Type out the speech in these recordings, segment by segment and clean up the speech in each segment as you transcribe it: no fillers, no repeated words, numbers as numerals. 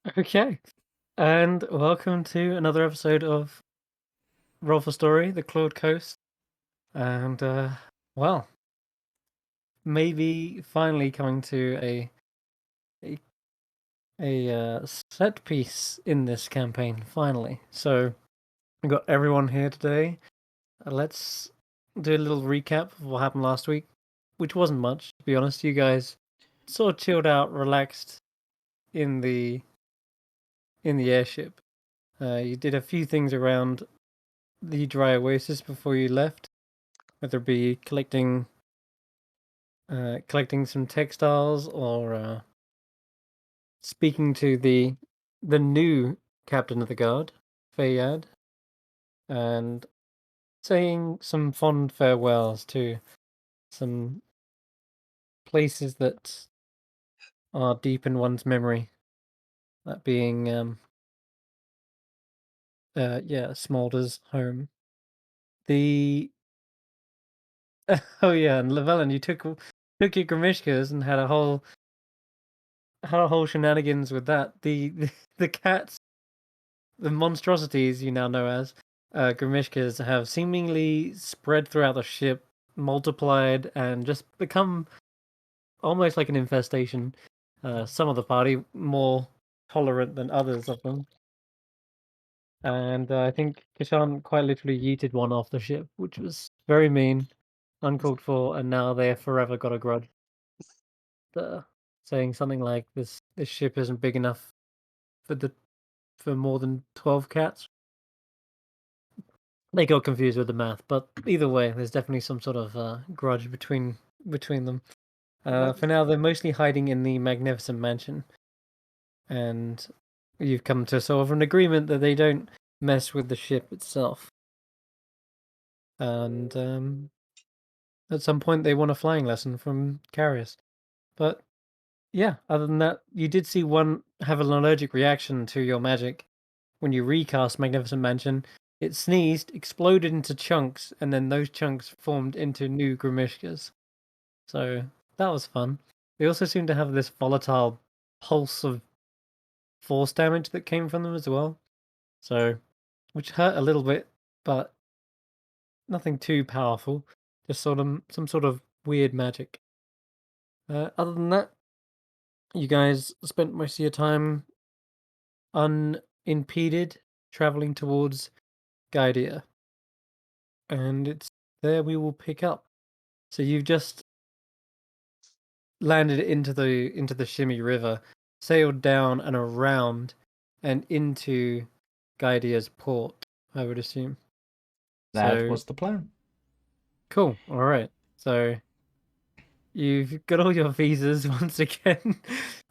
Okay, and welcome to another episode of Roll for Story, the Claude Coast, and well, maybe finally coming to a set piece in this campaign. Finally, so we got everyone here today. Let's do a little recap of what happened last week, which wasn't much, to be honest. You guys sort of chilled out, relaxed in the airship. You did a few things around the dry oasis before you left, whether it be collecting some textiles or speaking to the new captain of the guard, Fayad, and saying some fond farewells to some places that are deep in one's memory. That being Smolder's home. The oh yeah, and Llewellyn, you took your Grimishkas and had a whole shenanigans with that. The cats, the monstrosities you now know as Grimishkas, have seemingly spread throughout the ship, multiplied, and just become almost like an infestation. Some of the party more tolerant than others of them. And I think Kishan quite literally yeeted one off the ship, which was very mean, uncalled for, and now they've forever got a grudge. Saying something like this ship isn't big enough for more than 12 cats. They got confused with the math, but either way, there's definitely some sort of grudge between them. For now, they're mostly hiding in the magnificent mansion, and you've come to sort of an agreement that they don't mess with the ship itself. And at some point, they want a flying lesson from Carius. But yeah, other than that, you did see one have an allergic reaction to your magic when you recast Magnificent Mansion. It sneezed, exploded into chunks, and then those chunks formed into new Grimishkas. So that was fun. They also seem to have this volatile pulse of force damage that came from them as well. So, which hurt a little bit, but nothing too powerful. Just some sort of weird magic. Other than that, you guys spent most of your time unimpeded traveling towards Gaidia. And it's there we will pick up. So you've just landed into the Shimmy River, sailed down and around and into Gaidia's port, I would assume. That was the plan. Cool. All right. So you've got all your visas once again.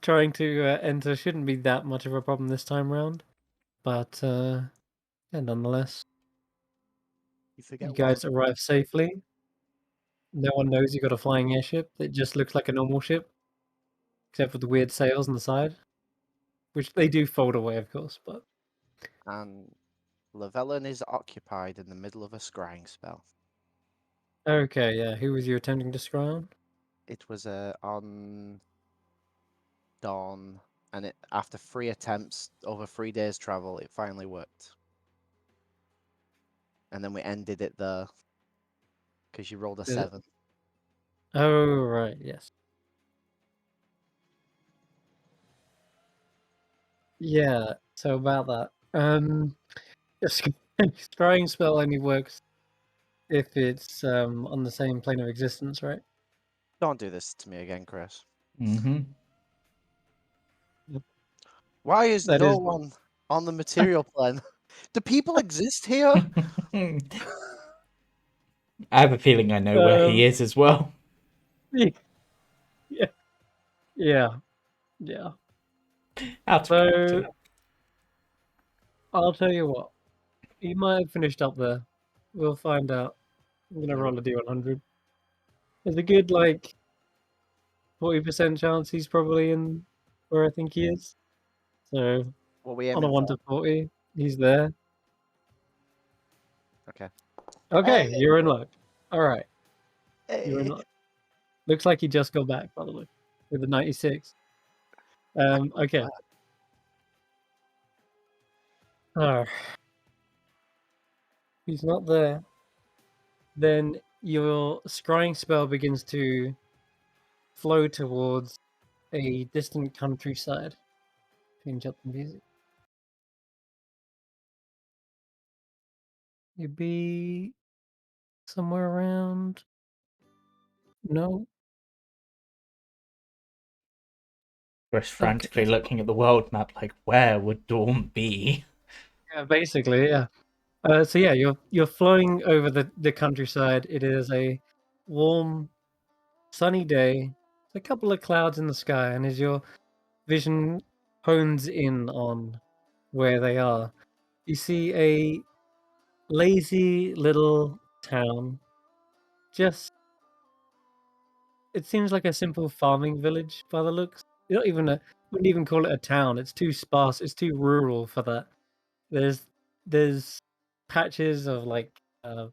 Trying to enter shouldn't be that much of a problem this time round, but yeah, nonetheless, you guys arrive safely. No one knows you got a flying airship. It just looks like a normal ship, except for the weird sails on the side, which they do fold away, of course. But And Llewellyn is occupied in the middle of a scrying spell. okay, yeah. Who was you attempting to scry on? It was on Dawn, and after 3 attempts over 3 days' travel, it finally worked. And then we ended it there because you rolled a 7. Oh right, yes. Yeah. So about that, a scrying spell only works if it's on the same plane of existence, right? Don't do this to me again, Chris. Mm-hmm. Why is That no is- one on the material plane? Do people exist here? I have a feeling I know where he is as well. Yeah, yeah, yeah. Out So character. I'll tell you what. He might have finished up there. We'll find out. I'm gonna roll a d100. There's a good 40% chance he's probably in where I think he is. So What we on a aiming 1 for? to 40, he's there. Okay. Okay, Hey. you're in luck. All right, you're in Hey. luck. Looks like he just got back, by the way, with the 96. Okay. Oh, he's not there. Then your scrying spell begins to flow towards a distant countryside. Change up the music. You'd be somewhere around. No. Just Okay. frantically looking at the world map, like, where would Dawn be? Yeah, basically, yeah. So yeah, you're flowing over the countryside. It is a warm, sunny day. There's a couple of clouds in the sky, and as your vision hones in on where they are, you see a lazy little town. Just it seems like a simple farming village by the looks. You don't even wouldn't even call it a town. It's too sparse. It's too rural for that. There's there's patches of uh,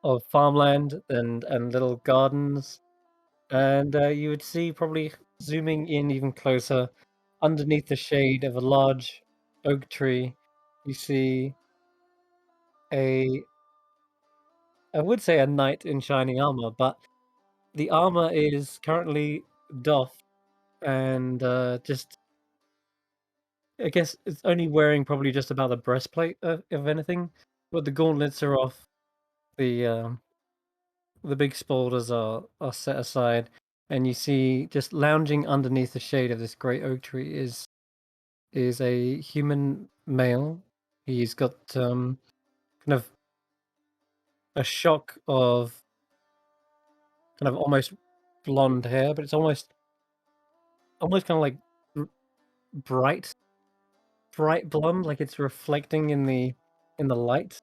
of farmland and little gardens, and you would see probably zooming in even closer, underneath the shade of a large oak tree, you see a I would say a knight in shining armor, but the armor is currently doffed and just I guess it's only wearing probably just about the breastplate of anything, but the gauntlets are off. The big spoilers are set aside, and you see just lounging underneath the shade of this great oak tree is a human male. He's got kind of a shock of kind of almost blonde hair, but it's almost kind of like br- bright bright blonde, like it's reflecting in the light.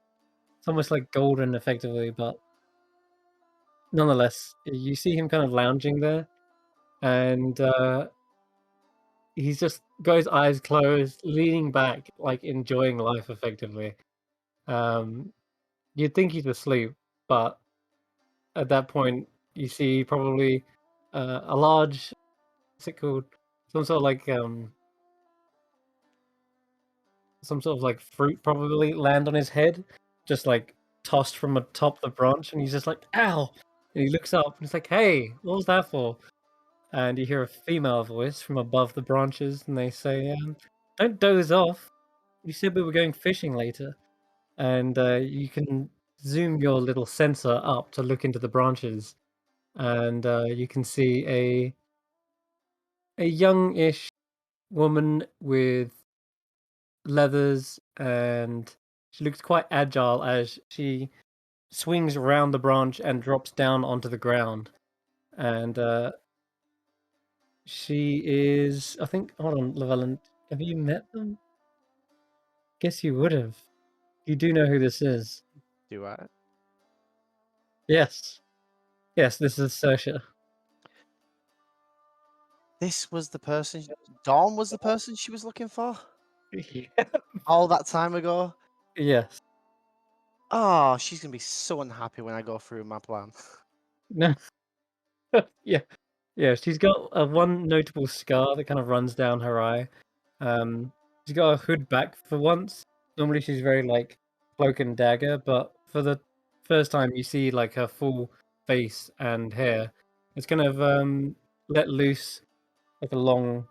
It's almost like golden, effectively, but nonetheless, you see him kind of lounging there, and he's just got his eyes closed, leaning back, like enjoying life, effectively. Um, you'd think he's asleep, but at that point, you see probably a large, what's it called? Some sort of some sort of like fruit probably land on his head, just like tossed from atop the branch, and he's just like, "Ow!" And he looks up and he's like, "Hey, what was that for?" And you hear a female voice from above the branches, and they say, "Don't doze off. You said we were going fishing later." And you can zoom your little sensor up to look into the branches, and you can see a youngish woman with leathers, and she looks quite agile as she swings around the branch and drops down onto the ground. And she is, I think, hold on, Llewellyn, have you met them? Guess you would have. You do know who this is. Do I? Yes. Yes, this is Sersha. This was the person. Dawn was the person she was looking for Yeah. all that time ago. Yes. Oh, she's gonna be so unhappy when I go through my plan. No. Yeah. Yeah, she's got one notable scar that kind of runs down her eye. She's got a hood back for once. Normally she's very like cloak and dagger, but for the first time you see like her full face and hair. It's kind of let loose like a long,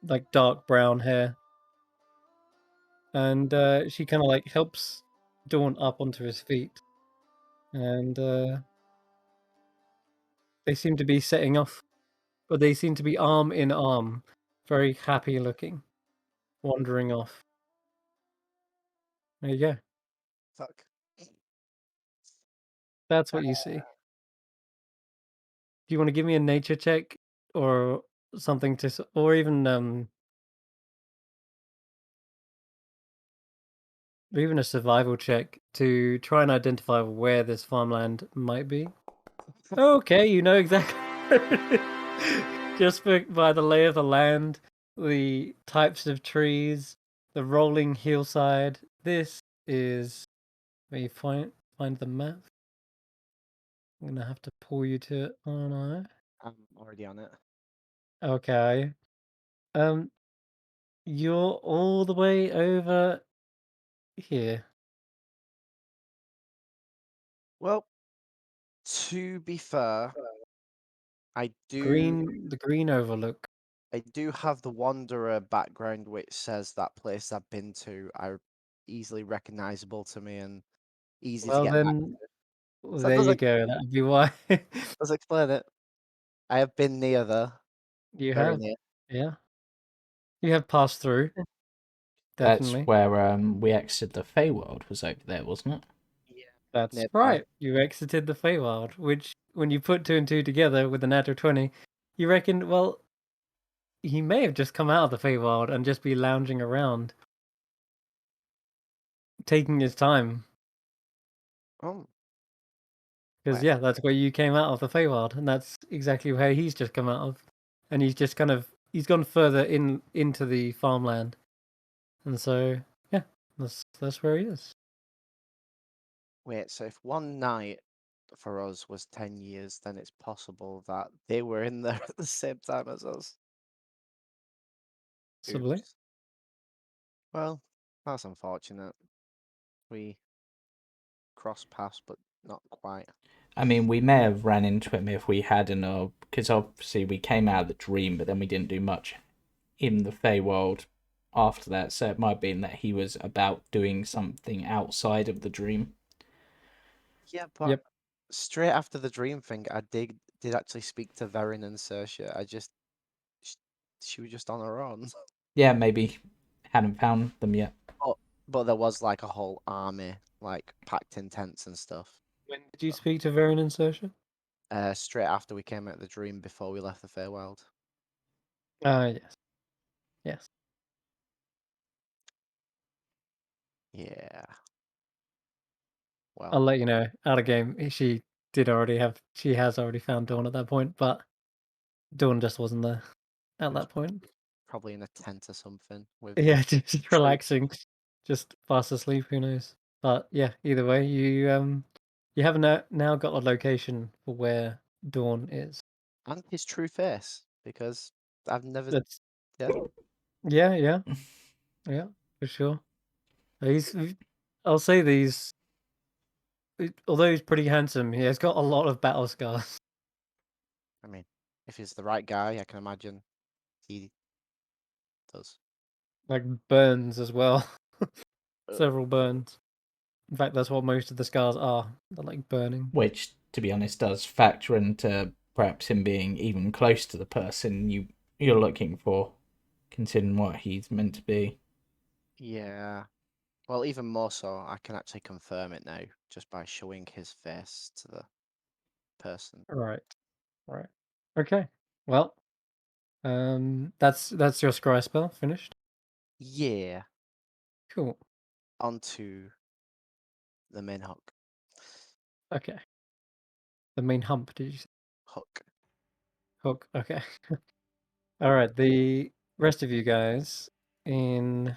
like dark brown hair. And she kind of like helps Dawn up onto his feet. And they seem to be setting off, but they seem to be arm in arm, very happy looking, wandering off. There you go. Fuck. That's what you see. Do you want to give me a nature check or something or even a survival check to try and identify where this farmland might be? Okay, you know exactly. Just by the lay of the land, the types of trees, the rolling hillside. This is where you find the map. I'm gonna have to pull you to it. Oh no. I'm already on it. Okay. Um, You're all the way over here. Well, to be fair, I The green overlook. do have the Wanderer background, which says that place I've been to are easily recognizable to me and easy to Well, get back then, to. So that there you go. That would be why. does explain it. I have been near there, You very have, near. yeah. You have passed through, That's definitely. where we exited the Feywild, was over there, wasn't it? Yeah, That's nearby. right. You exited the Feywild, which, when you put two and two together with the natural 20, you reckon, well, he may have just come out of the Feywild and just be lounging around, taking his time. Oh, Because, where? yeah, that's where you came out of the Feywild, and that's exactly where he's just come out of. And he's just he's gone further into the farmland. And so, yeah, that's where he is. Wait, so if one night for us was 10 years, then it's possible that they were in there at the same time as us. Possibly. Oops. Well, that's unfortunate. We crossed paths, but not quite. I mean, we may have ran into him if we hadn't, because obviously we came out of the dream, but then we didn't do much in the Feywild after that, so it might have been that he was about doing something outside of the dream. Yeah, but Yep. straight after the dream thing, I did actually speak to Verin and Sersha. Sh- she was just on her own. Yeah, maybe hadn't found them yet. But there was like a whole army, like packed in tents and stuff. When did you speak to Varian and Sersha? Straight after we came out of the dream, before we left the Feywild. Ah, yes. Yes. Yeah. I'll Well, let you know. Out of game, she has already found Dawn at that point, but Dawn just wasn't there at it was that point. probably in a tent or something with Yeah, just troops. relaxing, just fast asleep. Who knows? But yeah, either way, you have now got a location for where Dawn is. And his true face, because I've never. That's Yeah. yeah, yeah, yeah, for sure. He's, I'll say these. Although he's pretty handsome, he has got a lot of battle scars, I mean, if he's the right guy, I can imagine he does. like burns as well, Uh, several burns. In fact, that's what most of the scars are. They're like burning. Which, to be honest, does factor into perhaps him being even close to the person you're looking for, considering what he's meant to be. Yeah. Well, even more so, I can actually confirm it now just by showing his face to the person. Right, right. Okay. Well, that's your scry spell finished. Yeah. Cool. Onto the main hook. Okay. The main hump, did you say? Hook. Hook. Okay. All right. The rest of you guys in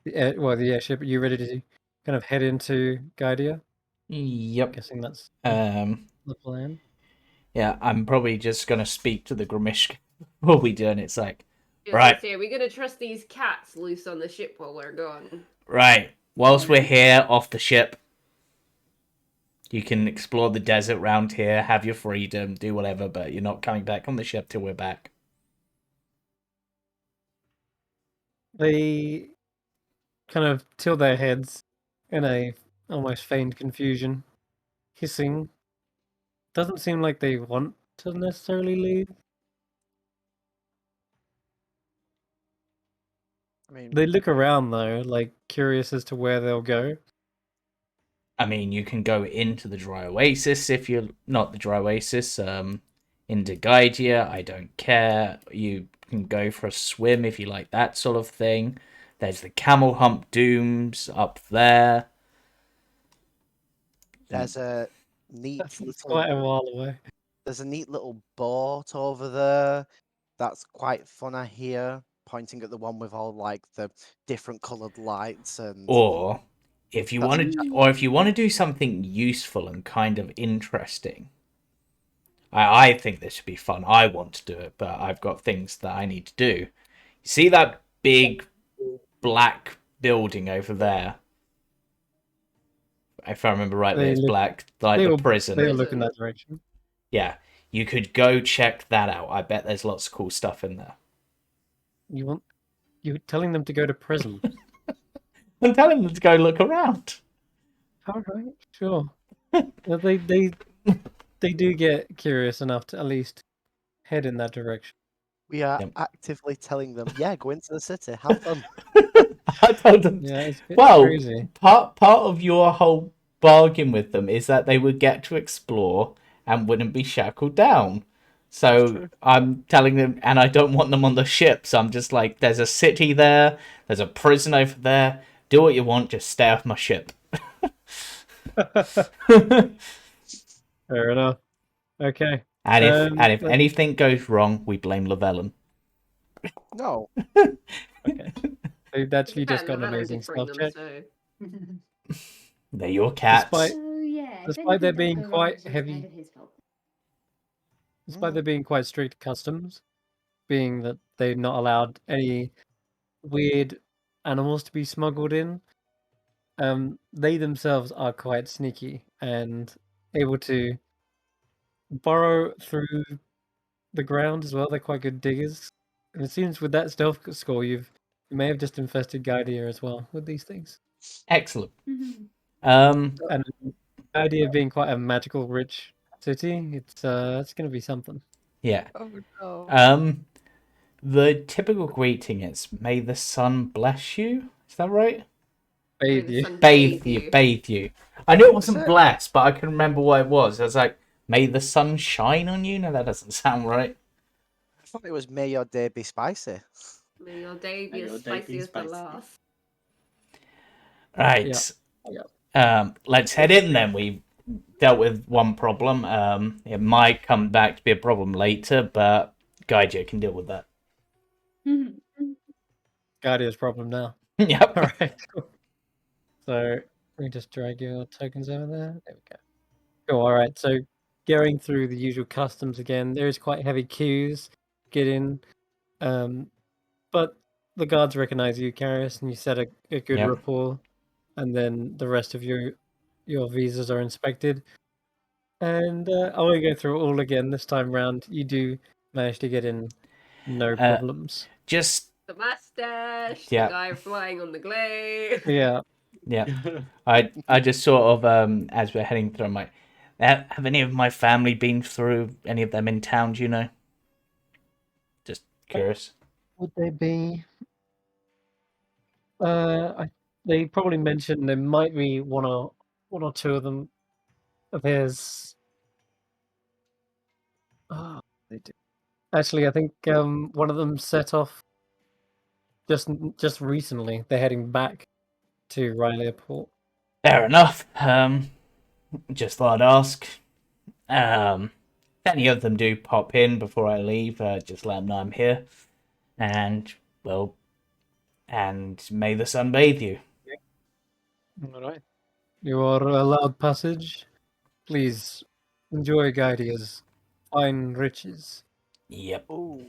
the airship. Are you ready to kind of head into Gaidia? Yep. Guessing that's Um. the plan. Yeah, I'm probably just gonna speak to the Grimishka before we do, and it's like, I was gonna right, say, are we gonna trust these cats loose on the ship while we're gone? right. Whilst we're here off the ship, you can explore the desert round here, have your freedom, do whatever, but you're not coming back on the ship till we're back. They kind of tilt their heads in a almost feigned confusion, hissing. Doesn't seem like they want to necessarily leave. I mean, They look around though, like curious as to where they'll go. I mean, you can go into the dry oasis if you're not the dry oasis. Into Gaidia, I don't care. You can go for a swim if you like that sort of thing. There's the Camel Hump Dooms up there. there's a neat That's little quite a while away. there's a neat little boat over there that's quite fun, I hear, pointing at the one with all like the different coloured lights and Or if you that's want to, or if you want to do something useful and kind of interesting, I think this would be fun. I want to do it, but I've got things that I need to do. You see that big black building over there. If I remember rightly, They it's look- black, like they the all- prison. They all look in that direction. Yeah, you could go check that out. I bet there's lots of cool stuff in there. You're telling them to go to prison. I'm telling them to go look around. All right, sure. Well, they do get curious enough to at least head in that direction. We are Yep. actively telling them, yeah, go into the city, have fun. I told them. Yeah, it's a bit Well, crazy. part of your whole bargain with them is that they would get to explore and wouldn't be shackled down. So true. I'm telling them, and I don't want them on the ship. So I'm just like, there's a city there, there's a prison over there. Do what you want, just stay off my ship. Fair enough. Okay. And if let's- anything goes wrong, we blame Llewellyn. No. Okay. They've actually just got an Llewellyn amazing did bring stealth them, check. so. They're your cats. Despite- So yeah, if despite there anything does being go wrong, quite it's heavy- kind of his fault. Despite there being quite strict customs, being that they're not allowed any weird animals to be smuggled in, they themselves are quite sneaky and able to burrow through the ground as well. They're quite good diggers. And it seems with that stealth score, you may have just infested Gaidia as well with these things. Excellent. Mhm. Um, And the idea of being quite a magical rich city, it's going to be something. yeah. Oh no. The typical greeting is "May the sun bless you." Is that right? May Bathe the you. sun Bathe you, bathe you. I knew it wasn't it? blessed, but I couldn't remember what it was. I was like, "May the sun shine on you." No, that doesn't sound right. I thought it was may your day be spicy. May your day be May as your day spicy be as the spicy. last. Right. Yeah. Let's head in then. We dealt with one problem. It might come back to be a problem later, but Gaija can deal with that. Mhm. Guardia's problem now. Yep. All right, cool. So we just drag your tokens over there. There we go. Cool. All right. So going through the usual customs again, there is quite heavy queues. Get in, but the guards recognize you, Carius, and you set a good Yep. rapport, and then the rest of your visas are inspected. And I won't go through it all again this time round. You do manage to get in, no problems. Just The mustache, Yeah. the guy flying on the glade. Yeah. I just sort of as we're heading through, I'm like, have any of my family been through? Any of them in town? Do you know? Just curious. Would they be? They probably mentioned there might be one or two of them. There's. Oh, they do. Actually, I think one of them set off just recently. They're heading back to Riley Port. Fair enough. Just thought I'd ask. If any of them do pop in before I leave, just let them know I'm here. And, well, and may the sun bathe you. All right. You are allowed passage. Please enjoy Guidia's fine riches. Yep. Oh,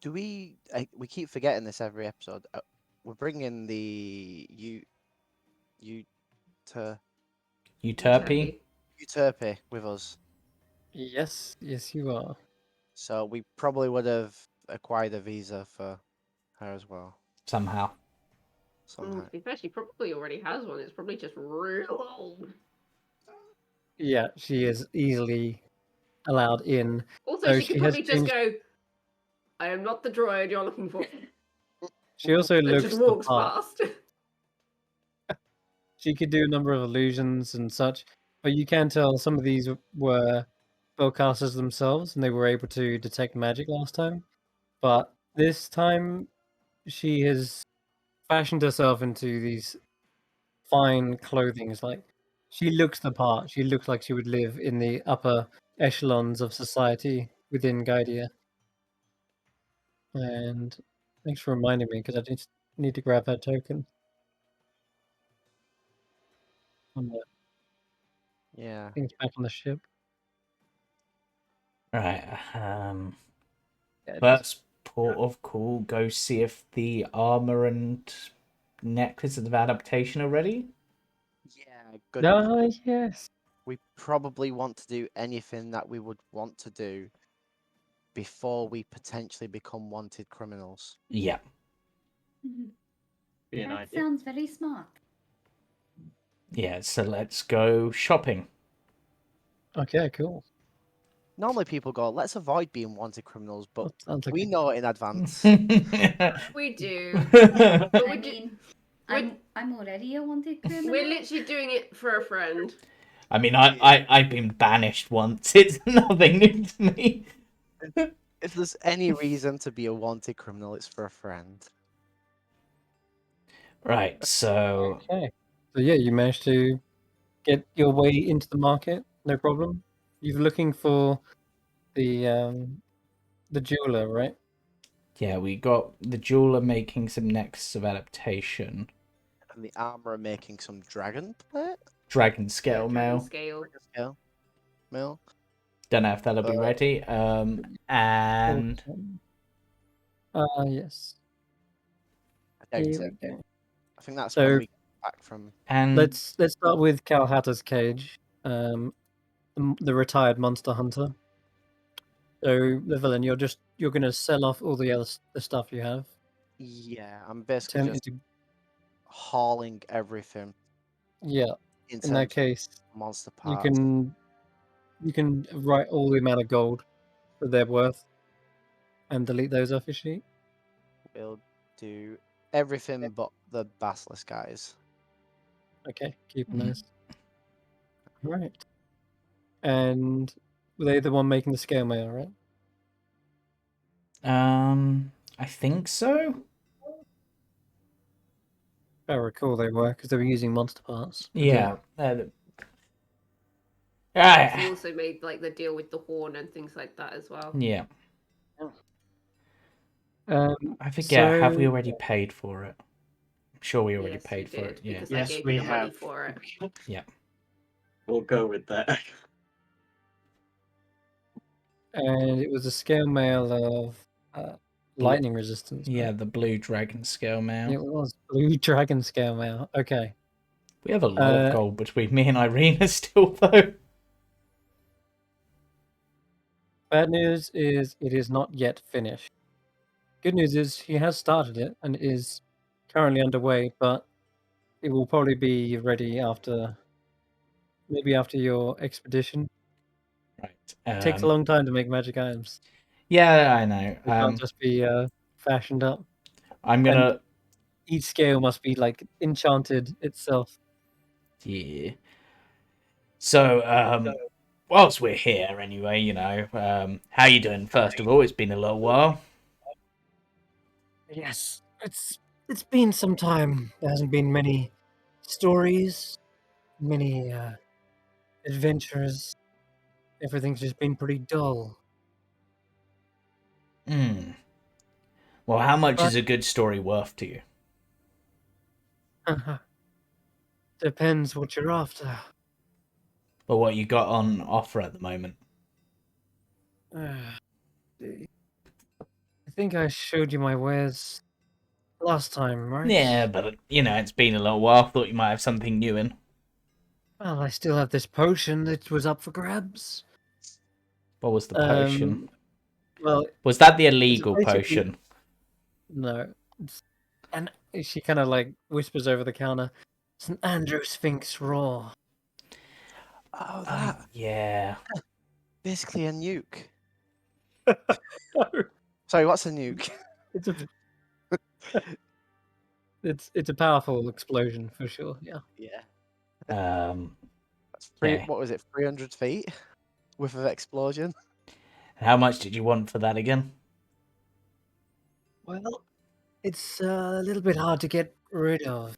do we? We keep forgetting this every episode. We're bringing the Euterpe? Euterpe with us, Yes, you are. so we probably would have acquired a visa for her as well Somehow. somehow. To be fair, she probably already has one. It's probably just real old. Yeah, she is easily allowed in. Also, So she she could has probably just changed- go, I am not the droid you're looking for. She also And looks just the walks part. past. She could do a number of illusions and such, but you can tell some of these were spellcasters themselves, and they were able to detect magic last time. But this time, she has fashioned herself into these fine clothings. Like, she looks the part. She looks like she would live in the upper echelons of society within Gaidia. And thanks for reminding me, because I just need to grab that token. Yeah. I think it's back on the ship. Right. Yeah, it is. That's Port of Call, go see if the armor and necklace of adaptation are ready? Yeah, good. Yes. We probably want to do anything that we would want to do before we potentially become wanted criminals. Yeah. Be an That idea. sounds very smart. Yeah, so let's go shopping. Okay, cool. Normally people go, let's avoid being wanted criminals, but That sounds like we a- know in advance. We do. I But we do. mean, we're- I'm already a wanted criminal. We're literally doing it for a friend. I mean, I've been banished once. It's nothing new to me. If there's any reason to be a wanted criminal, it's for a friend. Right, so Okay. So yeah, you managed to get your way into the market, no problem. You're looking for the jeweler, right? yeah, we got the jeweler making some necklaces of adaptation. And the armorer making some dragon plate Dragon scale Dragon mail. scale. scale mill. Don't know if that'll be ready. And Yes. I doubt Here it. we go. I think that's So- when we get back from. Let's start with Cal Hatter's cage, the retired monster hunter. So the villain, you're gonna sell off all the stuff you have. Yeah, I'm basically Turn it just into hauling everything yeah. in In terms that of case, monster you parts. can write all the amount of gold that they're worth, and delete those off your sheet. We'll do everything but the basilisk guys. Okay, keeping Mhm. those. Right. And were they the one making the scale mail, right? I think so. If I recall, they were because they were using monster parts. But Yeah. He Right. also made like the deal with the horn and things like that as well. Yeah. I forget. So, Have we already paid for it? I'm sure we already Yes, paid you for did, it. Yeah. because I Yes, gave we you the money have. for it. Yeah. We'll go with that. And it was a scale mail of lightning resistance. right? Yeah, the blue dragon scale mail. It was blue dragon scale mail. Okay. We have a lot of Uh, gold between me and Irina still, though. Bad news is it is not yet finished. Good news is he has started it and is currently underway, but it will probably be ready maybe after your expedition. Right. It takes a long time to make magic items. Yeah, I know. They can't just be fashioned up. I'm gonna. Each scale must be like enchanted itself. Yeah. So, whilst we're here, anyway, how you doing? First of all, it's been a little while. Yes, it's been some time. There hasn't been many stories, many adventures. Everything's just been pretty dull. Hmm. Well, how much But- is a good story worth to you? Depends what you're after. Or what you got on offer at the moment? I think I showed you my wares last time, right? Yeah, but it's been a little while. Thought you might have something new in. Well, I still have this potion that was up for grabs. What was the potion? Well, Was that the illegal basically- potion? no. And she kind of like whispers over the counter. It's an Andrew Sphinx Raw. Oh, that Yeah. basically a nuke. Sorry, what's a nuke? It's a it's a powerful explosion for sure. Yeah. Yeah. That's Three, yeah. What was it? 300 feet worth of explosion. How much did you want for that again? Well, it's a little bit hard to get rid of.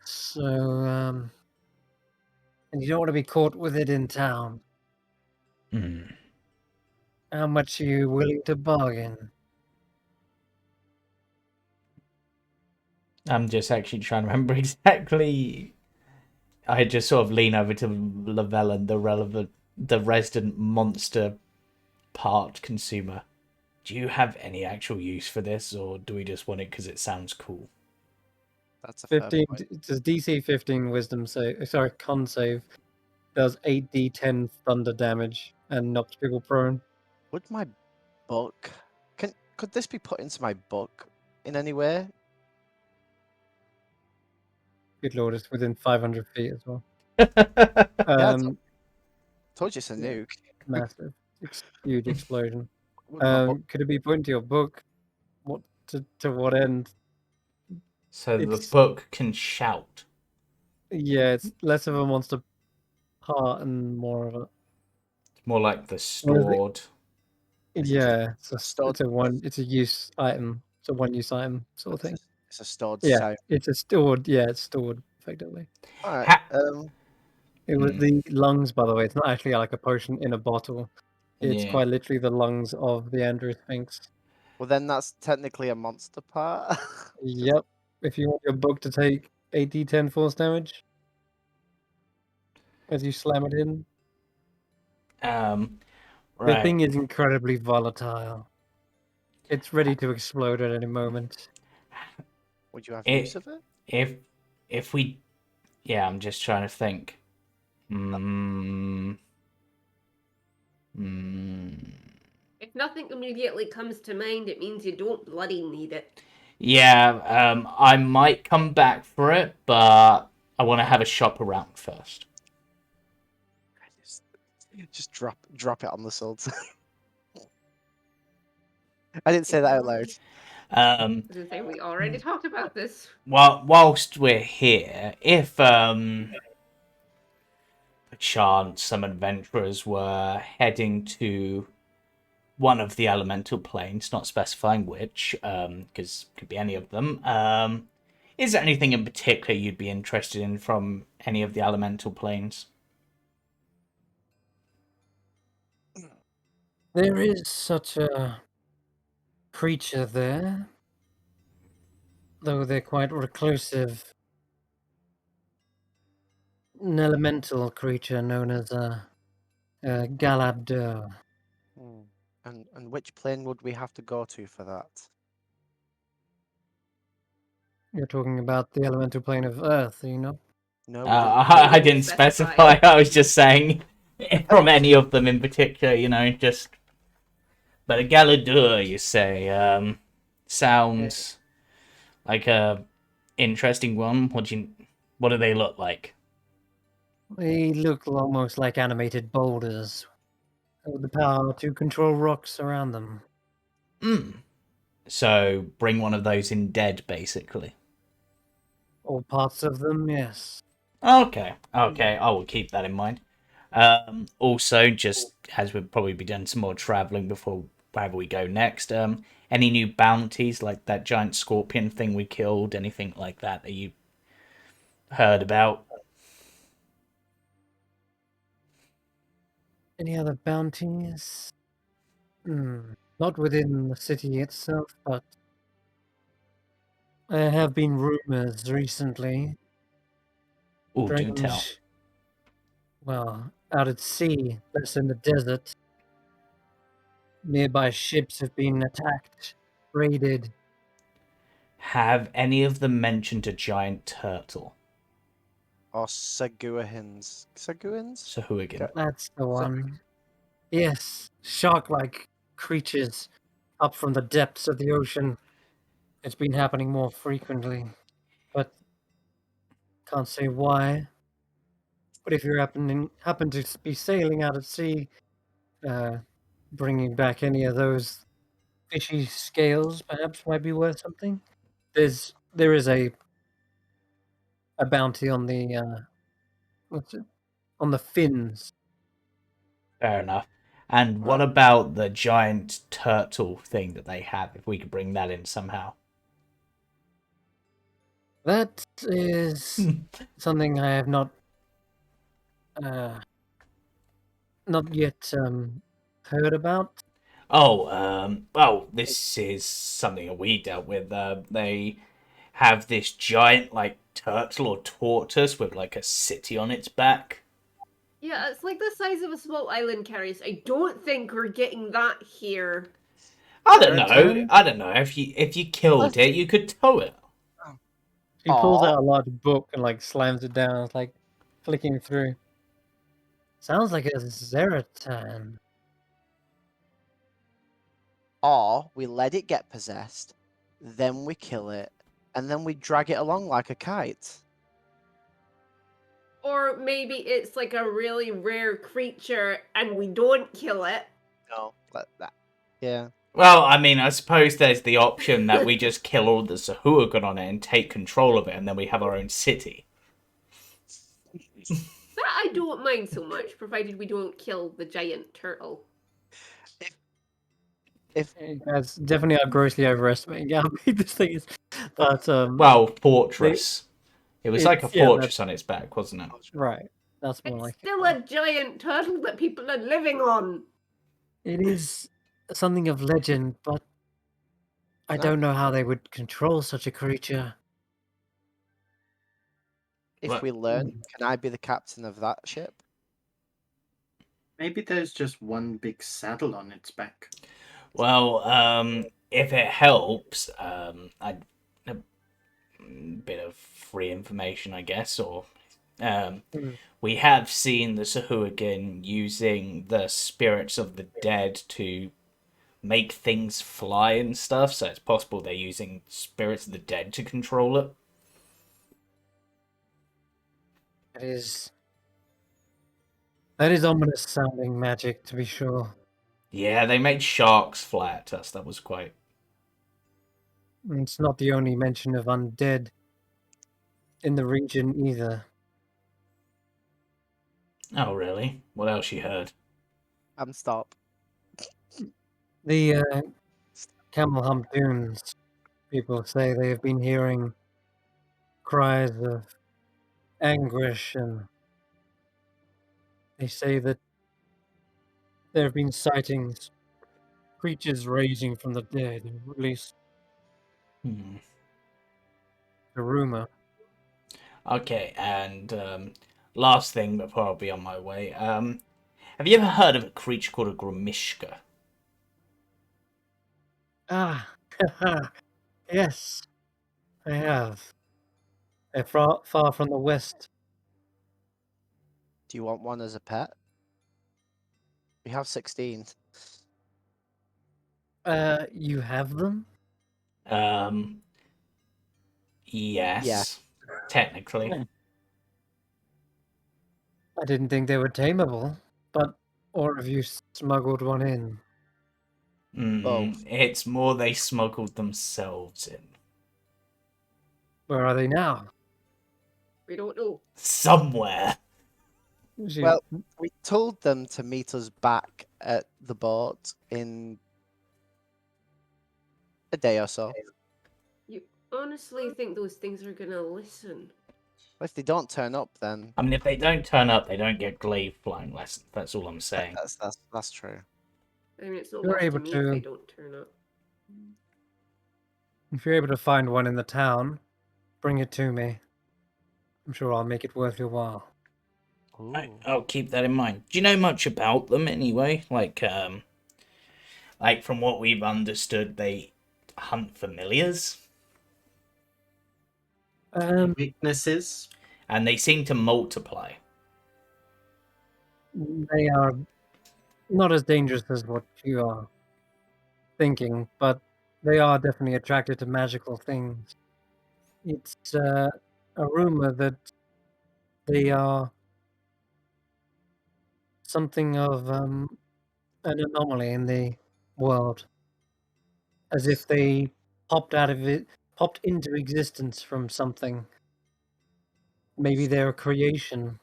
So, and you don't want to be caught with it in town. Hmm. How much are you willing to bargain? I'm just actually trying to remember exactly. I just sort of lean over to Lavelle and the resident monster part consumer. Do you have any actual use for this, or do we just want it because it sounds cool? That's a fair 15. point. It says DC 15 Wisdom save. Sorry, Con save. Does 8d10 thunder damage and knocks people prone. Would my book could this be put into my book in any way? Good lord, it's within 500 feet as well. Yeah, told you it's a yeah. nuke. Massive, huge explosion. Would my book Could it be put into your book? What to what end? So the It's- book can shout. Yeah, it's less of a monster part and more of a More like the stored. yeah. It's a use item. It's a one-use item sort of thing. It's a stored Yeah, save. it's stored effectively. All right. Ha- It was Hmm. the lungs, by the way. It's not actually like a potion in a bottle. It's Yeah. quite literally the lungs of the Andrew Sphinx. Well, then that's technically a monster part. Yep. If you want your book to take 8d10 force damage as you slam it in. The Right. thing is incredibly volatile. It's ready to explode at any moment. Would you have use of it? If we, yeah, I'm just trying to think. If nothing immediately comes to mind, it means you don't bloody need it. Yeah, I might come back for it, but I want to have a shop around first. Just drop it on the swords. I didn't say that out loud. I was gonna say, we already talked about this. Whilst we're here, if perchance some adventurers were heading to one of the elemental planes, not specifying which, because it could be any of them, is there anything in particular you'd be interested in from any of the elemental planes? There is such a creature there, though they're quite reclusive. An elemental creature known as a Galabdur. And which plane would we have to go to for that? You're talking about the elemental plane of Earth, you know? No, I didn't specify. I was just saying from any of them in particular, you know, just. But a Galadur, you say, sounds like a interesting one. What do they look like? They look almost like animated boulders, with the power to control rocks around them. So bring one of those in dead, basically. Or parts of them, yes. Okay, I will keep that in mind. Also, just as we'll probably be doing some more traveling before wherever we go next, any new bounties like that giant scorpion thing we killed, anything like that you heard about? Any other bounties? Not within the city itself, but there have been rumors recently. Oh, do tell. Well, out at sea, less in the desert. Nearby ships have been attacked, raided. Have any of them mentioned a giant turtle? Or Seguahins? Sahuagin. That's the one. Yes, shark-like creatures up from the depths of the ocean. It's been happening more frequently, but can't say why. But if you happen to be sailing out at sea, bringing back any of those fishy scales, perhaps might be worth something. There is a bounty on the on the fins. Fair enough. And what about the giant turtle thing that they have? If we could bring that in somehow. That is something I have not yet heard about. Oh, well, this is something that we dealt with. They have this giant, like, turtle or tortoise with, like, a city on its back. Yeah, it's like the size of a small island, Carius. I don't think we're getting that here. I don't Her know. turn? I don't know. If you killed it, you could tow it. She pulls Aw. out a large book and like slams it down. It's like flicking through. Sounds like a Zeratan. Or we let it get possessed, then we kill it, and then we drag it along like a kite. Or maybe it's like a really rare creature and we don't kill it. No, let that. Yeah. Well, I mean, I suppose there's the option that we just kill all the Sahuagin on it and take control of it, and then we have our own city. That I don't mind so much, provided we don't kill the giant turtle. If You guys definitely are grossly overestimating how big this thing is. But Well, fortress. It was like a yeah, fortress on its back, wasn't it? right. That's more It's like still it. a giant turtle that people are living on. It is something of legend, but I No. don't know how they would control such a creature. if What? we learn, can I be the captain of that ship? Maybe there's just one big saddle on its back. Well, if it helps, a bit of free information, I guess, or we have seen the Sahuagin using the spirits of the dead to make things fly and stuff, so it's possible they're using spirits of the dead to control it. That is ominous sounding magic, to be sure. Yeah, they made sharks fly at us. That was quite... And it's not the only mention of undead in the region either. Oh, really? What else you heard? Stop. The Camel Hump Dunes people say they have been hearing cries of anguish, and they say that there have been sightings, creatures raising from the dead, at least Hmm. a rumor. Okay, and last thing before I'll be on my way. Have you ever heard of a creature called a Grimishka? Ah, yes, I have. They're far from the west. Do you want one as a pet? We have 16. You have them? Yes, technically. I didn't think they were tameable, but or have you smuggled one in? Both. It's more they smuggled themselves in. Where are they now? We don't know. Somewhere. Well, we told them to meet us back at the boat in a day or so. You honestly think those things are gonna listen? If they don't turn up, then I mean, if they don't turn up, they don't get glaive flying lessons. That's all I'm saying. that's true. I mean, it's not You're lost to able me to- if they don't turn up. If you're able to find one in the town, bring it to me. I'm sure I'll make it worth your while. I'll keep that in mind. Do you know much about them anyway? Like from what we've understood, they hunt familiars, Weaknesses? and they seem to multiply. They are not as dangerous as what you are thinking, but they are definitely attracted to magical things. It's a rumor that they are something of an anomaly in the world, as if they popped into existence from something. Maybe they're a creation.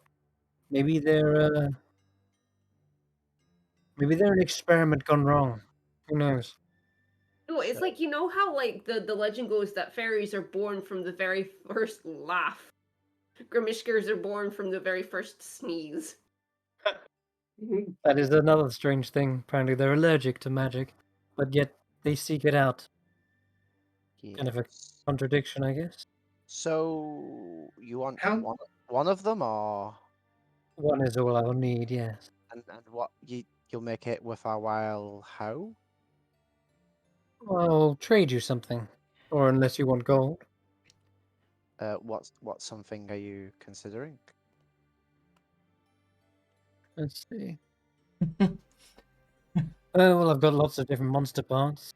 Maybe they're an experiment gone wrong. Who knows? No, it's like, you know how like the legend goes that fairies are born from the very first laugh. Grimishkers are born from the very first sneeze. That is another strange thing. Apparently, they're allergic to magic, but yet they seek it out. Kind of a Yes. contradiction, I guess. So you want How- one of them, or One is all I will need. Yes. and what you'll make it worth our while? How? I'll trade you something, or unless you want gold. What something are you considering? Let's see. Oh well, I've got lots of different monster parts.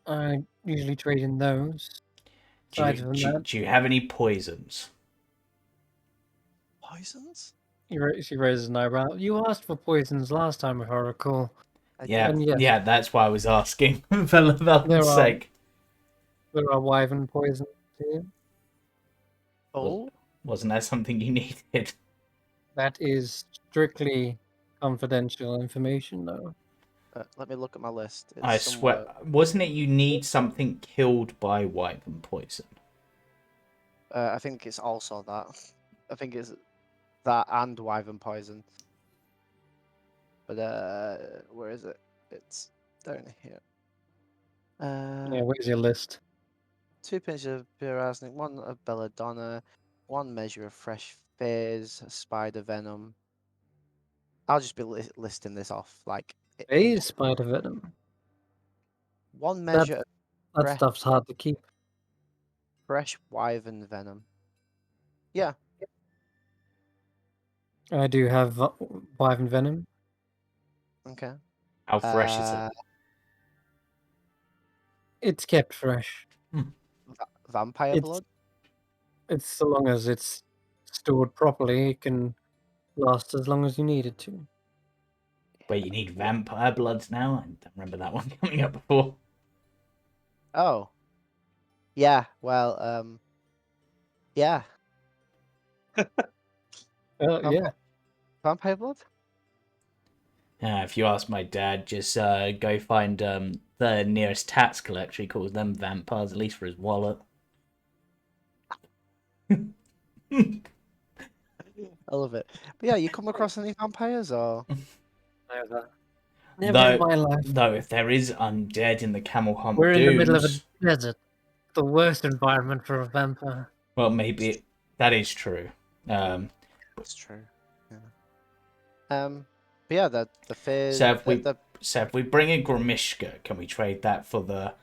I usually trade in those. Do Aside you, from do, you- that, do you have any poisons? Poisons? she raises an eyebrow. You asked for poisons last time, if I recall. I Yeah, And yes. yeah, that's why I was asking for Lavel's sake. There are wyvern poisons here. Oh, Wasn't that something you needed? That is strictly confidential information, though. let me look at my list. It's I somewhere. swear, wasn't it you need something killed by wyvern poison? I think it's also that. I think it's that and wyvern poison. But where is it? It's down here. Yeah, where's your list? 2 pinches of pure arsenic, 1 of belladonna, 1 measure of fresh fizz, spider venom. I'll just be listing this off like Phase spider venom. 1 measure of That fresh, stuff's hard to keep. fresh wyvern venom. Yeah, I do have wyvern venom. okay. How fresh is it? It's kept fresh. Vampire It's- blood. It's so long as it's stored properly, it can last as long as you need it to. Wait, you need vampire bloods now? I don't remember that one coming up before. Oh, yeah. Well, yeah. Yeah. Vampire blood. If you ask my dad, just go find the nearest tax collector. He calls them vampires, at least for his wallet. I love it. But yeah, you come across any vampires or? Never in my life. Though, if there is undead in the Camel Hump We're in the middle of a Dunes, desert. The worst environment for a vampire. well, maybe that is true. That's true. Yeah. But yeah, the fizz. So if we the so if we bring in Grimishka, can we trade that for the?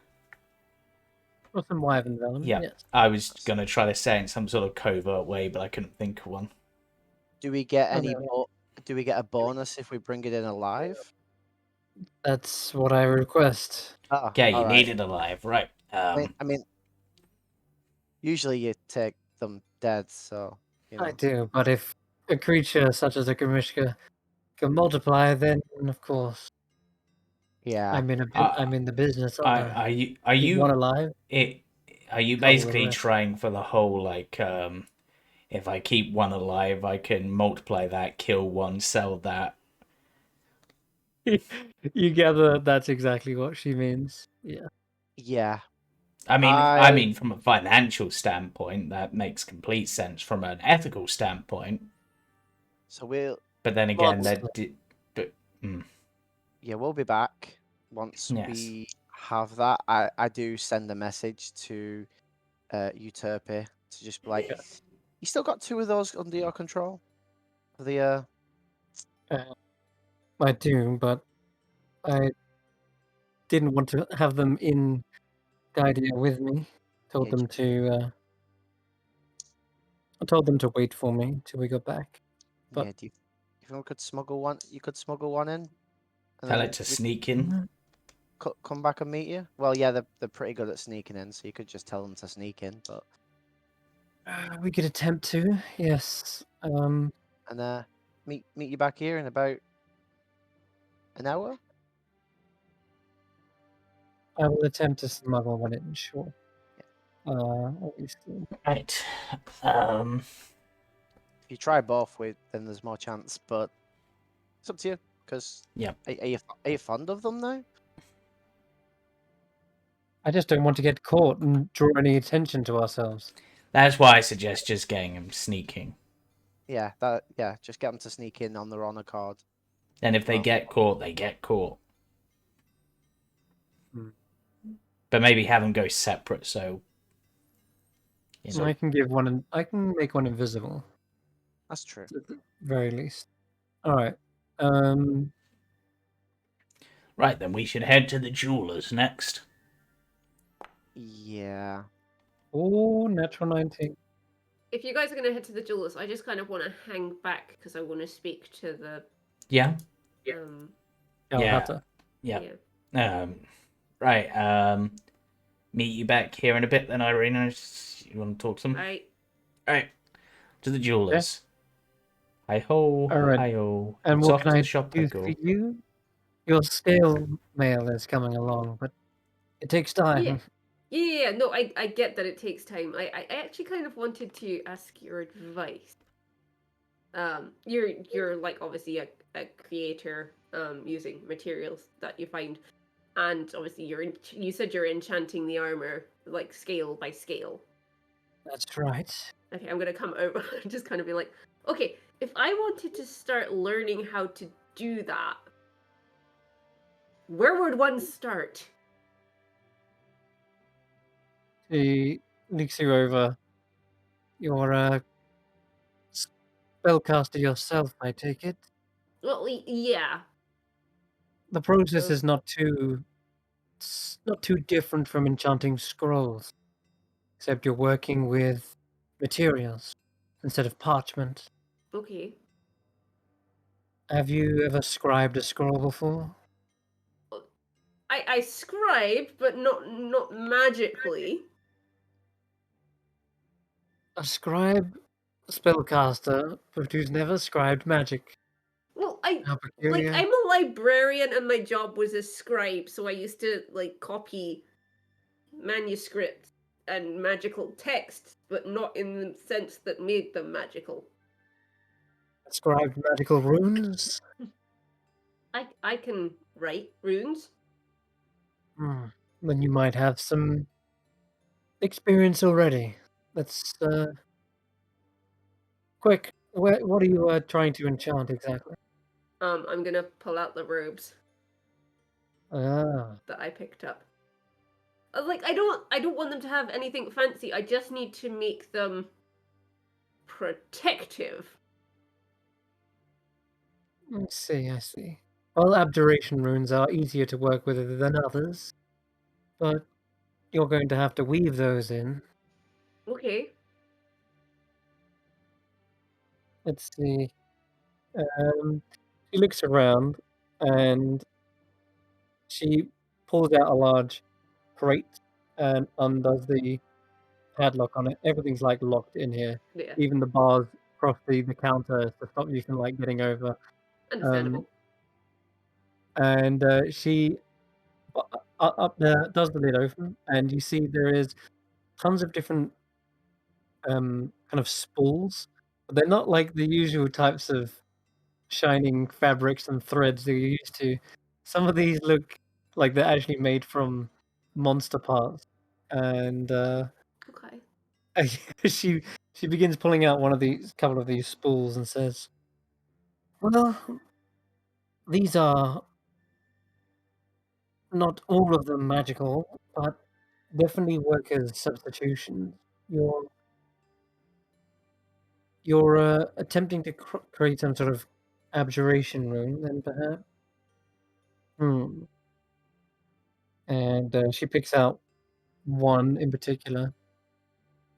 Or some wyvern venom. Yeah, Yes. I was gonna try to say it in some sort of covert way, but I couldn't think of one. do we get Oh, any? no. Do we get a bonus if we bring it in alive? That's what I request. Oh, Okay, you all right. need it alive, right? I mean, usually you take them dead, so you know. I do, but if a creature such as a Grimishka can multiply, then of course Yeah. I'm in the business. Are you Keep one alive? Are you Couple of basically rest. trying for the whole like if I keep one alive, I can multiply that, kill one, sell that. You gather that's exactly what she means. Yeah. Yeah. I mean, from a financial standpoint, that makes complete sense. From an ethical standpoint, So we'll. but then again, Lots. Yeah, we'll be back once Yes. we have that. I do send a message to Euterpe to just be like, you still got 2 of those under your control? The I do, but I didn't want to have them in Guidia with me. Told Yeah, them to. I told them to wait for me till we got back. But yeah. Do you think we could smuggle one? You could smuggle one in, and tell then it to we sneak in. come back and meet you. Well, yeah, they're pretty good at sneaking in, so you could just tell them to sneak in. But we could attempt to. Yes. and meet you back here in about an hour. I will attempt to smuggle one in. Sure. Obviously. Right. If you try both, then there's more chance. But it's up to you. Because Yeah. Are you fond of them now? I just don't want to get caught and draw any attention to ourselves. That's why I suggest just getting him sneaking. Yeah, just get them to sneak in on their own accord. And if they Well- get caught, they get caught. Hmm. But maybe have them go separate, so. You know. I can give one. I can make one invisible. That's true. At the very least. All right. Right, then we should head to the jeweler's next. Yeah. Oh, natural 19. If you guys are gonna head to the jewelers, I just kind of want to hang back because I want to speak to the Yeah. um. Galahata. Yeah. Yeah. Right. Meet you back here in a bit then, Irina. You want to talk some? Right. Right. To the jewelers. Hi ho, All right. hi ho. And It's what off can to I the shop I do for go. you? Your scale mail is coming along, but it takes time. Yeah. Yeah. No, I get that it takes time. I actually kind of wanted to ask your advice. You're like obviously a creator using materials that you find, and obviously you said you're enchanting the armor like scale by scale. That's right. Okay, I'm gonna come over and just kind of be like, okay, if I wanted to start learning how to do that, where would one start? She looks you over. You're a spellcaster yourself, I take it. Well, yeah. The process So is not too different from enchanting scrolls, except you're working with materials instead of parchment. okay. Have you ever scribed a scroll before? I scribed, but not magically. A scribe, a spellcaster, but who's never scribed magic. Well, How like peculiar. I'm a librarian and my job was a scribe, so I used to like copy manuscripts and magical texts, but not in the sense that made them magical. Scribed magical runes? I can write runes. Hmm. Then you might have some experience already. Let's, quick, what are you trying to enchant exactly? I'm gonna pull out the robes Ah, that I picked up. Like I don't want them to have anything fancy. I just need to make them protective. I see. Well, abjuration runes are easier to work with than others, but you're going to have to weave those in. Okay. Let's see. She looks around and she pulls out a large crate and undoes the padlock on it. Everything's like locked in here. Yeah. Even the bars across the counter to stop you from like getting over. Understandable. And she up there does the lid open, and you see there is tons of different kind of spools, but they're not like the usual types of shining fabrics and threads that you're used to. Some of these look like they're actually made from monster parts, and Okay. she she begins pulling out one of these couple of these spools and says, "Well, these are not all of them magical, but definitely work as substitutions. You're you're attempting to create some sort of abjuration rune, then perhaps." Hmm. And she picks out one in particular.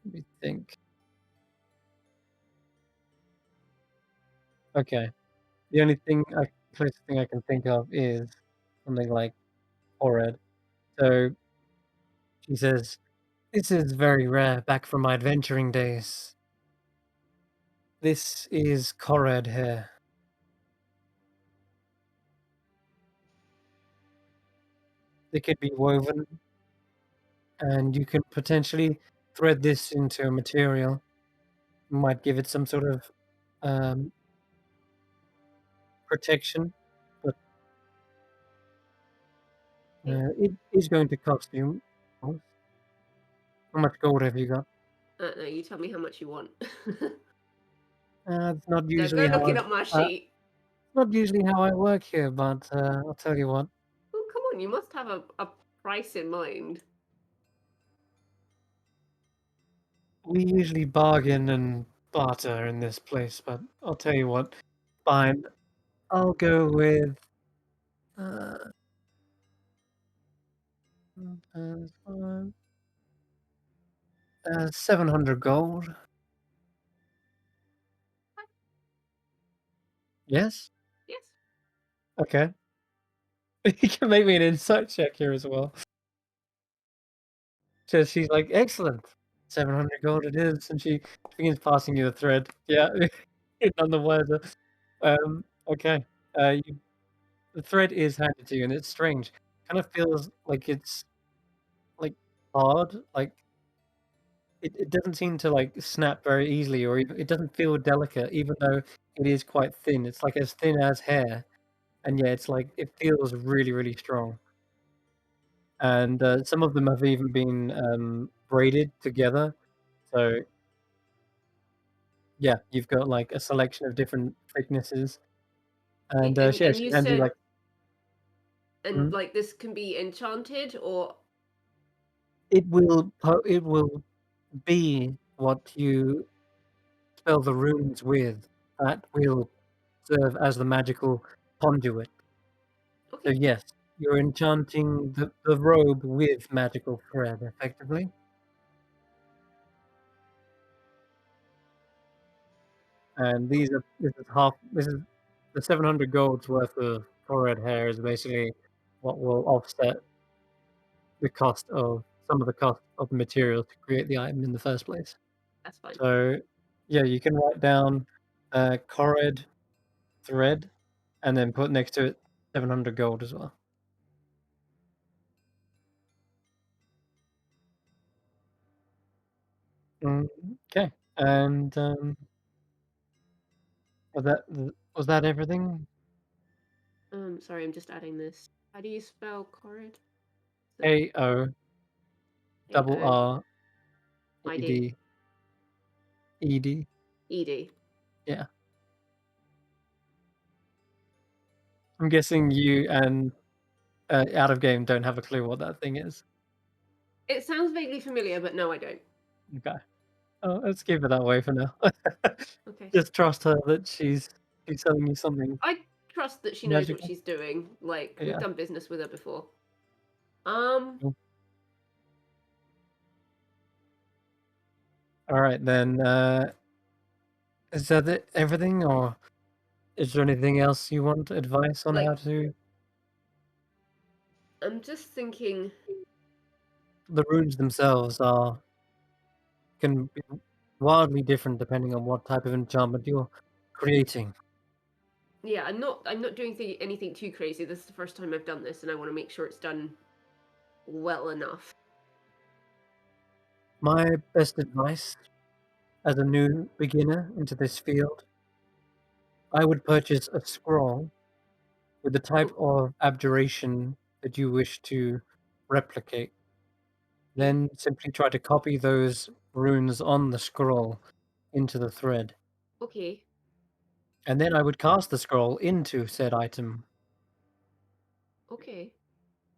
Let me think. Okay. The only thing closest thing I can think of is something like Horrid. So she says, "This is very rare, back from my adventuring days. This is Corred hair. It could be woven, and you can potentially thread this into a material. Might give it some sort of um, protection, but it is going to cost you. How much gold have you got? No, you tell me how much you want. It's not Don't usually go how looking up my sheet. not usually how I work here, but I'll tell you what. Oh, come on, you must have a price in mind. We usually bargain and barter in this place, but I'll tell you what. Fine, I'll go with. Uh, 700 gold. Yes? Yes. Okay. You can make me an insight check here as well. So she's like, excellent. 700 gold it is, and she begins passing you the thread. Yeah, you're none the wiser. Okay. The thread is handed to you, and it's strange. Kind of feels like it's like hard. Like it doesn't seem to like snap very easily, or even, it doesn't feel delicate, even though it is quite thin. It's like as thin as hair, and yeah, it's like it feels really, really strong. And some of them have even been braided together. So yeah, you've got like a selection of different thicknesses, and she And actually you hands you said, like and like this can be enchanted, or it will be what you spell the runes with. That will serve as the magical conduit. So okay, yes, you're enchanting the robe with magical thread, effectively. And this is the 700 gold's worth of forehead hair is basically what will offset the cost of some of the cost of the materials to create the item in the first place. that's fine. So yeah, you can write down Corred thread and then put next to it 700 gold as well. Okay. And was that everything? Sorry, I'm just adding this. How do you spell Corrid? AO double A-O R E I-D D E D. E-D. Yeah. I'm guessing you and out of game don't have a clue what that thing is. It sounds vaguely familiar, but no, I don't. Okay. Oh, let's keep it that way for now. Okay. Just trust her that she's selling you something I trust that she knows what magical. she's doing. Like, we've Yeah. done business with her before. Cool. All right then. Is that everything, or is there anything else you want advice on Like- how to? I'm just thinking, The runes themselves can be wildly different depending on what type of enchantment you're creating. yeah, I'm not doing anything too crazy. This is the first time I've done this, and I want to make sure it's done well enough. My best advice as a new beginner into this field, I would purchase a scroll with the type of abjuration that you wish to replicate. Then simply try to copy those runes on the scroll into the thread. Okay. And then I would cast the scroll into said item. Okay.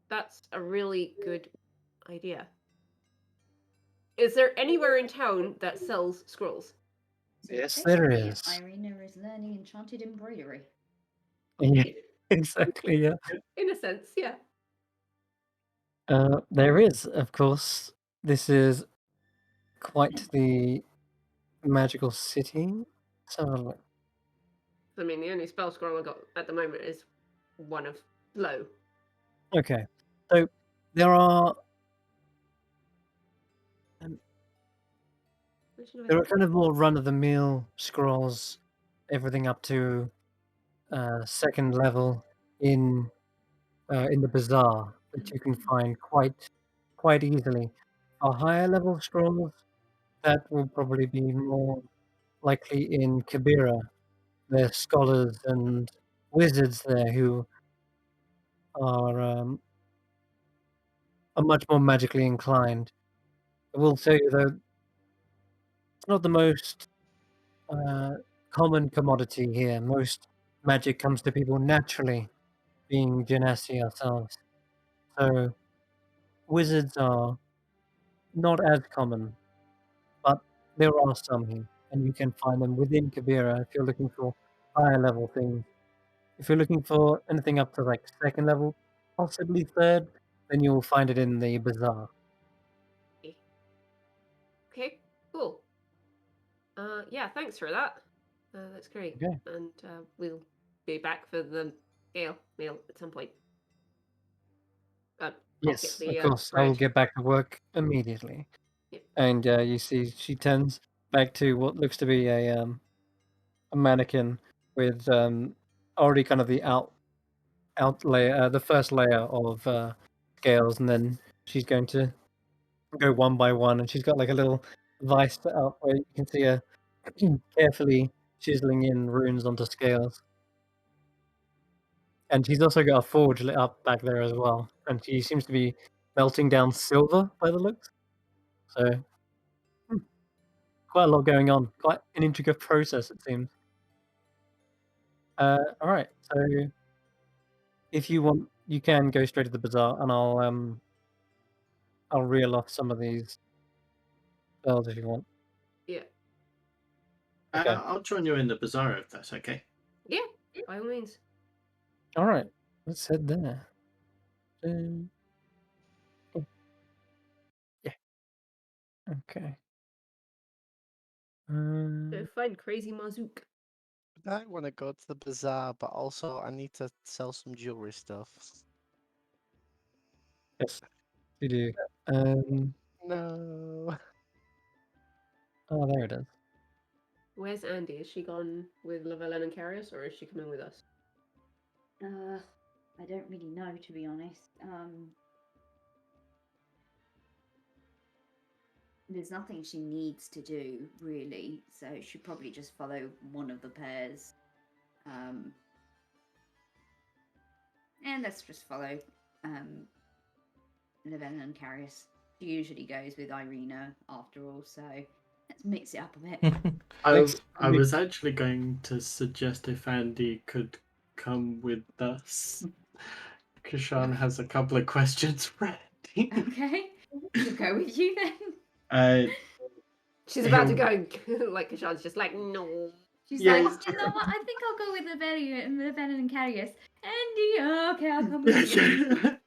That's a really good idea. Is there anywhere in town that sells scrolls? So Yes, there basically, is. Irina is learning enchanted embroidery. Yeah, exactly, yeah. In a sense, yeah. There is, of course. This is quite the magical city. So, I mean, the only spell scroll I got at the moment is one of slow. okay. So there are there are kind of more run-of-the-mill scrolls, everything up to second level in the bazaar that you can find quite easily. For higher level scrolls, that will probably be more likely in Kabira. There's scholars and wizards there who are much more magically inclined. I will tell you though, it's not the most uh, common commodity here. Most magic comes to people naturally, being genasi ourselves. So wizards are not as common, but there are some here, and you can find them within Kabira if you're looking for higher level things. If you're looking for anything up to like second level, possibly third, then you'll find it in the bazaar. Okay, Yeah, thanks for that. That's great. Okay. And we'll be back for the mail at some point. I'll get Yes, the of course. I will bread. get back to work immediately. Yeah. And you see, she turns back to what looks to be a mannequin with already kind of the out layer, the first layer of scales, and then she's going to go one by one, and she's got like a little vice set up where you can see her carefully chiseling in runes onto scales. And she's also got a forge lit up back there as well, and she seems to be melting down silver by the looks. So hmm, quite a lot going on, quite an intricate process it seems. All right, so if you want, you can go straight to the bazaar, and I'll reel off some of these spells if you want. Yeah. Okay. I'll join you in the bazaar if that's okay. Yeah, by all means. All right, let's head there. Oh, yeah. Okay. Go find Crazy Mazook. I want to go to the bazaar, but also I need to sell some jewelry stuff. yes, you do. No. Oh, there it is. Where's Andy? Is she gone with Lavellen and Carius, or is she coming with us? I don't really know, to be honest. There's nothing she needs to do, really, so she'd probably just follow one of the pairs. And let's just follow Lavellen and Carius. She usually goes with Irina after all, so let's mix it up a bit. I was actually going to suggest if Andy could come with us. Kishan has a couple of questions ready. Okay, she'll go with you then. She's about to He'll- go. Like Kashan's just like, no. She's Yeah, like, it's- you know what? I think I'll go with Lavellen and Carius. Andy, okay, I'll come with you.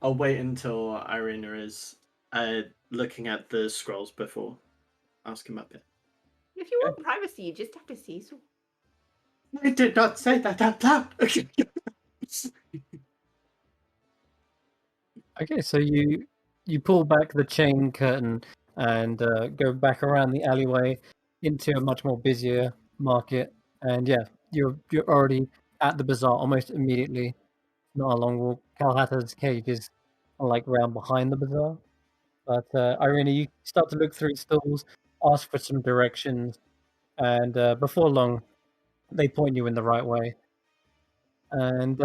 I'll wait until Irina is looking at the scrolls before asking a bit. If you want privacy, you just have to say so. I did not say that out loud. Okay, so you pull back the chain curtain and go back around the alleyway into a much more busier market, and yeah, you're already at the bazaar almost immediately. Not a long walk. Calhatter's cage is like round behind the bazaar, but Irina, you start to look through stalls, ask for some directions, and before long, they point you in the right way, and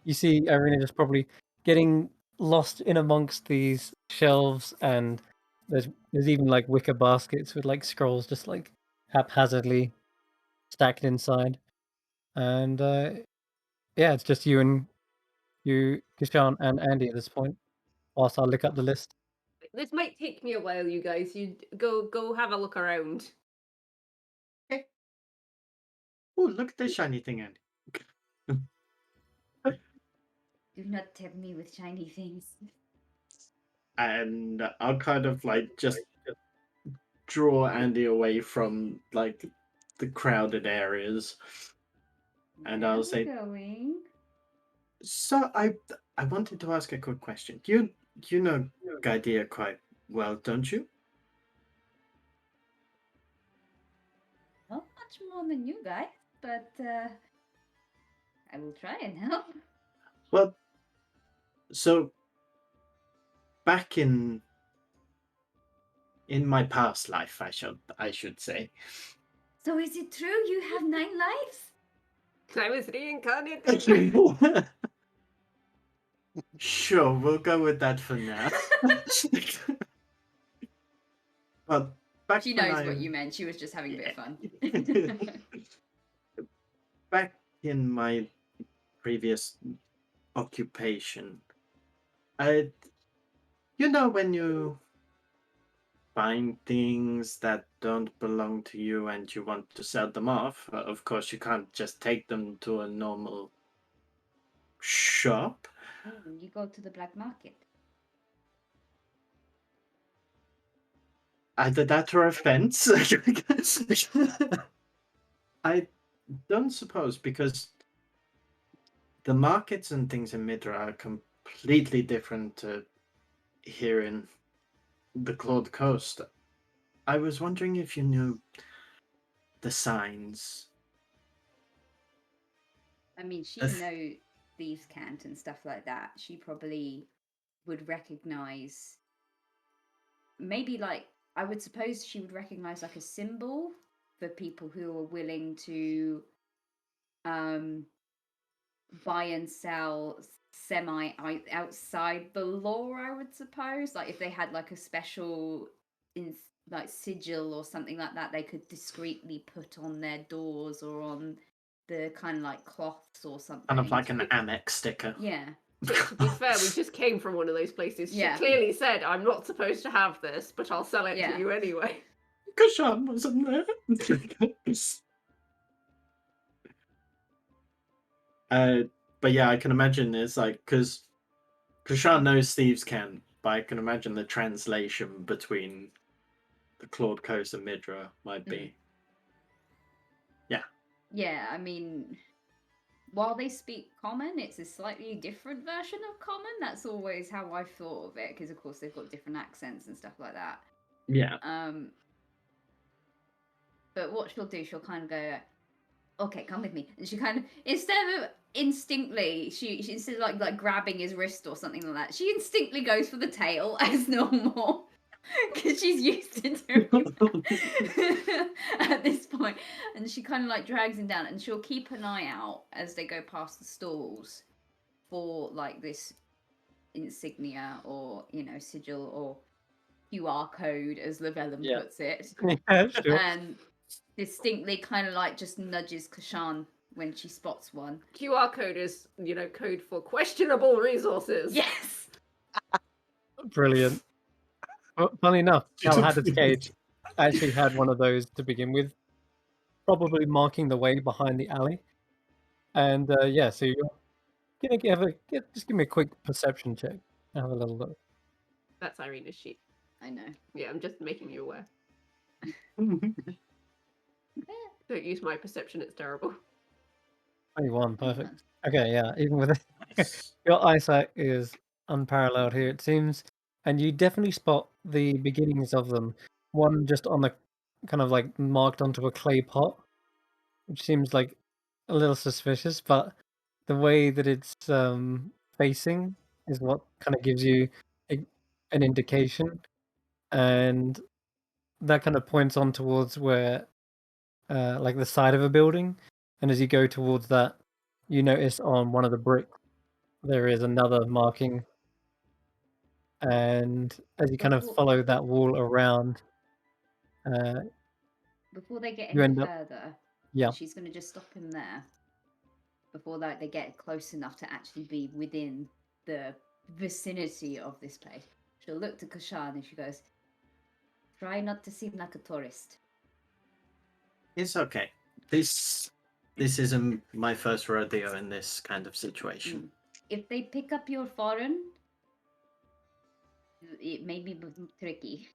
you see Irina just probably getting lost in amongst these shelves, and there's even like wicker baskets with like scrolls just like haphazardly stacked inside, and yeah, it's just you, Kishan, and Andy at this point. Whilst I look up the list. This might take me a while, you guys. You go have a look around. Oh, look at this shiny thing, Andy. Do not tempt me with shiny things. And I'll kind of like just draw Andy away from like the crowded areas. And Where I'll are say, we going? so I wanted to ask a quick question. You know Gaidia quite well, don't you? Not much more than you guys, but I will try and help. Well, so back in my past life, I should say. So is it true you have 9 lives? I was reincarnated. Sure, we'll go with that for now. Well, back She when knows what you meant. She was just having a bit of fun. back in my previous occupation, I, you know, when you find things that don't belong to you and you want to sell them off, of course, you can't just take them to a normal shop. You go to the black market. Either that or a fence. I don't suppose, because the markets and things in Midra are completely different to here in the Claude Coast. I was wondering if you knew the signs. I mean, she If- know thieves' cant and stuff like that. She probably would recognize. Maybe like I would suppose she would recognize like a symbol for people who are willing to buy and sell semi outside the law. I would suppose, like if they had like a special in like sigil or something like that, they could discreetly put on their doors or on the kind of like cloths or something. Kind of like an Amex sticker. Yeah. To be fair, we just came from one of those places. Yeah. She clearly said, "I'm not supposed to have this, but I'll sell it Yeah. to you anyway." Kashan wasn't there. But yeah, I can imagine it's like, because Kashan knows thieves can, but I can imagine the translation between the Claude Coast and Midra might be. Yeah, I mean, while they speak common, it's a slightly different version of common. That's always how I thought of it, because of course they've got different accents and stuff like that. Yeah. But what she'll do, she'll kind of go, okay, come with me. And she kind of, instead of instinctly, she instead of like grabbing his wrist or something like that, she instinctly goes for the tail as normal. Because she's used to doing that at this point. And she kind of like drags him down, and she'll keep an eye out as they go past the stalls for like this insignia or, you know, sigil or QR code, as Llewellyn Yeah. puts it. Yeah, sure. And distinctly kind of like just nudges Kashan when she spots one. QR code is, code for questionable resources. Yes! Brilliant. Well, funny enough, Cal Hadder's Cage actually had one of those to begin with, probably marking the way behind the alley. And yeah, so you're gonna just give me a quick perception check. Have a little look. That's Irina's sheet. I know. Yeah, I'm just making you aware. Don't use my perception, it's terrible. 21, perfect. Okay, yeah, even with it, your eyesight is unparalleled here, it seems. And you definitely spot the beginnings of them. One just on the kind of like marked onto a clay pot, which seems like a little suspicious, but the way that it's facing is what kind of gives you an indication. And that kind of points on towards where, like the side of a building. And as you go towards that, you notice on one of the bricks there is another marking. And as you kind of follow that wall around, Before they get you any end up, further, yeah, she's going to just stop him there. Before they get close enough to actually be within the vicinity of this place. She'll look to Kashan and she goes, try not to seem like a tourist. It's okay. This isn't my first rodeo in this kind of situation. If they pick up your foreign, it may be tricky.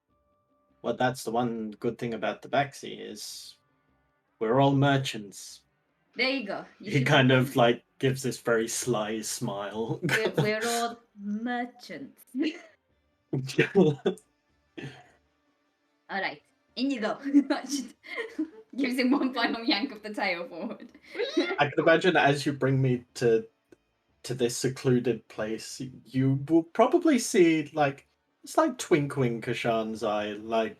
Well, that's the one good thing about the Baxi is we're all merchants. There you go. He kind of like gives this very sly smile. We're all merchants. All right, in you go. Gives him one final yank of the tail forward. I can imagine as you bring me to this secluded place, you will probably see like it's like twinkling Kashan's eye, like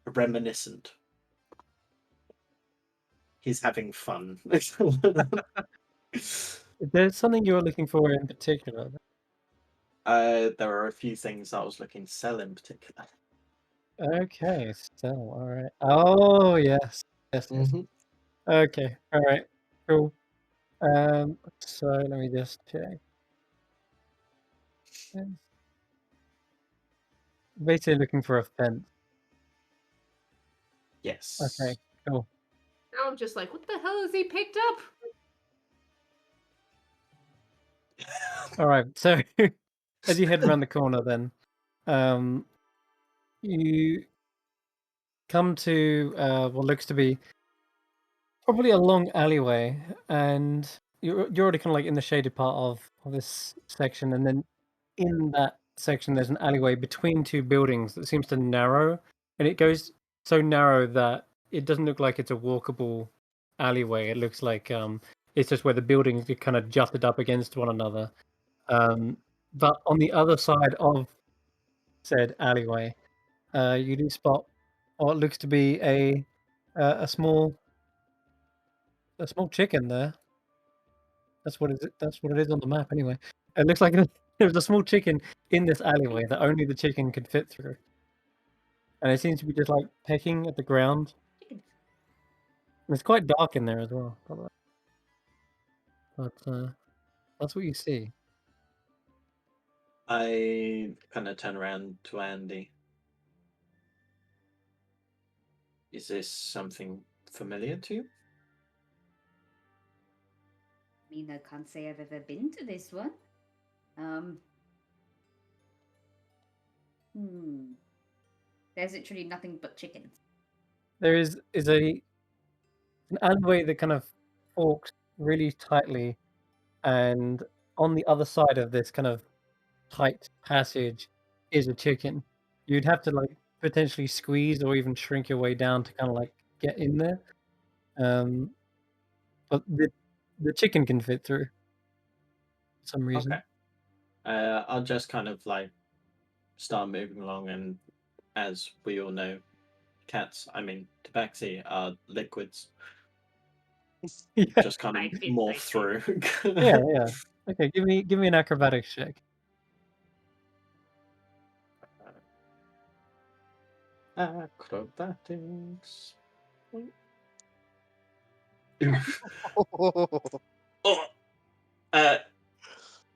reminiscent. He's having fun. there's something you're looking for in particular. There are a few things I was looking to sell in particular. Okay, so all right. Oh yes, yes, yes. Okay, all right, cool. So let me just check. Yes. Basically looking for a fence. Yes. Okay, cool. Now I'm just like, what the hell has he picked up? All right, so as you head around the corner, then You come to what looks to be probably a long alleyway, and you're already kind of like in the shaded part of this section, and then in that section there's an alleyway between two buildings that seems to narrow, and it goes so narrow that it doesn't look like it's a walkable alleyway. It looks like it's just where the buildings get kind of jutted up against one another. But on the other side of said alleyway, you do spot what looks to be a small chicken there. That's what it is on the map anyway. It looks like there's a small chicken in this alleyway that only the chicken could fit through. And it seems to be just like pecking at the ground. Chicken. And it's quite dark in there as well, by the way. But that's what you see. I kind of turn around to Andy. Is this something familiar to you? I mean, I can't say I've ever been to this one. There's literally nothing but chickens. There is an alleyway that kind of forks really tightly, and on the other side of this kind of tight passage is a chicken. You'd have to like potentially squeeze or even shrink your way down to kind of like get in there. But the chicken can fit through for some reason. Okay. I'll just kind of like start moving along, and as we all know, tabaxi are liquids. Yeah. Just kind I of did morph say through. Yeah. Okay, give me an acrobatics check. Acrobatics. Oof. Oh,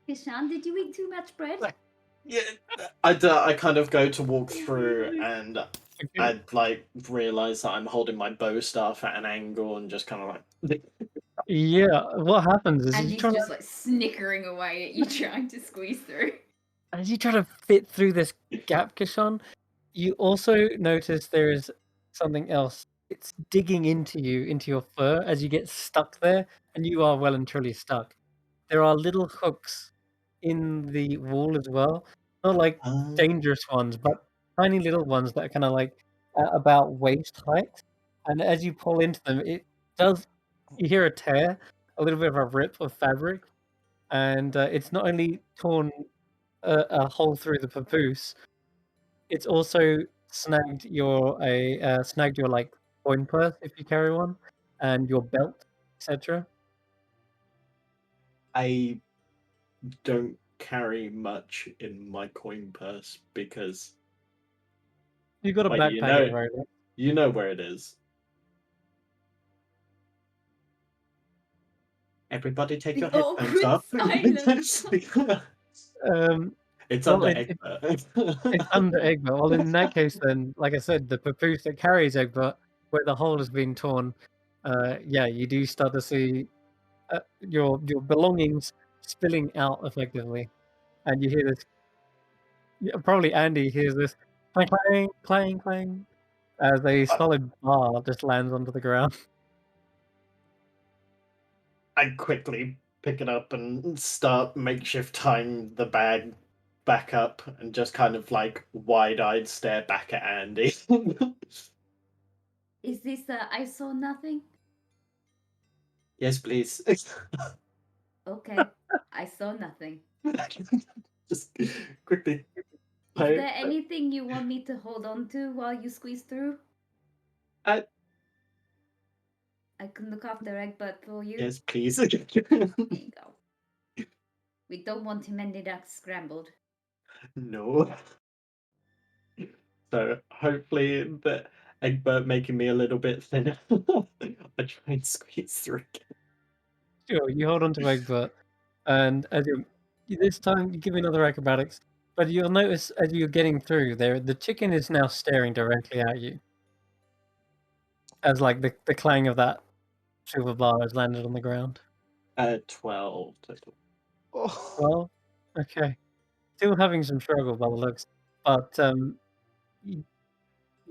Kishan, did you eat too much bread? yeah, I kind of go to walk through, and Okay. I like realize that I'm holding my bow staff at an angle and just kind of like. Yeah, what happens is And you he's try just like snickering away at you trying to squeeze through. as you try to fit through this gap, Kishan, you also notice there is something else. It's digging into your fur as you get stuck there, and you are well and truly stuck. There are little hooks in the wall as well. Not like dangerous ones, but tiny little ones that are kind of like about waist height. And as you pull into them, it does. You hear a tear, a little bit of a rip of fabric, and it's not only torn a hole through the papoose, it's also snagged your like coin purse if you carry one, and your belt, etc. I don't carry much in my coin purse because You got a why do you backpack know at the it? very least. You know where it is. Everybody take The your headphones off. awkward silence. It's Well, under it's Egbert. under Egbert. Well, in that case, then, like I said, the papoose that carries Egbert, where the hole has been torn, yeah, you do start to see your belongings spilling out effectively, and you hear this. Yeah, probably Andy hears this clang, clang, clang, clang, as a solid bar just lands onto the ground. I quickly pick it up and start makeshift tying the bag back up and just kind of like wide-eyed stare back at Andy. Is this I saw nothing? Yes, please. Okay, I saw nothing. Just quickly. Is there anything you want me to hold on to while you squeeze through? Uh, I can look after Egbert for you. yes, please. There you go. We don't want him ended up scrambled. No. So hopefully the Egbert making me a little bit thinner. I try and squeeze through again. Sure, you hold on to Egbert, and as this time you give me another acrobatics, but you'll notice as you're getting through there, the chicken is now staring directly at you, as like the clang of that silver bar has landed on the ground. 12 total. Oh. Well, okay, still having some struggle by the looks, but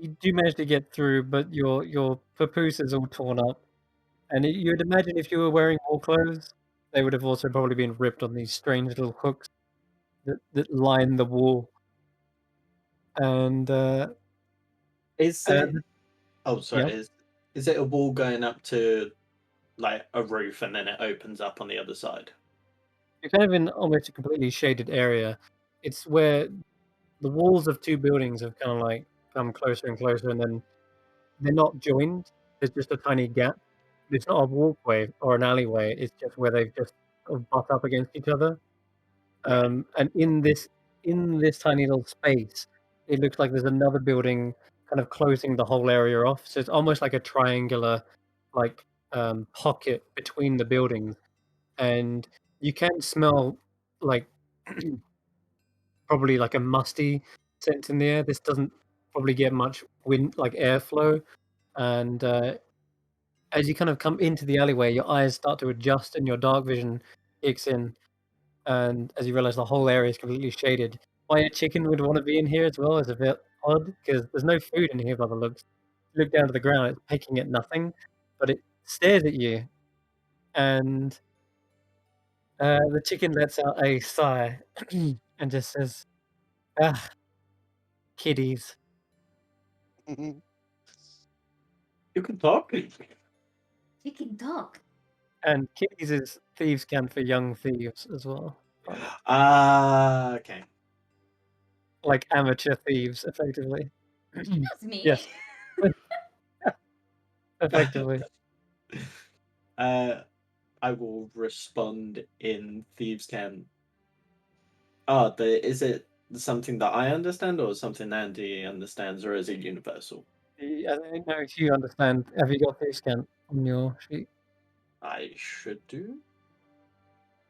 you do manage to get through, but your papoose is all torn up. And you'd imagine if you were wearing more clothes, they would have also probably been ripped on these strange little hooks that line the wall. And Is it? the- Oh, yeah, sorry. Is it a wall going up to like a roof and then it opens up on the other side? you're kind of in almost a completely shaded area. It's where the walls of two buildings have kind of like come closer and closer, and then they're not joined. There's just a tiny gap. It's not a walkway or an alleyway. It's just where they've just sort of butt up against each other. Right. And in this tiny little space, it looks like there's another building kind of closing the whole area off. So it's almost like a triangular, like pocket between the buildings, and you can smell like probably like a musty scent in the air. This doesn't probably get much wind, like airflow, and as you kind of come into the alleyway, your eyes start to adjust and your dark vision kicks in, and as you realize the whole area is completely shaded. Why a chicken would want to be in here as well is a bit odd because there's no food in here by the looks. You look down to the ground, it's pecking at nothing, but it stares at you, and the chicken lets out a sigh and just says, "Ah, kitties." You can talk. Chicken dog. And kitties is thieves' cant for young thieves as well, Okay. like amateur thieves, effectively. That's me. Yes, effectively. I will respond in Thieves' Can. Oh, is it something that I understand or something Andy understands, or is it universal? I don't know if you understand. Have you got thieves' cant on your sheet? I should do.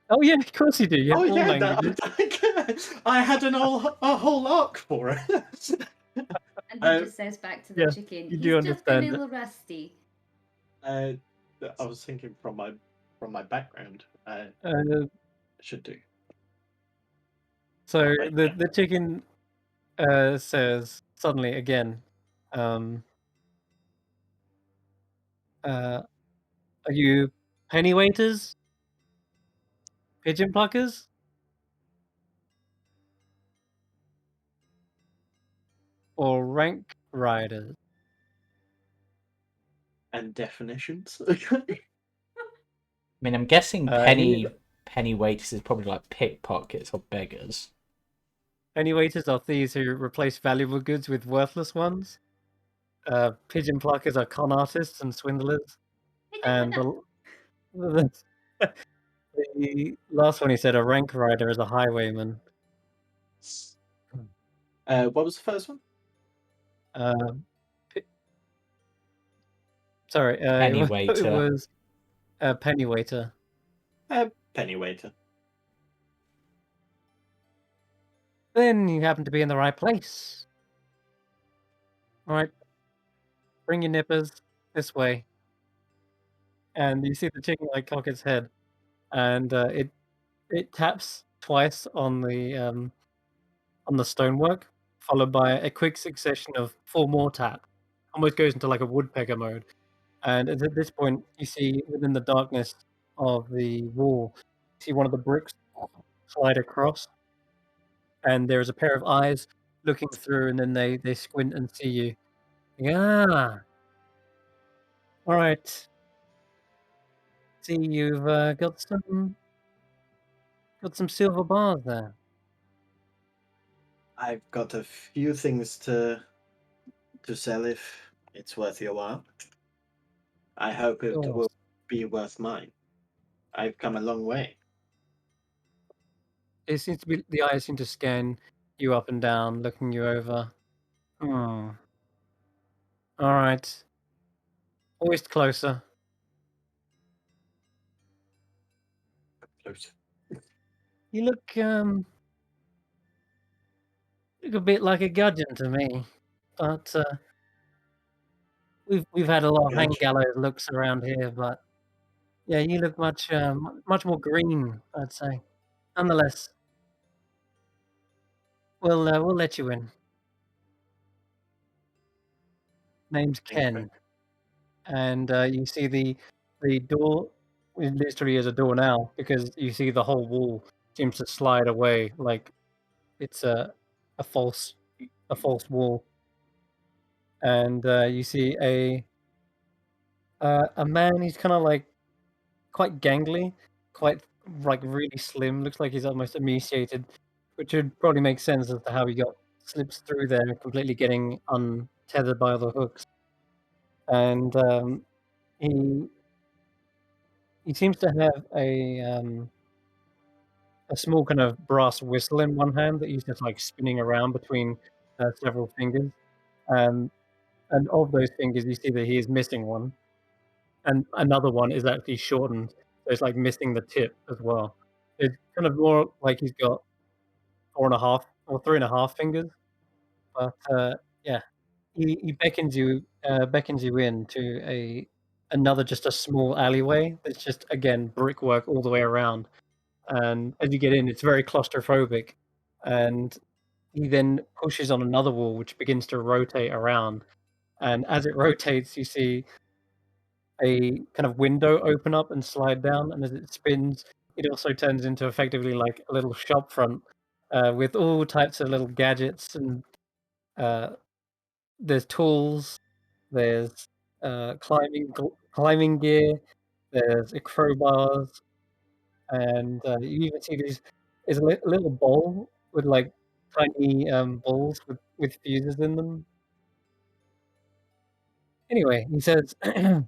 Oh yeah, of course you do. You Oh have all yeah, languages. I had a whole arc for it. And he just says back to the yeah, chicken, you he's do just a understand it. little rusty. I was thinking from my background. I Uh, should do. so Wait, the chicken says suddenly again, um, "Are you penny waiters, pigeon pluckers, or rank riders?" and definitions. I mean, I'm guessing He penny waiters is probably like pickpockets or beggars. Penny waiters are thieves who replace valuable goods with worthless ones. Pigeon pluckers are con artists and swindlers. And the, the last one he said, a rank rider is a highwayman. What was the first one? Uh, pi- sorry, Penny it waiter. was a penny waiter. Penny waiter. Then you happen to be in the right place. All right, bring your nippers this way. And you see the chicken like cock its head, and it taps twice on the stonework, followed by a quick succession of 4 more taps. Almost goes into like a woodpecker mode. And at this point, you see within the darkness of the wall, you see one of the bricks slide across, and there is a pair of eyes looking through, and then they squint and see you. Yeah. All right. See, you've got some silver bars there. I've got a few things to sell if it's worth your while. I hope it Yours. will be worth mine. I've come a long way. It seems to be the eyes seem to scan you up and down, looking you over. Hmm. All right. Always closer. Close. You look a bit like a gudgeon to me, but we've had a lot of hang Gotcha. gallows looks around here, but yeah, you look much more green, I'd say. Nonetheless, we'll let you in. name's Thanks, Ken, and you see the door. It literally is a door now because you see the whole wall seems to slide away like it's a false a false wall, and you see a man. He's kind of like quite gangly, quite like really slim. Looks like he's almost emaciated, which would probably make sense as to how he got slips through there, completely getting untethered by all the hooks. And he he seems to have a small kind of brass whistle in one hand that he's just like spinning around between several fingers. Um, and of those fingers, you see that he is missing one, and another one is actually shortened, so it's like missing the tip as well. It's kind of more like he's got 4.5 or 3.5 fingers, but yeah, he beckons you in to another just a small alleyway that's just again brickwork all the way around. And as you get in, it's very claustrophobic, and he then pushes on another wall which begins to rotate around. And as it rotates, you see a kind of window open up and slide down, and as it spins, it also turns into effectively like a little shop front with all types of little gadgets and uh, there's tools, there's climbing gear, there's crowbars, and you even see these is a little bowl with like tiny balls with fuses in them. Anyway, he says, "All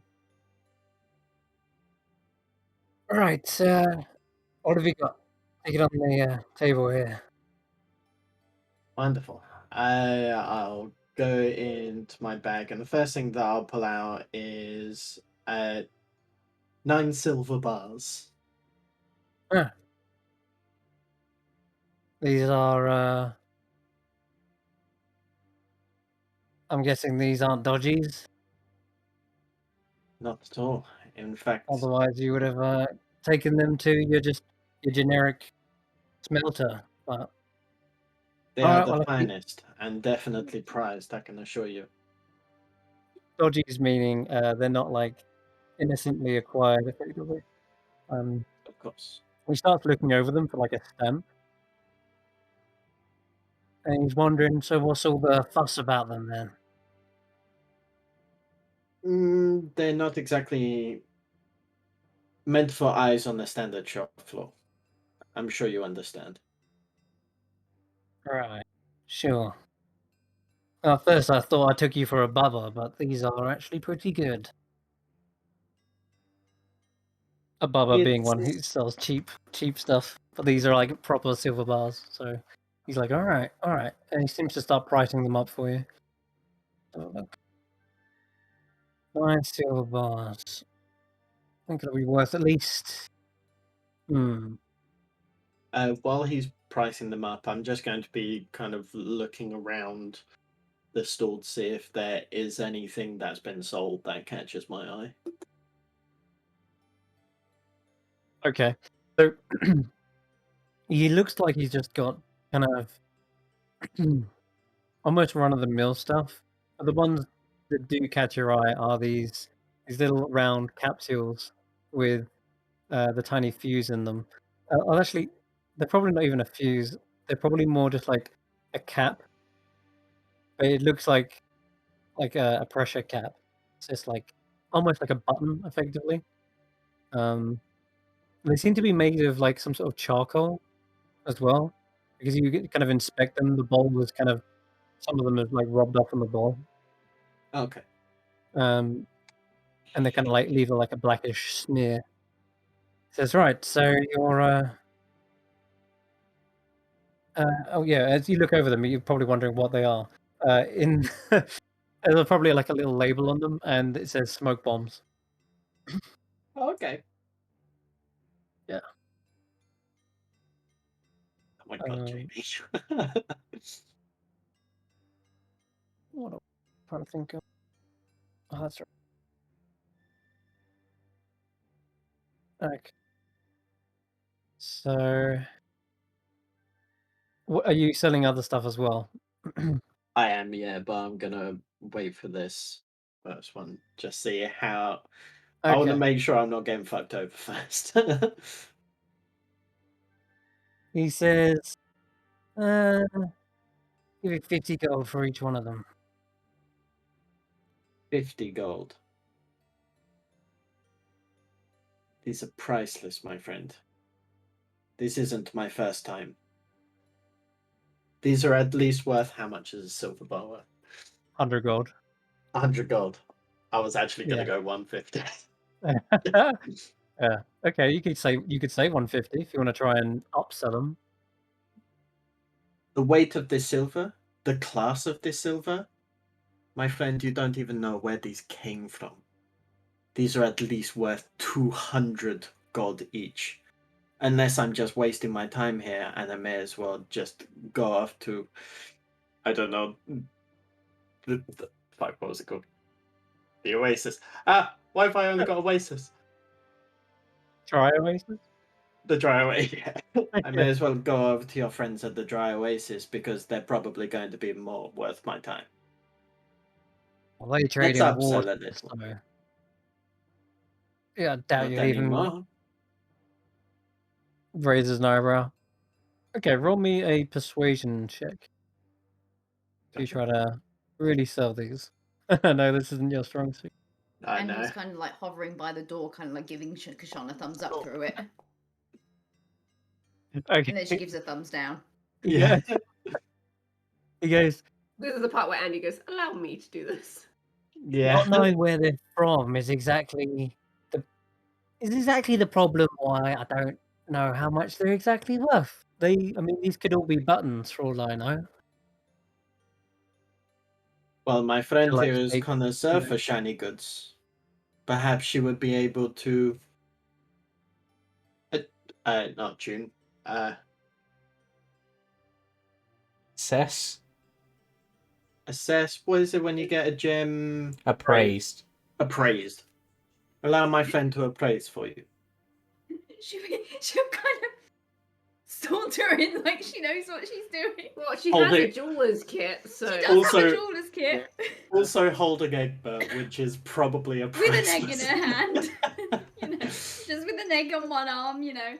right, what have you got? Take it on the table here." Wonderful. I'll go into my bag, and the first thing that I'll pull out is 9 silver bars. Ah, these are. I'm guessing these aren't dodgies. Not at all. In fact, Otherwise, you would have taken them to your generic smelter. But they all are right, the well, if finest and definitely prized, I can assure you. dodgies meaning they're not like innocently acquired, effectively. Um, Of course. he starts looking over them for like a stamp, and he's wondering, so what's all the fuss about them then? They're not exactly meant for eyes on the standard shop floor. I'm sure you understand. Right, sure. At first, I thought I took you for a bubba, but these are actually pretty good. A bubba being It's one who sells cheap stuff, but these are like proper silver bars. So he's like, all right, and he seems to start pricing them up for you. Have a look. 9 silver bars. I think it'll be worth at least. Hmm. while he's pricing them up, I'm just going to be kind of looking around the store to see if there is anything that's been sold that catches my eye. Okay. So he looks like he's just got kind of almost run of the mill stuff. But the ones that do catch your eye are these little round capsules with the tiny fuse in them. Well, actually, they're probably not even a fuse. They're probably more just like a cap, but it looks like a pressure cap. It's just like almost like a button, effectively. Um, they seem to be made of like some sort of charcoal as well, because kind of inspect them. The bowl is kind of some of them is like rubbed off on the bowl, Okay. um, and they kind of like leave like a blackish smear. Says, right, so you're oh yeah, as you look over them, you're probably wondering what they are. In there's probably like a little label on them, and it says smoke bombs. Okay. Yeah. Oh my god, Um, Jamie. what am I trying to think of? Oh, that's right. Okay. So, what are you selling other stuff as well? I am, yeah, but I'm gonna wait for this first one. Just see how. I want to Okay. make sure I'm not getting fucked over first. He says, give you 50 gold for each one of them. 50 gold. These are priceless, my friend. This isn't my first time. These are at least worth how much is a silver bar worth? 100 gold. 100 gold. I was actually going to Yeah. go 150. Yeah. Okay, you could say 150 if you want to try and upsell them. The weight of this silver, the class of this silver, my friend, you don't even know where these came from. These are at least worth 200 gold each. Unless I'm just wasting my time here and I may as well just go off to, I don't know, fuck, what was it called? The Oasis. Ah, why have I only got Oasis? Try Oasis? The Dry Oasis. I may as well go over to your friends at the Dry Oasis because they're probably going to be more worth my time. Well, they trade Let's in upsell water, a little. so... Yeah, I doubt Not you'll even anymore. raise an eyebrow. Okay, roll me a persuasion check. If you try to really sell these. I know this isn't your strong suit. I And know. he's kind of like hovering by the door, kind of like giving Kashan a thumbs up through it. Okay. And then she gives a thumbs down. Yeah. He goes, This is the part where Andy goes, "Allow me to do this." Yeah. not knowing where they're from is exactly the problem why I don't know how much they're exactly worth. I mean, these could all be buttons for all I know. Well, my friend Like here is fake, connoisseur for shiny goods. Perhaps she would be able to. Not June. Assess. Assess. What is it when you get a gem? Appraised. Appraised. Allow my friend to appraise for you. She'll kind of saunter in like she knows what she's doing. Well, she Hold has a it. jeweler's kit, so She does Also- have a jeweler's kit Also holding Egbert, which is probably a with an egg in priceless- her hand. You know, just with an egg on one arm, you know.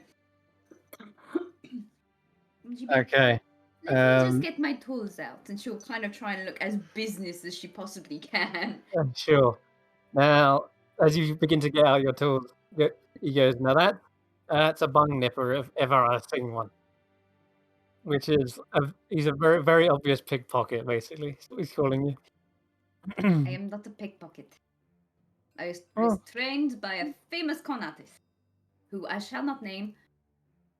Okay. Let me just get my tools out, and she'll kind of try and look as business as she possibly can. Sure. Now, as you begin to get out your tools, he goes, now that's a bung nipper if ever I've seen one. Which is, he's a very, very obvious pickpocket, basically. That's what he's calling you. I am not a pickpocket. I was trained by a famous con artist, who I shall not name,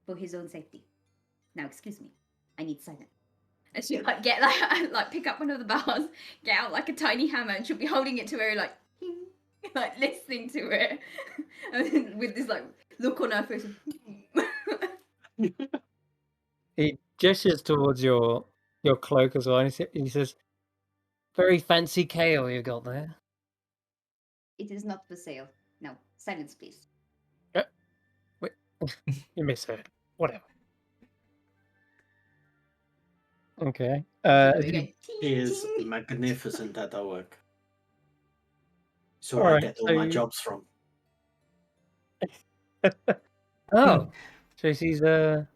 for his own safety. Now, excuse me, I need silence. And she'll like get like pick up one of the bars, get out like a tiny hammer, and she'll be holding it to her like, like listening to it, and with this like look on her face. He gestures towards your cloak as well, and he says, very fancy kale you got there. It is not for sale. No, silence, please. Wait, you misheard. Whatever. Okay. He is magnificent at our work. So I Alright, get all my so- jobs from. Oh, so she's a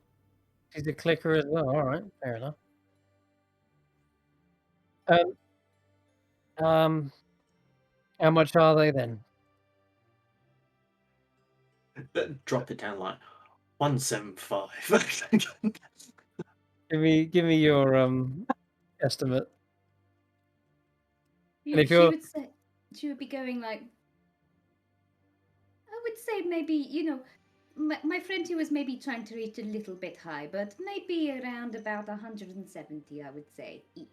clicker as well. All right, fair enough. How much are they then? Drop it down like 175. Give me your estimate. And if She you're- would say she would be going like, I would say maybe, you know, my friend who was maybe trying to reach a little bit high, but maybe around about 170, I would say each.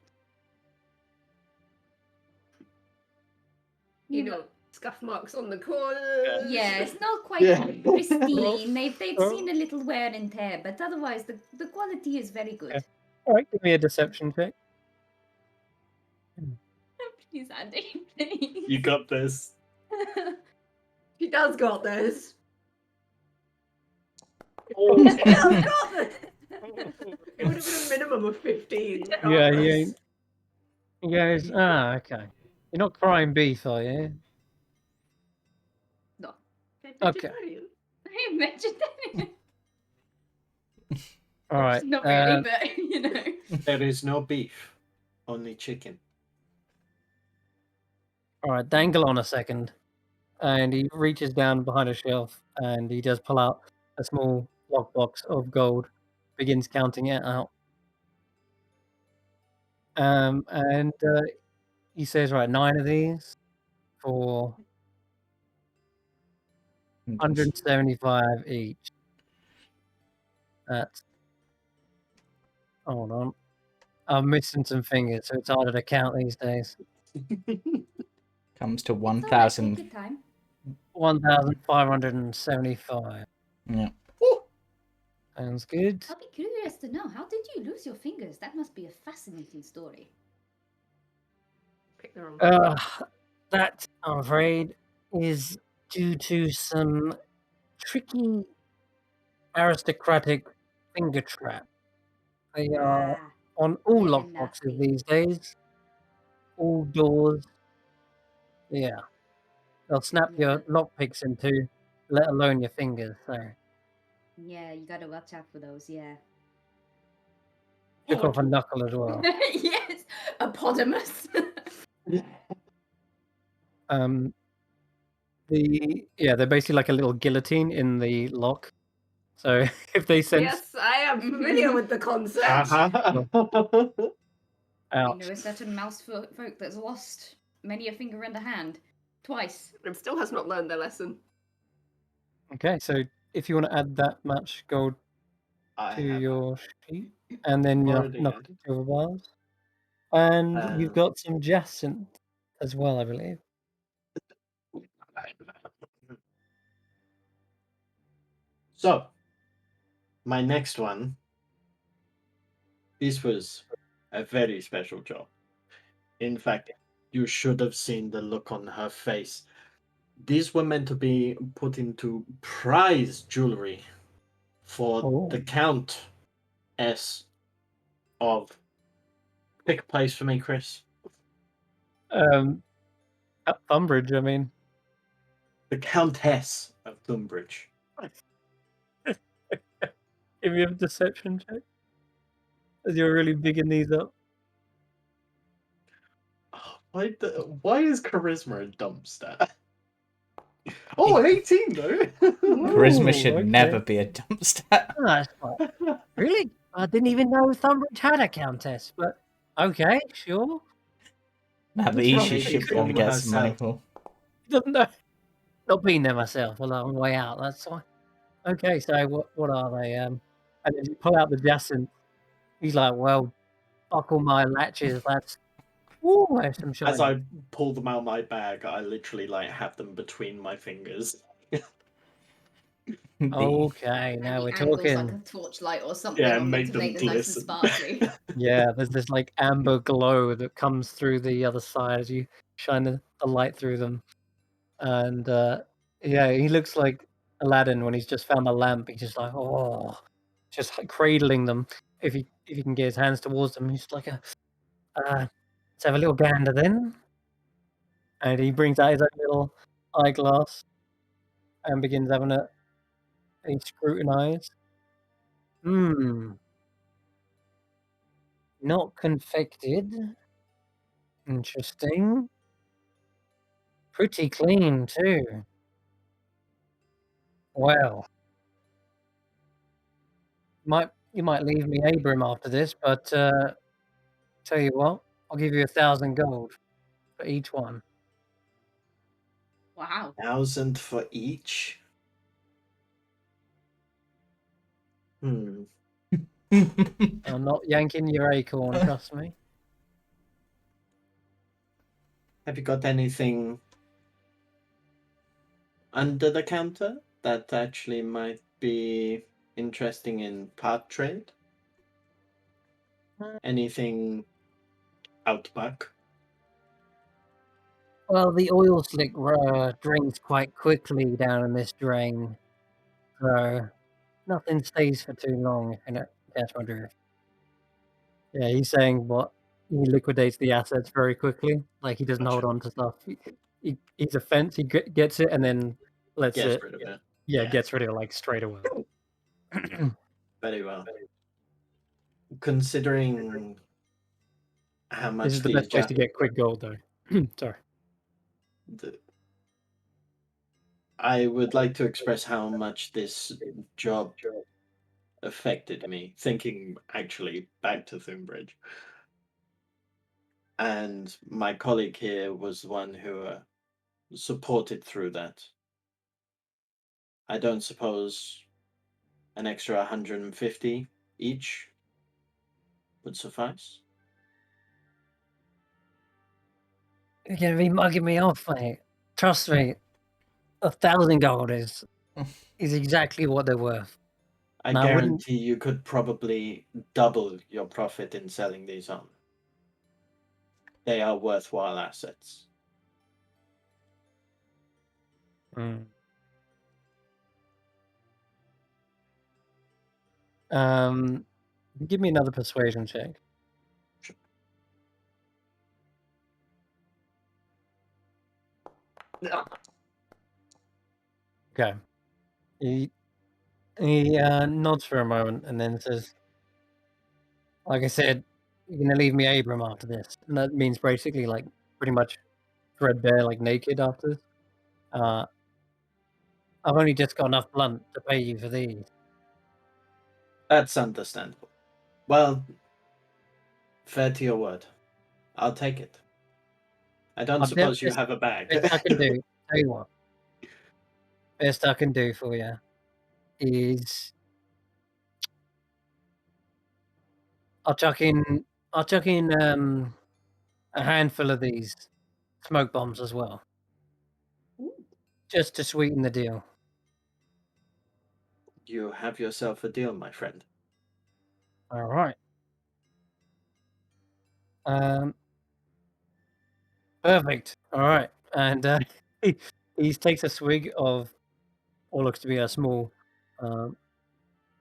you know, scuff marks on the corner. Yeah, it's not quite Yeah. pristine. They've Oh. seen a little wear and tear, but otherwise the quality is very good. Okay. All right, give me a deception check. Please, Andy, please. You got this. She does got this. Oh. She does got this. It would have been a minimum of 15. Yeah, he goes, okay. You're not crying beef, are you? No. Okay. Vegetarian. I'm vegetarian. All right. Not really, but There is no beef, only chicken. All right. Dangle on a second, and he reaches down behind a shelf, and he does pull out a small lockbox of gold, begins counting it out. And he says, "Right, 9 of these for 175 each." That's hold on. I'm missing some fingers, so it's harder to count these days. Comes to It's all right, 1,000. take your time. 1,575. Yeah. Sounds good. I'll be curious to know, how did you lose your fingers? That must be a fascinating story. Pick the wrong. That, I'm afraid, is due to some tricky aristocratic finger trap. They are Ah, on all very lockboxes nasty. these days. All doors. Yeah. They'll snap Yeah, your lockpicks in two, let alone your fingers. So yeah, you gotta watch out for those, yeah. took off a knuckle as well. Yes, Apodamus. They're basically like a little guillotine in the lock. So if they sense Yes, I am familiar with the concept. Uh-huh. You ouch, know a certain mouse folk that's lost many a finger and a hand. Twice. And still has not learned their lesson. okay, so if you want to add that much gold I to have your sheet, and then your already knuckle added. silver bars, and you've got some jacinth as well, I believe. So, my next one. This was a very special job. In fact, you should have seen the look on her face. These were meant to be put into prize jewelry for the Oh, Countess of. Pick a place for me, Chris. at Thumbridge, I mean. The Countess of Thumbridge. Give you a deception check, as you're really bigging these up. Oh, why is charisma a dump stat? Oh, an 18 though. Charisma Ooh, should okay. never be a dump stat. Oh, that's fine. Really? I didn't even know Thumbridge had a countess, but okay, sure. Now the What's wrong? issue She should be able to from get some money herself. for. Doesn't know. Not been there myself, well, on the way out. That's fine. Okay, so what are they? And then you pull out the jacinth. He's like, "Well, buckle my latches. That's there's some As shiny." I pull them out of my bag, I literally have them between my fingers. Okay, now Maybe we're angles like talking. a torchlight or something Yeah, on them make to them make them nice and glisten. sparkly. Yeah, there's this like amber glow that comes through the other side as you shine the light through them. And yeah, he looks like Aladdin when he's just found the lamp. He's just like, just like cradling them. If he can get his hands towards them, he's like let's have a little gander then. And he brings out his own little eyeglass and begins having a scrutinize. Not confected. Interesting. Pretty clean too. Well, you might leave me Abram after this, but tell you what, I'll give you 1,000 gold for each one. Wow. 1,000 for each. I'm not yanking your acorn, trust me. Have you got anything under the counter that actually might be interesting in part trade? Anything out back? Well, the oil slick drains quite quickly down in this drain, so nothing stays for too long in it. Catch my drift. Yeah, he's saying what liquidates the assets very quickly. Like he doesn't hold Gotcha. on to stuff. He's a fence. He gets it and then lets Gets it. rid of it. Yeah, Yeah. gets rid of it like straight away. Very well. Considering how much This is the these best place to get quick gold, though. Sorry. I would like to express how much this job affected me, thinking actually back to Thoombridge. And my colleague here was the one who supported through that. I don't suppose an extra 150 each would suffice? You're gonna be mugging me off, mate. Trust me. 1,000 gold is exactly what they're worth. I And I wouldn't. guarantee you could probably double your profit in selling these on. They are worthwhile assets. Give me another persuasion check. Okay. He nods for a moment and then says, like I said, you're going to leave me Abram after this. And that means basically like pretty much threadbare, like naked after this. I've only just got enough blunt to pay you for these. That's understandable. Well, fair to your word. I'll take it. I don't suppose you have a bag. Best I can do, tell you what, best I can do for you is I'll chuck in a handful of these smoke bombs as well, just to sweeten the deal. You have yourself a deal, my friend. All right. Perfect. All right. And he takes a swig of what looks to be a small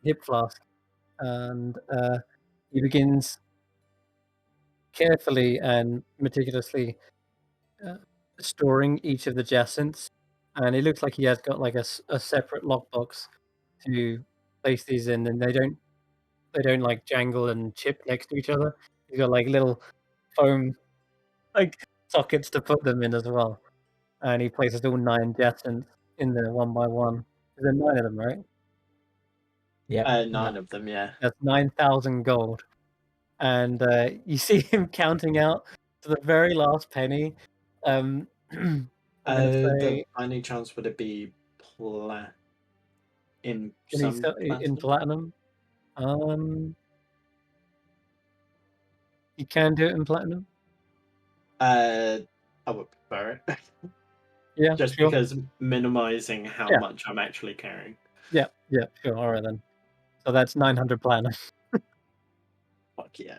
hip flask, and he begins carefully and meticulously storing each of the jacinths. And it looks like he has got like a separate lockbox to place these in, and they don't like jangle and chip next to each other. He's got like little foam like sockets to put them in as well. And he places all 9 jacinths in there one by one. Is there 9 of them, right? Yeah. 9 of them, yeah. That's 9,000 gold. And you see him counting out to the very last penny. I'm gonna say By any chance would it be in in platinum. You can do it in platinum. I would prefer it. Yeah, Just sure. because minimizing how Yeah. much I'm actually carrying. Yeah, sure. All right then. So that's 900 platinum. Fuck yeah.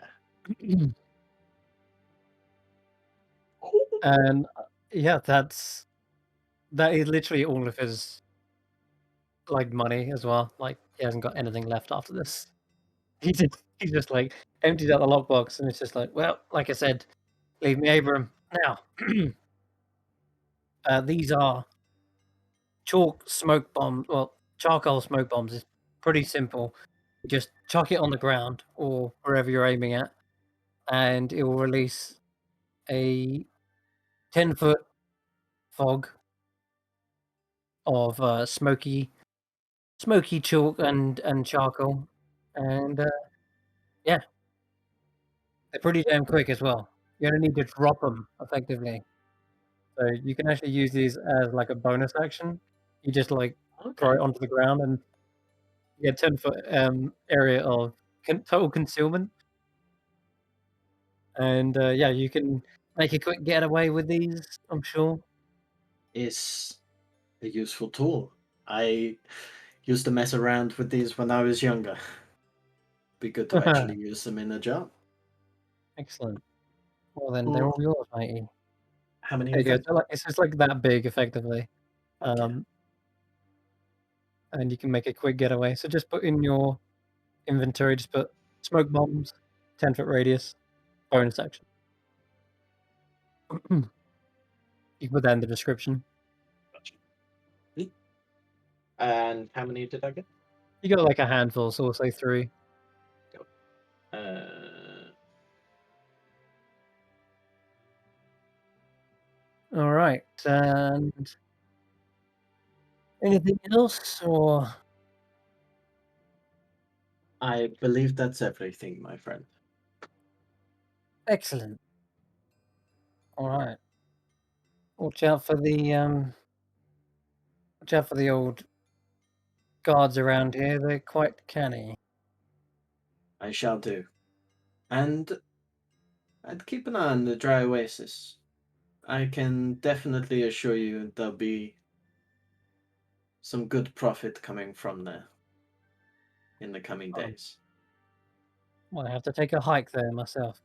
And yeah, that is literally all of his like money as well. Like he hasn't got anything left after this. He just like emptied out the lockbox and it's just like, well, like I said, leave me Abram now. These are chalk smoke bombs. Well, charcoal smoke bombs is pretty simple. Just chuck it on the ground or wherever you're aiming at, and it will release a 10-foot fog of smoky chalk and charcoal, and yeah, they're pretty damn quick as well. You only need to drop them effectively, so you can actually use these as like a bonus action. You just like throw it onto the ground and you get 10-foot area of total concealment, and yeah, you can make a quick getaway with these. I'm sure. Is a useful tool. I used to mess around with these when I was younger. Be good to actually use them in a job. Excellent. Well then, they're all yours, matey. How many There you of go. them? So, it's just like that big, effectively. Okay. And you can make a quick getaway. So just put in your inventory, just put smoke bombs, 10-foot radius, bonus action. You can put that in the description. Gotcha. And how many did I get? You got like a handful, so we'll say 3. All right, and anything else, or I believe that's everything, my friend. excellent. All right, watch out for the old guards around here. They're quite canny. I shall do. And I'd keep an eye on the dry oasis. I can definitely assure you there'll be some good profit coming from there in the coming Oh. days. Might have to take a hike there myself.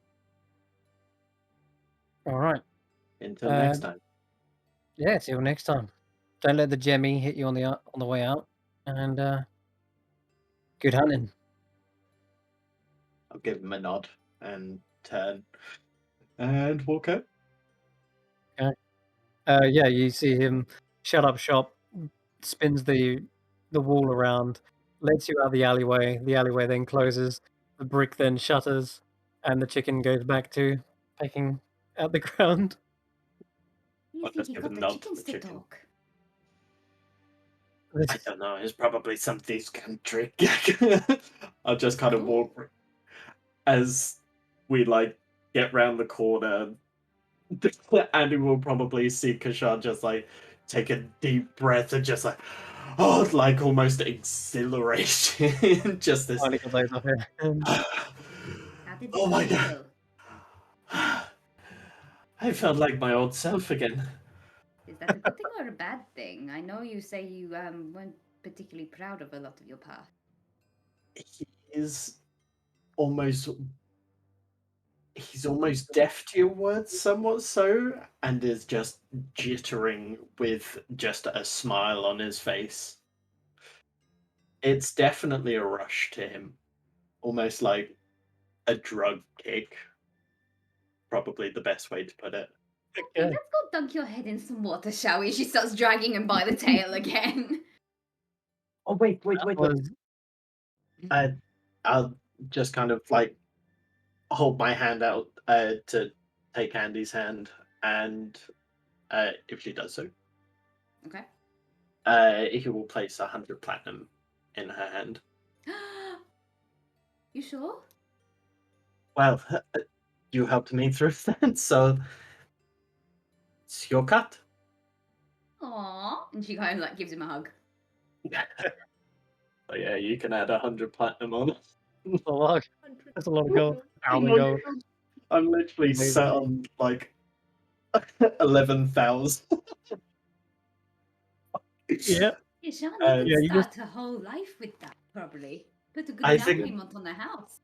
All right. Until next time. Yeah, till next time. Don't let the Jemmy hit you on the way out, and good hunting. I'll give him a nod and turn and walk out. Yeah, you see him shut up shop, spins the wall around, lets you out the alleyway. The alleyway then closes. The brick then shutters, and the chicken goes back to pecking at the ground. You I'll think just he give got a the nod to chickens the to chicken. talk? I don't know. It's probably some thief's trick. I'll just kind of walk as we like get round the corner. Andy will probably see Kashar just like take a deep breath and just like, oh, like almost exhilaration. Just this. Finally got those off here. How did Oh it my feel? I felt like my old self again. Is that a good thing or a bad thing? I know you say you weren't particularly proud of a lot of your past. He is almost he's almost deaf to your words, somewhat so, and is just jittering with just a smile on his face. It's definitely a rush to him, almost like a drug kick. Probably the best way to put it. Okay, Okay. let's go dunk your head in some water, shall we? She starts dragging him by the tail again. Oh wait. That was I'll just kind of like hold my hand out to take Andy's hand, and if she does so, Okay. he will place 100 platinum in her hand. You sure? Well, you helped me through that, so it's your cut. Aww. And she kind of like gives him a hug. So yeah, you can add 100 platinum on. a lot. That's a lot of gold. 1,000 gold. I'm literally Amazing. set on like 11,000. Yeah. Yeah, Shani Yeah, could you start her whole life with that, probably. Put a good I down think- payment on the house.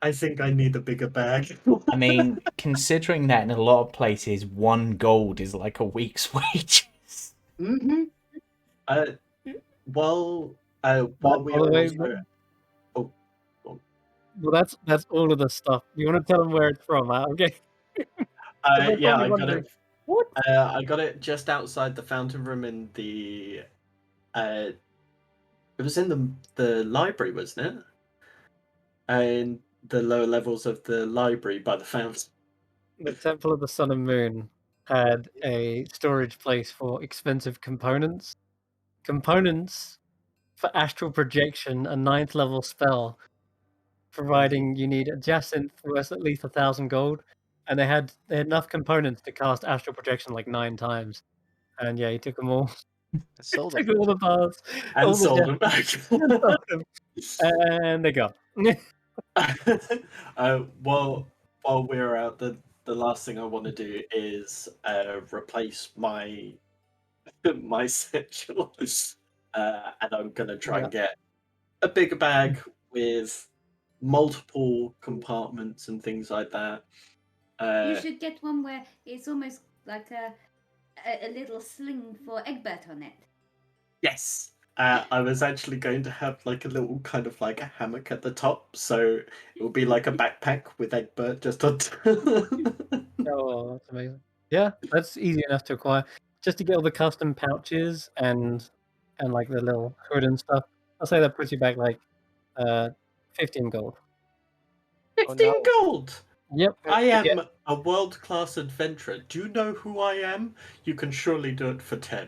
I think I need a bigger bag. I mean, considering that in a lot of places, 1 gold is like a week's wages. Mm-hmm. While we by the are way, also... well, that's all of the stuff. You want to tell them where it's from, okay? They're yeah, probably I got wondering, it. What? I got it just outside the fountain room in the. It was in the library, wasn't it? And the lower levels of the library by the fountain. The Temple of the Sun and Moon had a storage place for expensive components. Components for astral projection, a 9th level spell, providing you need a jacinth worth at least 1,000 gold. And they had enough components to cast astral projection like 9 times. And yeah, he took them all. Sold Took them. all the parts. And all the sold jacinths them back. and sold them. And they go. While we're out, the last thing I want to do is replace my my satchel, and I'm gonna try and get a bigger bag with multiple compartments and things like that. You should get one where it's almost like a little sling for Egbert on it. Yes, I was actually going to have like a little kind of like a hammock at the top, so it would be like a backpack with Egbert just on. Oh, that's amazing. Yeah, that's easy enough to acquire. Just to get all the custom pouches and like the little hood and stuff. I'll say that puts you back like 15 gold. 15 no. gold. Yep. I to am get- a world-class adventurer. Do you know who I am? You can surely do it for 10.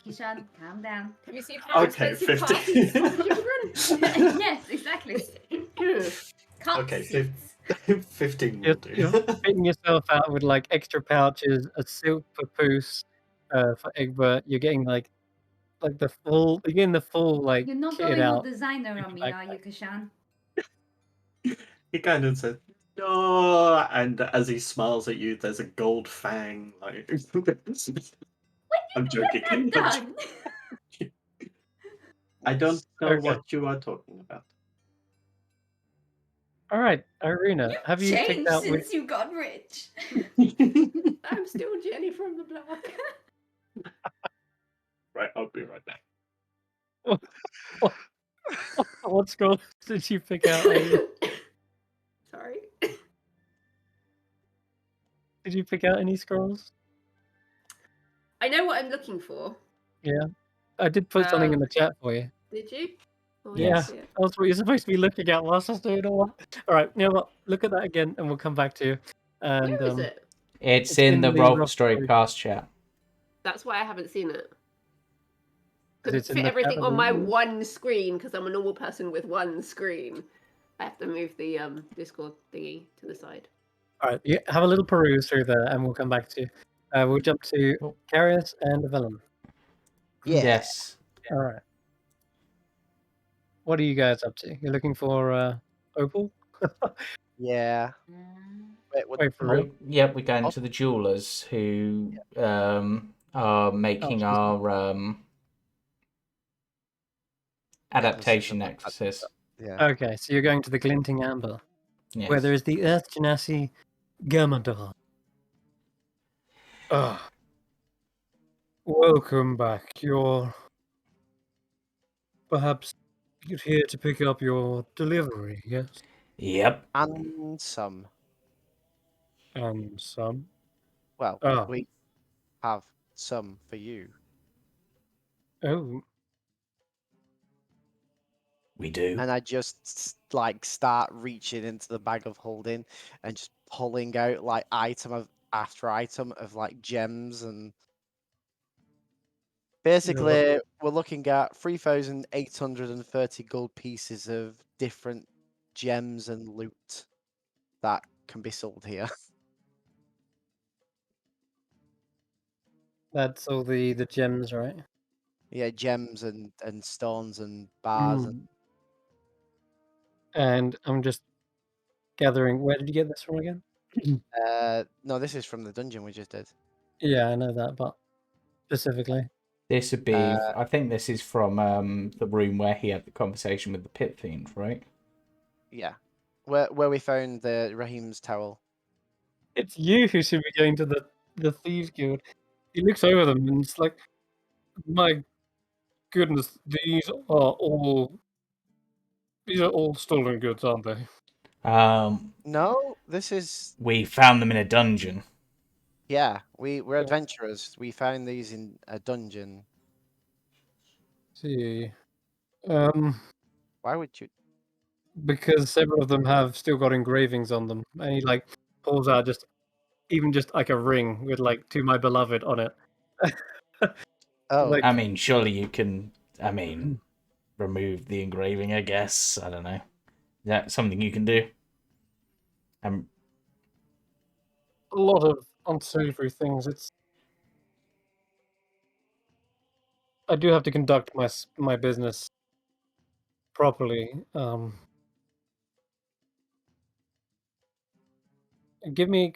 Kishan, calm down. Have you seen how Okay, expensive 50. cars children? Yes, exactly. Cup Okay, seats. 15 will You're do. fitting yourself out with like extra pouches, a silk papoose for Egbert. You're getting like the full. You're getting the full like You're not kit going all out. designer on Super me, are you, backpack. Kishan? He kind of says, "No," and as he smiles at you, there's a gold fang. Like, I'm joking. That done. I don't know Okay. what you are talking about. All right, Irina, You've have you picked changed out which? since you got rich. I'm still Jenny from the block. Right, I'll be right back. What scroll did you pick out, Irina? Sorry. Did you pick out any scrolls? I know what I'm looking for. Yeah, I did put something in the Um, chat for you. Did you? Oh, I Yeah, didn't see it. that's what you're supposed to be looking at whilst I was doing all that. All right, you know what? Look at that again, and we'll come back to you. And Where is it? It's It's in in the the Roll rough Story story. cast chat. That's why I haven't seen it. 'Cause Couldn't it's in fit the everything chat on my room. one screen because I'm a normal person with one screen. I have to move the Discord thingy to the side. All right, yeah, have a little peruse through there, and we'll come back to you. We'll jump to Oh. Carius and Vellum. Yeah. Yes. All right. What are you guys up to? You're looking for Opal? Yeah. Wait, Wait, for real? Yep, we're going Oh. to the jewelers who are making Oh, our adaptation necklaces. Yeah. Okay, so you're going to the Glinting Amber, Yes. where there is the Earth Genasi Gamador. Ah. Welcome back. You're perhaps here to pick up your delivery, yes? Yep. And some. And some. Well, Ah. we have some for you. Oh, We do. And I just like start reaching into the bag of holding and just pulling out like item after item of like gems and basically we're looking at 3,830 gold pieces of different gems and loot that can be sold here. that's all the gems, right? Yeah, gems and stones and bars and And I'm just gathering. Where did you get this from again? no, this is from the dungeon we just did. Yeah, I know that, but specifically. This would be. I think this is from the room where he had the conversation with the pit fiend, right? Yeah. Where we found the Raheem's towel. It's you who should be going to the Thieves Guild. He looks over them and it's like, my goodness, these are all stolen goods, aren't they? No, this is We found them in a dungeon. yeah. We're Yeah. adventurers. We found these in a dungeon. See, Why would you? because several of them have still got engravings on them, and he like pulls out just like a ring with like "To my beloved" on it. Oh, Like, I mean, surely you can. I mean, remove the engraving. I guess. I don't know. Is that something you can do? a lot of unsavory things. I do have to conduct my business properly. Give me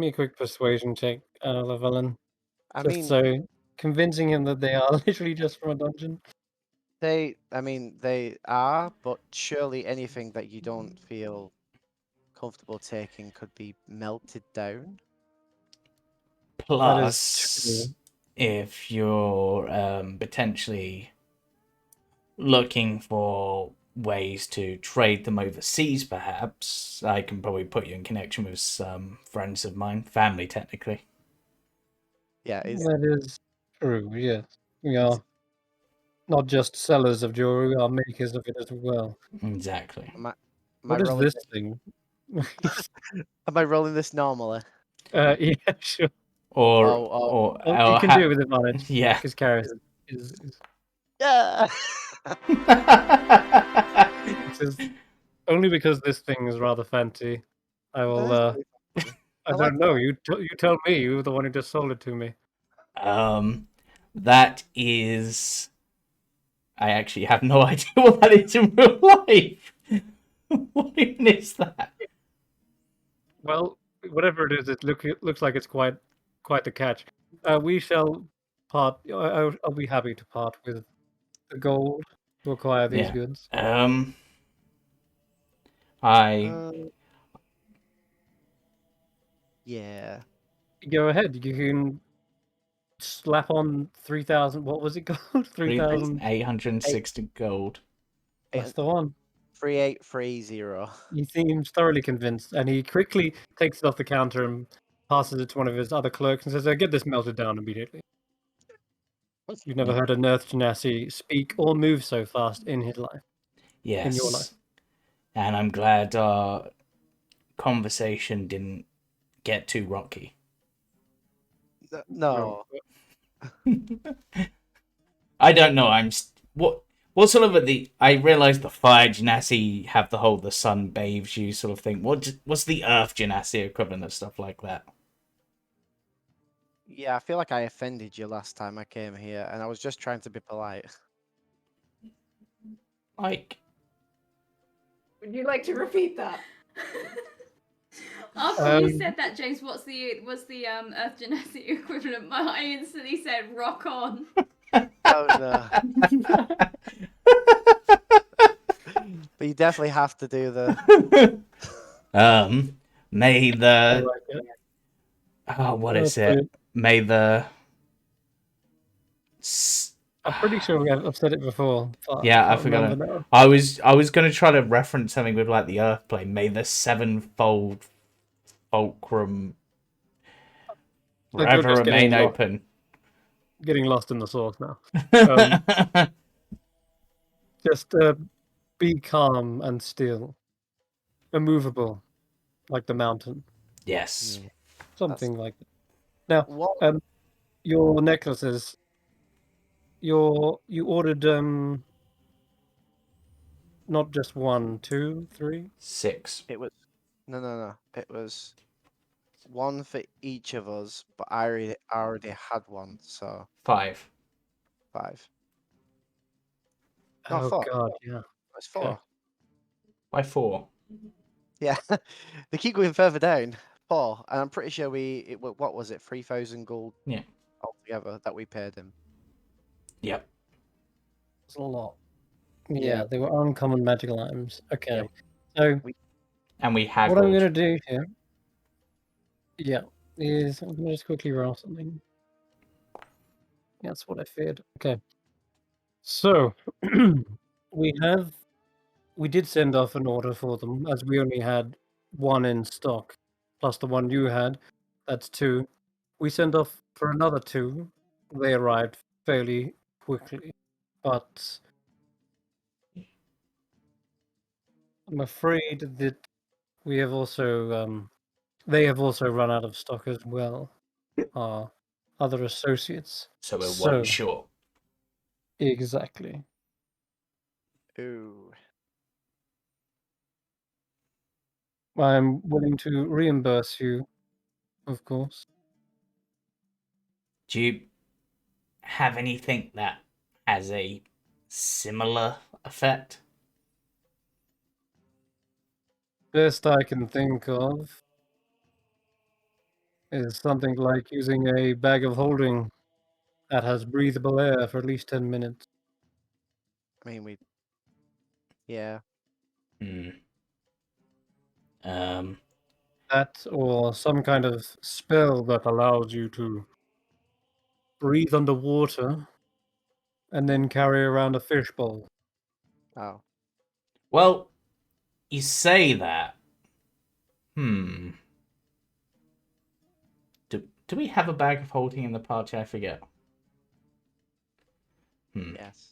a quick persuasion check, Llewellyn. I Just mean, so convincing him that they are literally just from a dungeon. they are, but surely anything that you don't feel comfortable taking could be melted down. That is Plus, true. if you're potentially looking for ways to trade them overseas, perhaps I can probably put you in connection with some friends of mine, family technically. Yeah, That is true, yes. We are not just sellers of jewelry, we are makers of it as well. Exactly. am I What is rolling this thing? Am I rolling this normally? Yeah, sure. Or Oh, Well, you can do it with advantage. yeah. Because Carrie is yeah. This is only because this thing is rather fancy. I will. That is really funny. I I like don't know. You tell me. You were the one who just sold it to me. That is. I actually have no idea what that is in real life. What even is that? Well, whatever it is, it looks like it's quite the catch. We shall part. I'll be happy to part with the gold to acquire these Yeah. goods. I Yeah. Go ahead. You can slap on 3,000. What was it called? 3,000. 3,860 gold. That's the one. 3830. He seems thoroughly convinced, and he quickly takes it off the counter and passes it to one of his other clerks and says, "Get this melted down immediately." You've never heard a Nerth Genasi speak or move so fast in his life. Yes. In your life. And I'm glad our conversation didn't get too rocky. No. I don't know. What sort of I realize the fire genasi have the whole the sun bathes you sort of thing. What's the earth genasi equivalent of stuff like that? Yeah, I feel like I offended you last time I came here, and I was just trying to be polite. Like, Would you like to repeat that? After you said that, James, what's the Earth Genasi equivalent? I instantly said rock on. Oh no. But you definitely have to do the. May I the like it. what is it? May the I'm pretty sure I've said it before. But yeah, I can't forgot remember it. now. I was gonna try to reference something with like the Earth plane. May the sevenfold fulcrum Like, you're forever just remain getting lost in the source now. open. Just be calm and still, immovable, like the mountain, Yes. Yeah. something like that. Now, What? your necklaces. You ordered not just 1, 2, 3. 6. It was. No. It was one for each of us, but I already had one, so 5. 5. No, Oh 4. God, yeah. It's 4. Okay. Why 4? Yeah, they keep going further down. 4, and I'm pretty sure what was it, 3,000 gold? Yeah. Altogether that we paid him. Yep. It's a lot. Yeah. Yeah, they were uncommon magical items. Okay, Yeah. so And we what haggled. I'm gonna do here, is I'm gonna just quickly roll something. That's what I feared. Okay, so we did send off an order for them as we only had 1 in stock, plus the one you had. That's 2. We sent off for another 2. They arrived fairly quickly, but I'm afraid that we have also they have also run out of stock as well. Our other associates. So we're So 1 short. exactly. Ooh. I'm willing to reimburse you, of course. Do you have anything that has a similar effect? Best I can think of is something like using a bag of holding that has breathable air for at least 10 minutes. I mean, yeah. Hmm. That or some kind of spell that allows you to breathe underwater, and then carry around a fishbowl. Oh, Well, you say that. Do we have a bag of holding in the party? I forget. yes.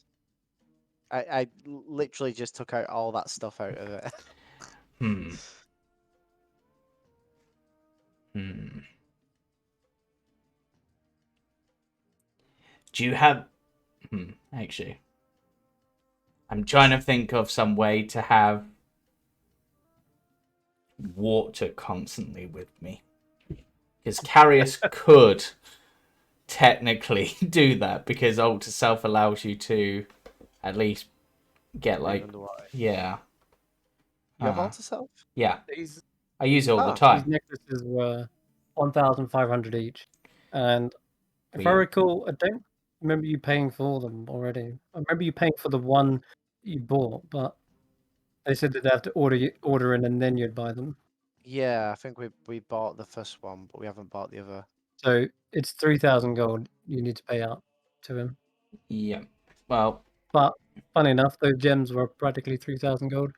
I literally just took out all that stuff out of it. Do you have... Actually. I'm trying to think of some way to have water constantly with me. Because Carius could technically do that, because Alter Self allows you to at least get like... Underwater. Yeah. You have Alter Self? Yeah. These I use it all the Ah, time. necklaces were 1,500 each, and if I We- recall, I don't remember you paying for them already. I remember you paying for the one you bought, but they said that they have to order in and then you'd buy them. yeah, I think we bought the first one, but we haven't bought the other. So it's 3,000 gold you need to pay out to him. Yeah. Well, But funny enough, those gems were practically 3,000 gold.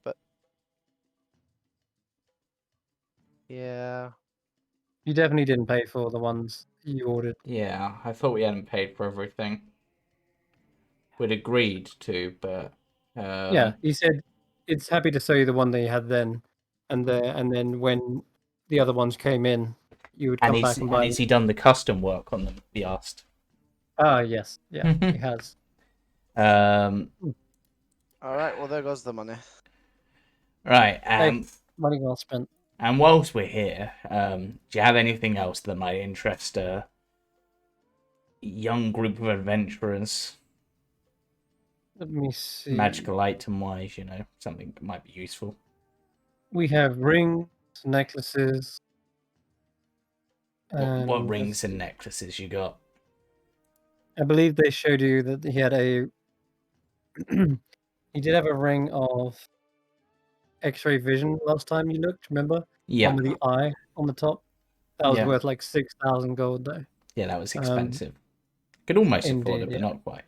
But yeah, You definitely didn't pay for the ones you ordered. yeah, I thought we hadn't paid for everything. We'd agreed to, but... Yeah, he said it's happy to sell you the one that you had then, and then when the other ones came in, you would come back and buy has them. he done the custom work on them? He asked. Ah, yes, yeah, he has. Um, all right. Well, there goes the money. right. Hey, money well spent. And whilst we're here, do you have anything else that might interest a young group of adventurers? Let me see. Magical item wise, something that might be useful. We have rings, necklaces. What rings and necklaces you got? I believe they showed you that he had a. He did have a ring of X-ray vision last time you looked. Remember? Yeah. One with the eye on the top. That was Yeah. worth like 6,000 gold, though. Yeah, that was expensive. Could almost afford indeed, it, but yeah. not quite.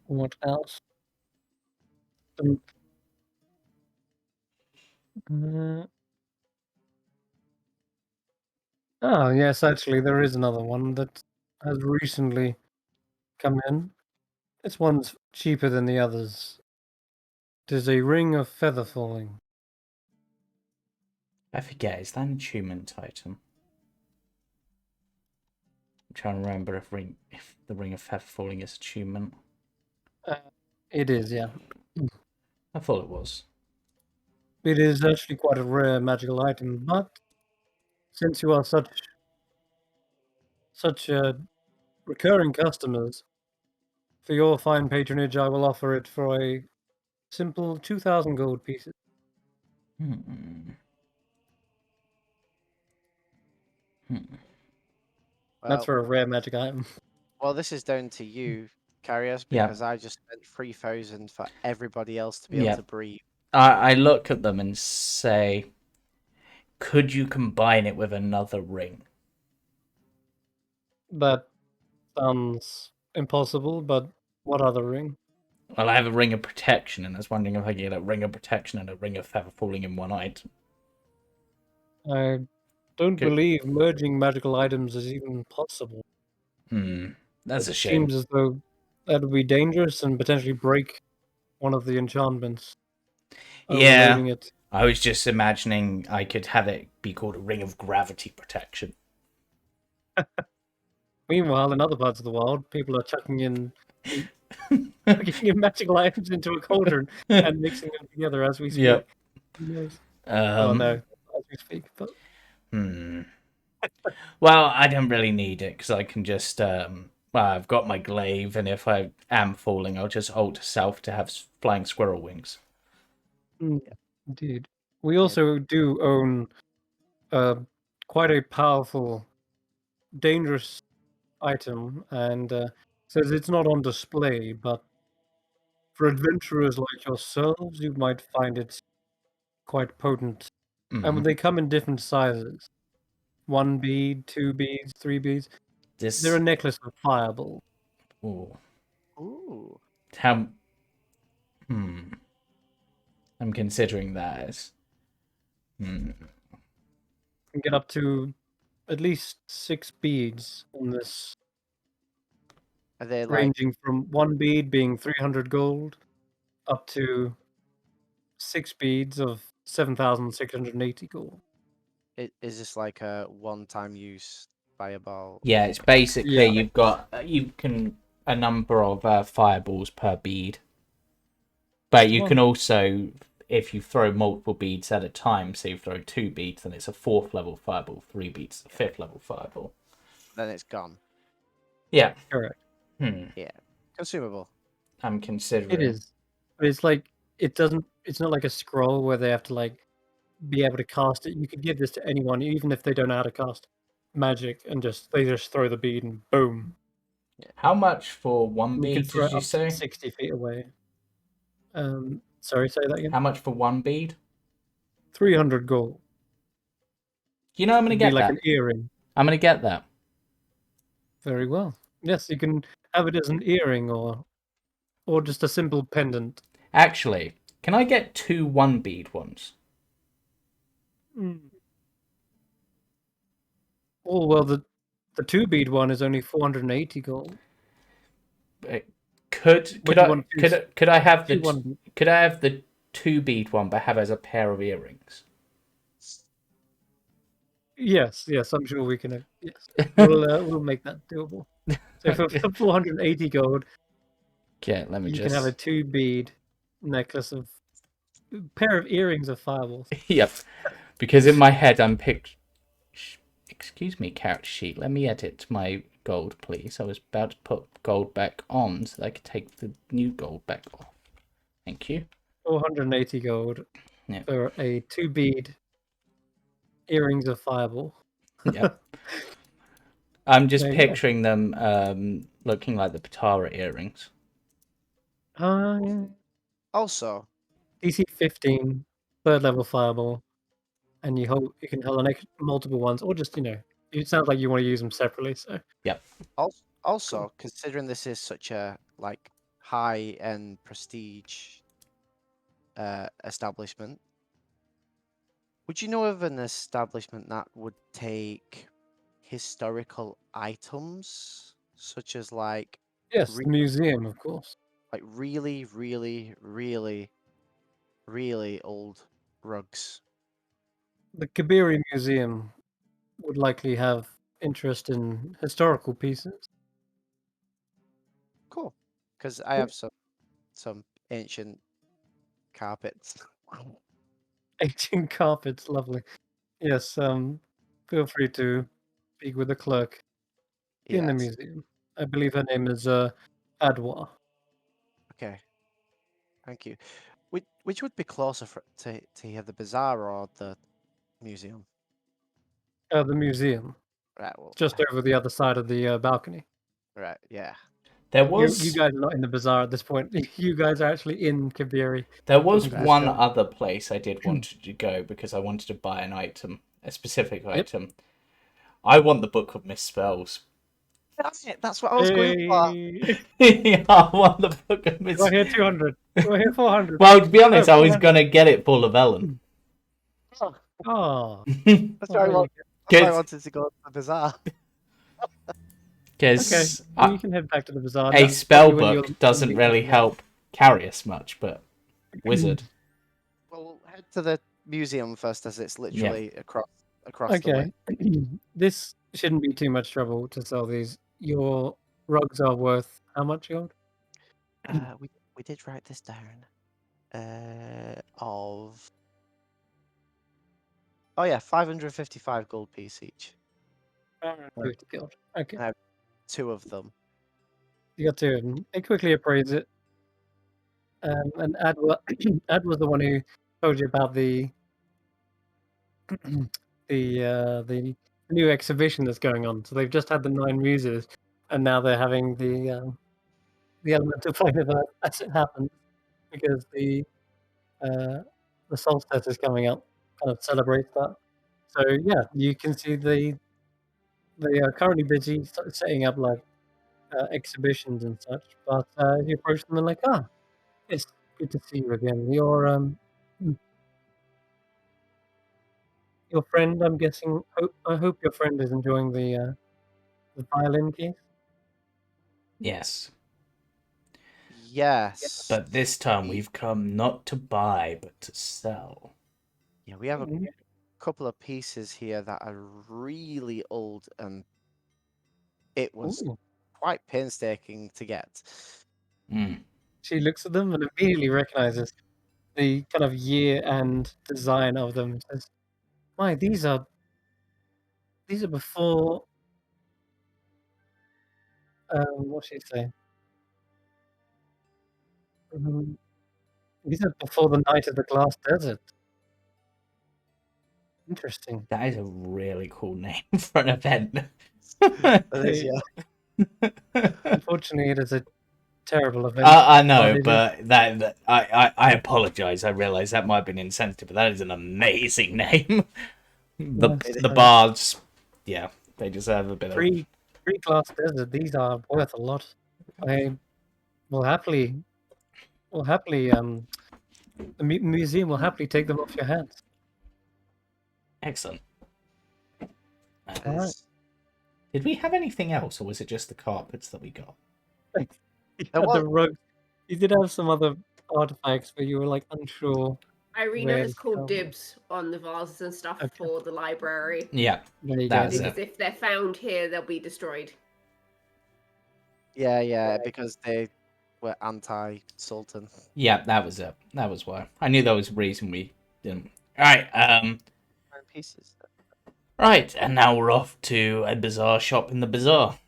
What else? Oh, yes, actually, there is another one that has recently come in. This one's cheaper than the others. It is a ring of feather falling. I forget, is that an attunement item? I'm trying to remember if the ring of feather falling is attunement. It is, yeah. I thought it was. It is actually quite a rare magical item, but since you are such recurring customers, for your fine patronage, I will offer it for a simple 2,000 gold pieces. That's for a rare magic item. Well, this is down to you, Carius, Yeah. because I just spent 3,000 for everybody else to be able to breathe. I look at them and say, could you combine it with another ring? That sounds impossible, but what other ring? Well, I have a ring of protection, and I was wondering if I could get a ring of protection and a ring of feather falling in one item. I don't Good. believe merging magical items is even possible. That's a It shame. seems as though that would be dangerous and potentially break one of the enchantments. Yeah. Overloading it. I was just imagining I could have it be called a ring of gravity protection. Meanwhile, in other parts of the world, people are chucking in magical items into a cauldron and mixing them together as we speak. Yep. Yes. Oh no, as we speak. But Well, I don't really need it because I can just. Well, I've got my glaive, and if I am falling, I'll just alter self to have flying squirrel wings. Indeed. We also do own quite a powerful, dangerous item, and says it's not on display, but for adventurers like yourselves, you might find it quite potent. And they come in different sizes. 1 bead, 2 beads, 3 beads. This. They're a necklace of fireball. Ooh. Ooh. How? I'm considering that as. You can get up to at least 6 beads on this, Are they like? ranging from 1 bead being 300 gold up to 6 beads of 7,680 gold. Is this like a one-time use fireball? Yeah, it's basically Yeah. you've got a number of fireballs per bead, but you can also, if you throw multiple beads at a time, so you throw 2 beads, then it's a 4th level fireball. 3 beads, a 5th level fireball. Then it's gone. Yeah. Correct. Consumable. I'm considering. It is. But it's like, it's not like a scroll where they have to like be able to cast it. You could give this to anyone, even if they don't know how to cast magic, and they just throw the bead and boom. How much for 1 You can bead throw did it you up to say? 60 feet away. Sorry, say that again. How much for 1 bead? 300 gold. You know, I'm gonna It'd be get like that. an earring. I'm gonna get that. Very well. Yes, you can have it as an earring or just a simple pendant. Actually, can I get 2 1 bead ones? Oh well, the 2 bead one is only 480 gold. Could I have the 2 bead one, but have as a pair of earrings? Yes, I'm sure we can. Yes, we'll make that doable. So for 480 gold, Okay, let me you just. can have a 2 bead necklace of pair of earrings of fireballs. Yep, because in my head I'm Excuse me, character sheet. Let me edit my gold, please. I was about to put gold back on so that I could take the new gold back off. Thank you. 480 gold for a 2 bead earrings of fireball. Yep. I'm just picturing them looking like the Patara earrings. Yeah. Also, DC 15, 3rd level fireball, and you can hold multiple ones, or just it sounds like you want to use them separately. So yep. Also, Cool. considering this is such a like high-end prestige establishment, would you know of an establishment that would take historical items, such as like yes, the museum, of course. like really, really, really, really old rugs? The Kabiri Museum would likely have interest in historical pieces. Cool, because I have some ancient carpets. Ancient carpets, lovely. Yes, feel free to speak with the clerk in the Yes. museum. I believe her name is Adwa. Okay. Thank you. Which would be closer to here, the bazaar or the museum? The museum, Right. Well. just over the other side of the balcony. Right. Yeah. There You was guys are not in the bazaar at this point. You guys are actually in Kabiri. there was Looking for one stuff. other place I did want to go because I wanted to buy an item, a specific item. I want the Book of Misspells. That's it. That's what I was going for. Yeah, I want the Book of Do I hear Misspells. 200? Do I hear 400? Well, to be honest, I was 400. gonna get it for Lavellen. Oh, That's why there you I wanted to go to the bazaar. Because well, you can head back to the bazaar. a That's spell probably when book you'll doesn't meet really with them. help Carius much, but wizard. Well, we'll head to the museum first, as it's literally across the way. Okay, this shouldn't be too much trouble to sell these. Your rugs are worth how much gold? We did write this down. Of 555 gold piece each. 50 gold. Okay, I have 2 of them. you got 2 of them. They quickly appraise it. And Ad was the one who told you about the the new exhibition that's going on. So they've just had the 9 muses, and now they're having the elemental flame of earth as it happens, because the solstice is coming up, kind of celebrates that. So yeah, you can see they are currently busy setting up like exhibitions and such. But you approach them and like, it's good to see you again. Hmm, your friend, I'm guessing. I hope your friend is enjoying the violin case. Yes, Yes. but this time We- we've come not to buy, but to sell. Yeah, we have a Mhm. couple of pieces here that are really old, and it was Ooh. quite painstaking to get. Mm. She looks at them and immediately recognizes the kind of year and design of them. And says, "My, these are before." What should she say? Mhm. These are before the night of the glass desert. Interesting. That is a really cool name for an event. That is, Hey, yeah. unfortunately, it is a terrible event. I know, it is. but I apologize. I realize that might have been insensitive, but that is an amazing name. The Yes, the uh, bards, yeah, they deserve a bit of. pre-glass desert. These are worth a lot. I will happily, the museum will happily take them off your hands. Excellent. All right. Did we have anything else, or was it just the carpets that we got? You There had the was- rug. You did have some other artifacts, but you were like unsure. Irina Where has to called go. dibs on the vases and stuff Okay. for the library. Yeah, There you that go. was Because it. if they're found here, they'll be destroyed. Yeah, because they were anti-Sultan. Yeah, that was it. That was why. I knew there was a reason we didn't. All right, Pieces. right, and now we're off to a bazaar shop in the bazaar.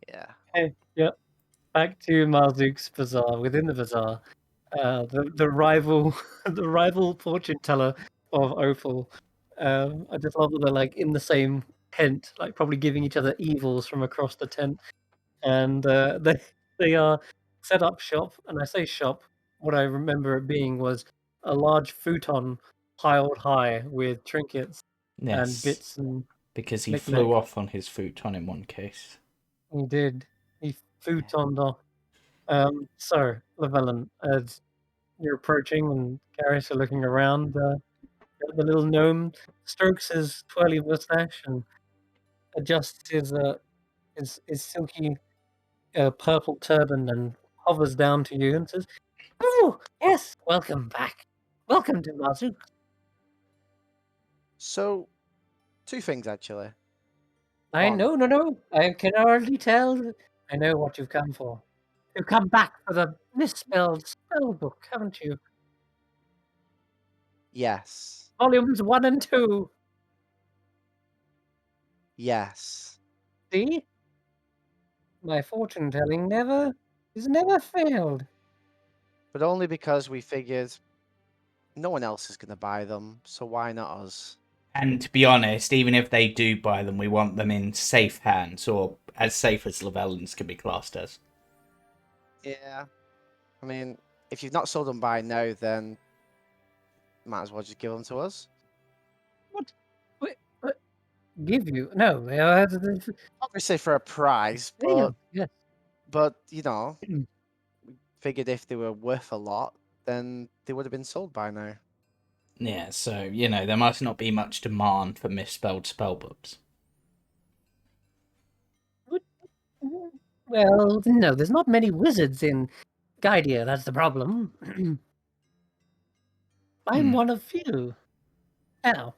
Yeah. Hey, yep. Back to Marzook's bazaar. Within the bazaar, the rival, the rival fortune teller of Opal. I just love that they're like in the same tent, like probably giving each other evils from across the tent, and they are set up shop. And I say shop. What I remember it being was a large futon piled high with trinkets and Yes, bits and because he knickknack. flew off on his futon in one case. He did. He futoned off. So, Llewellyn, as you're approaching and Garrus are looking around, the little gnome strokes his twirly mustache and adjusts his silky purple turban and hovers down to you and says, "Oh, yes, welcome back. Welcome to Mazook." So, two things actually. I One. no. I can already tell. I know what you've come for. You've come back for the misspelled spell book, haven't you? Yes. Volumes 1 and 2. Yes. See? My fortune telling has never failed. But only because we figured no one else is going to buy them, so why not us? And to be honest, even if they do buy them, we want them in safe hands, or as safe as Llewellyn's can be classed as. Yeah. I mean, if you've not sold them by now, then might as well just give them to us. What? What? Give you? No. Obviously for a price, Damn. Yes. but we figured if they were worth a lot, then they would have been sold by now. Yeah, so, there must not be much demand for misspelled spellbooks. What? Well, no, there's not many wizards in Gydia, that's the problem. I'm one of few. Now,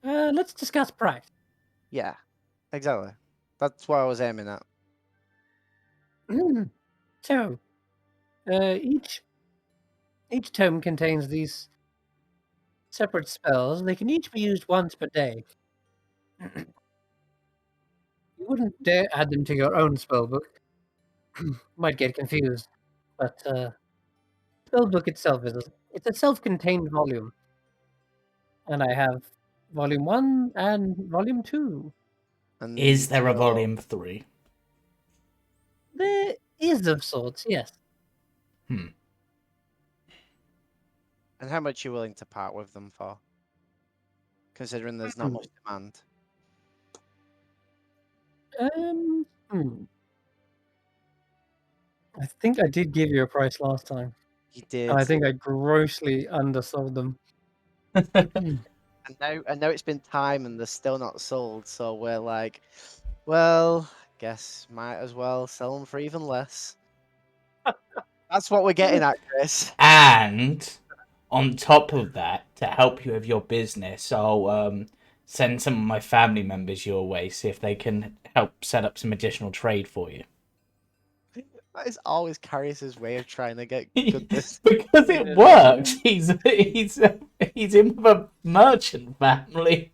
let's discuss price. Yeah, exactly. That's what I was aiming at. So, each tome contains these separate spells. They can each be used once per day. You wouldn't dare add them to your own spellbook. Might get confused. But spellbook itself it's a self-contained volume. And I have volume 1 and volume 2. And Is there a so- volume 3? There is of sorts, yes. And how much are you willing to part with them for? considering there's not much demand. Hmm. I think I did give you a price last time, You did. and I think I grossly undersold them. And now it's been time and they're still not sold, so we're like, well, guess might as well sell them for even less. That's what we're getting at, Chris. And on top of that, to help you with your business, I'll send some of my family members your way, see if they can help set up some additional trade for you. That is always Carius's way of trying to get good business. Because it Yeah. works. He's in with a merchant family.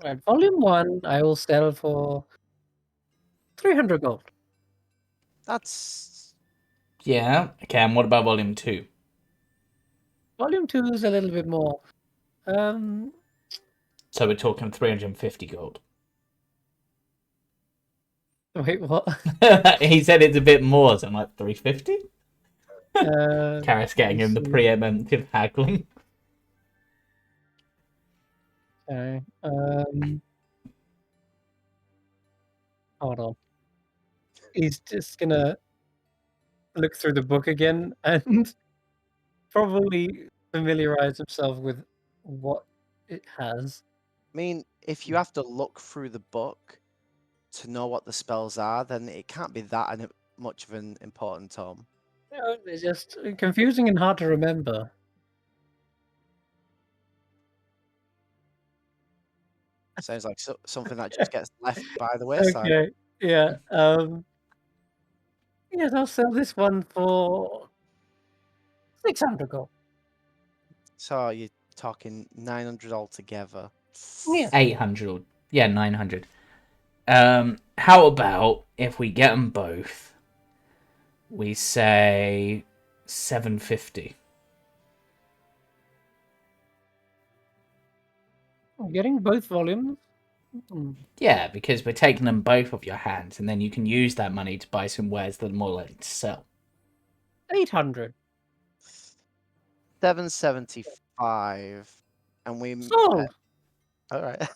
Right, volume 1, I will sell for 300 gold. That's Yeah. Okay. And what about volume 2? Volume 2 is a little bit more. So we're talking 350 gold. Wait, what? He said it's a bit more, so I'm like 350. Karis getting him the see. preemptive haggling. Okay. Hold on. He's just gonna look through the book again and probably familiarize himself with what it has. I mean, if you have to look through the book to know what the spells are, then it can't be that much of an important tome. No, it's just confusing and hard to remember. Sounds like something that just gets left by the wayside. Okay. Yeah. Yes, I'll sell this one for 600 gold. So you're talking 900 altogether. Yeah. 800. Yeah, 900. How about if we get them both, we say 750. I'm getting both volumes. Yeah, because we're taking them both off your hands, and then you can use that money to buy some wares that are more likely to sell. 800. 775. And we. Sold. All right.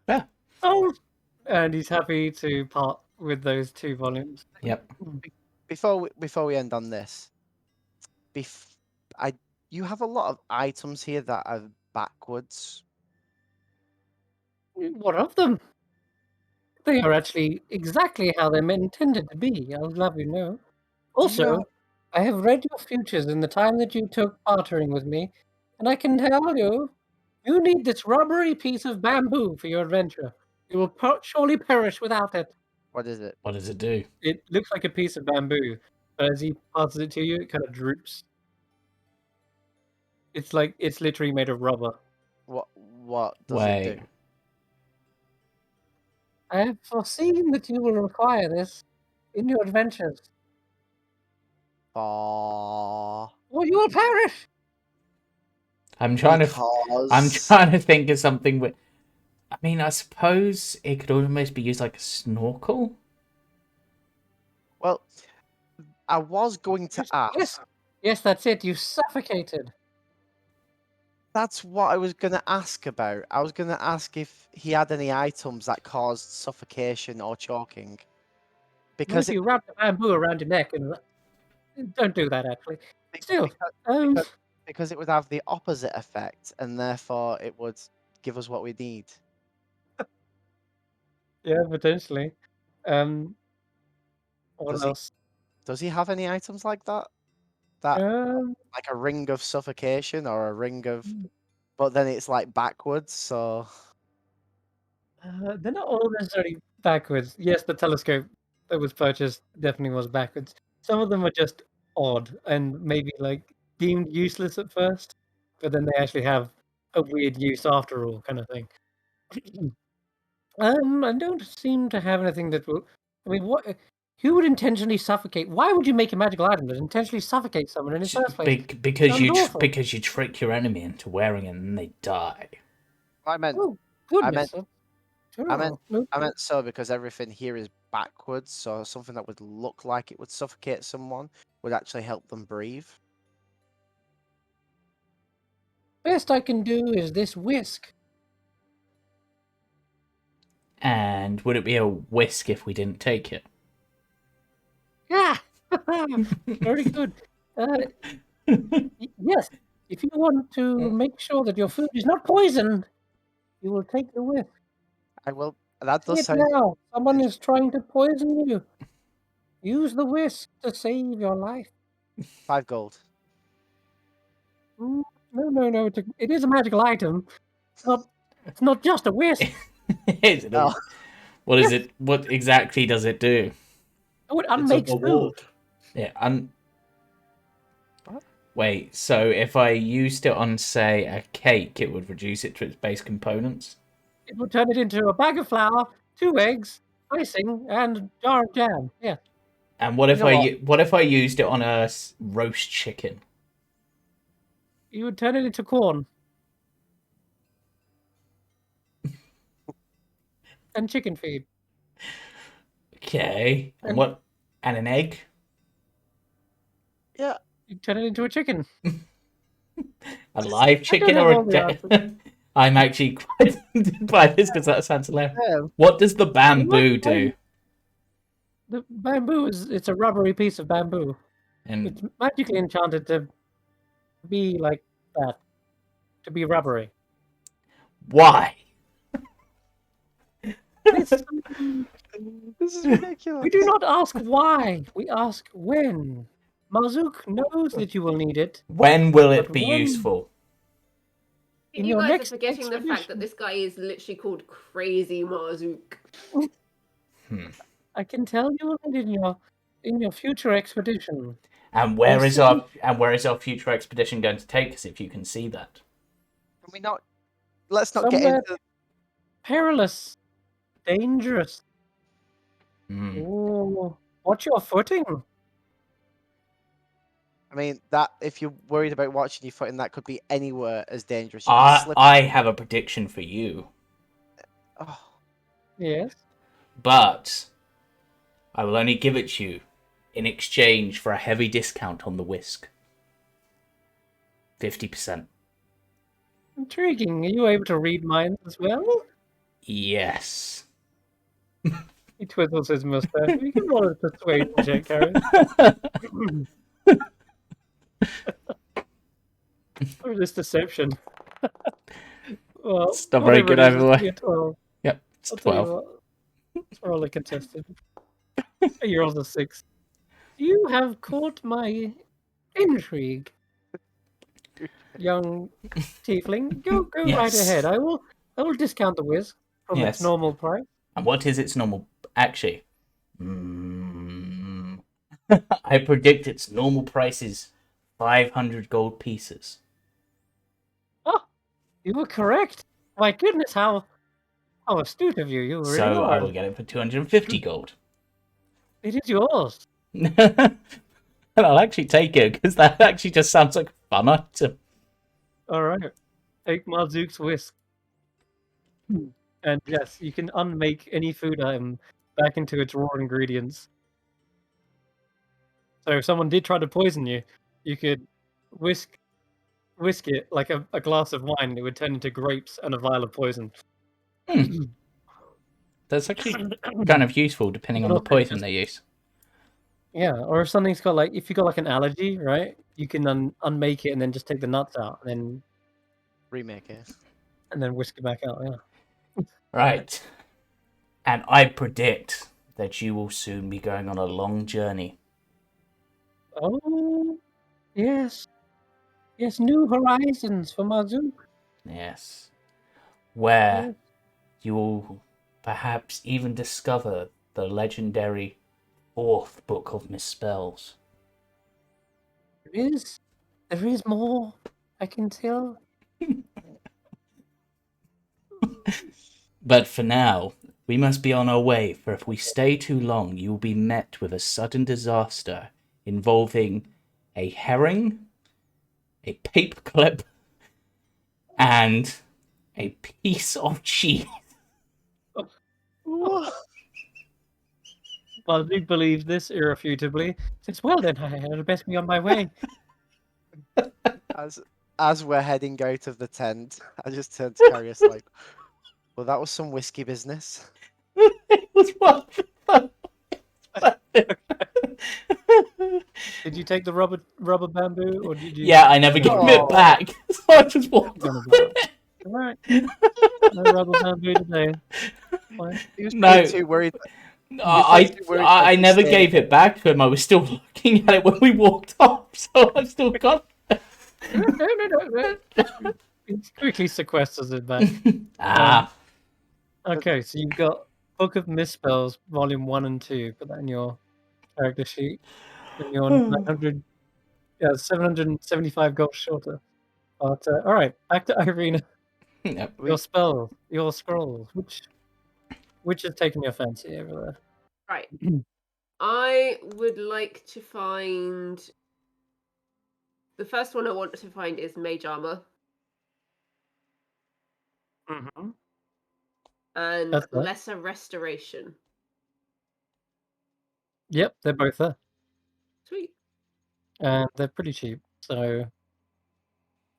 Yeah. Sold. And he's happy to part with those 2 volumes. Yep. Before we end on this, you have a lot of items here that are backwards. What of them? They are actually exactly how they're intended to be, I'll have you know. Also, know- I have read your futures in the time that you took bartering with me, and I can tell you, you need this rubbery piece of bamboo for your adventure. You will surely perish without it. What is it? What does it do? It looks like a piece of bamboo, but as he passes it to you, it kind of droops. It's like it's literally made of rubber. What does it do? I have foreseen that you will require this in your adventures, Aww. or you will perish. I'm trying Because to think of something with. I mean, I suppose it could almost be used like a snorkel. well, I was going to ask. Yes, that's it. You suffocated. That's what I was going to ask about. I was going to ask if he had any items that caused suffocation or choking. Because Because if you wrap the bamboo around your neck and don't do that actually. Still, because it would have the opposite effect, and therefore it would give us what we need. yeah, potentially. What Does else? Does he have any items like that? That Um, like a ring of suffocation or a ring of, but then it's like backwards. So they're not all necessarily backwards. Yes, the telescope that was purchased definitely was backwards. Some of them are just odd and maybe like deemed useless at first, but then they actually have a weird use after all, kind of thing. I don't seem to have anything that will. I mean, what? Who would intentionally suffocate? Why would you make a magical item that intentionally suffocates someone in the first place? Because Sounds awful. because you trick your enemy into wearing it and then they die. I meant Oh, goodness. I meant so because everything here is backwards. So something that would look like it would suffocate someone would actually help them breathe. Best I can do is this whisk. And would it be a whisk if we didn't take it? Yeah, very good. Yes, if you want to make sure that your food is not poisoned, you will take the whisk. I will. That Say does it sound. now. Someone is trying to poison you. Use the whisk to save your life. 5 gold. No, no. It is a magical item. It's not just a whisk. Is it? Oh. What is it? What exactly does it do? Oh, it It's a unmakes food. award. Yeah. What? Wait. So if I used it on, say, a cake, it would reduce it to its base components. It will turn it into a bag of flour, 2 eggs, icing, and a jar of jam. Yeah. And what if You know what if I used it on a roast chicken? You would turn it into corn. And chicken feed. Okay. And And- what? And an egg? Yeah. You turn it into a chicken. A live chicken have or all a the dead? I'm actually quite by this because that sounds hilarious. Yeah. What does the bamboo do? The bamboo it's a rubbery piece of bamboo. And It's magically enchanted to be like that. To be rubbery. why? It's- This is ridiculous. we do not ask why. We ask when. Marzook knows that you will need it. When will it But be when- useful? In You your guys are next forgetting the fact expedition. that this guy is literally called Crazy Marzook. I can tell you will need it in your future expedition. And where I is see. our future expedition going to take us? If you can see that. Can we not? Let's not get Somewhere- into. Perilous. Dangerous. Hmm. Ooh. Watch your footing. I mean, that if you're worried about watching your footing, that could be anywhere as dangerous. You could slip. I have a prediction for you, Oh, Yes. but I will only give it to you in exchange for a heavy discount on the whisk. 50%. Intriguing. Are you able to read minds as well? Yes. He twiddles his mustache. You can roll a persuasion check, Karen. Or this deception. Well, It's not very whatever good it is, either it's way. gonna be a 12. Yep, it's I'll tell you 12. what. Let's roll a contested. He rolls a 6. You have caught my intrigue, young tiefling. Go right Yes. ahead. I will discount the whisk from Yes. its normal price. And what is its normal? Actually, I predict its normal price is 500 gold pieces. Oh, you were correct. My goodness, how astute of you. You really So I are. will get it for 250 gold. It is yours. And I'll actually take it because that actually just sounds like a fun item. All right. Take Marzook's whisk. And yes, you can unmake any food item back into its raw ingredients. So if someone did try to poison you, you could whisk it like a glass of wine, and it would turn into grapes and a vial of poison. That's actually kind of useful depending on the Also poison just- they use. Yeah, or if something's got like, if you got like an allergy, right? You can unmake it and then just take the nuts out and remake it. then whisk it back out. Yeah. Right. And I predict that you will soon be going on a long journey. Oh, yes. Yes, new horizons for Marzook. Yes. Where Yes. you will perhaps even discover the legendary 4th book of misspells. There is more, I can tell. But for now, we must be on our way, for if we stay too long, you will be met with a sudden disaster involving a herring, a paperclip, and a piece of cheese. Marzook believes this irrefutably. Says, well then, I had best be on my way. As as we're heading out of the tent, I just turned to Carius like, well, that was some whiskey business. It was one. Did you take the rubber bamboo, or did you? Yeah, I never gave it Oh. back. So I just walked Gonna off be with it. All right. No rubber bamboo today. Fine. He was No. probably too worried. I never gave it back to him. I was still looking at it when we walked off, so I've still got No. He quickly sequesters it back. Ah. Okay, so you've got Book of Misspells, Volume 1 and 2. Put that in your character sheet. And you're 775 gold shorter. But, all right, back to Irina. Yep. Your spells, your scrolls. Which has taken your fancy over there? Right. I would like to find. The first one I want to find is Mage Armor Mm-hmm. and That's right. Lesser Restoration. Yep, they're both there. Sweet. And they're pretty cheap, so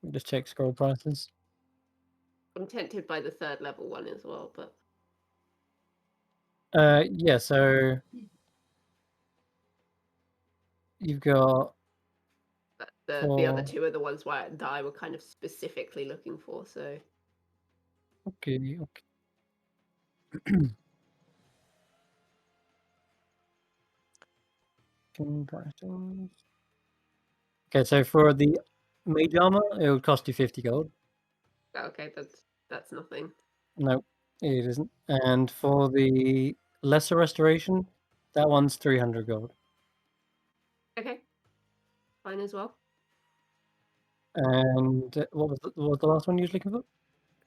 we just check scroll prices. I'm tempted by the third level one as well, but Yeah, so you've got the other two are the ones that I were kind of specifically looking for. So okay. Okay, so for the Mage Armor, it would cost you 50 gold. okay, that's nothing. No, it isn't. And for the Lesser Restoration, that one's 300 gold. Okay, fine as well. And what was the last one you was looking for?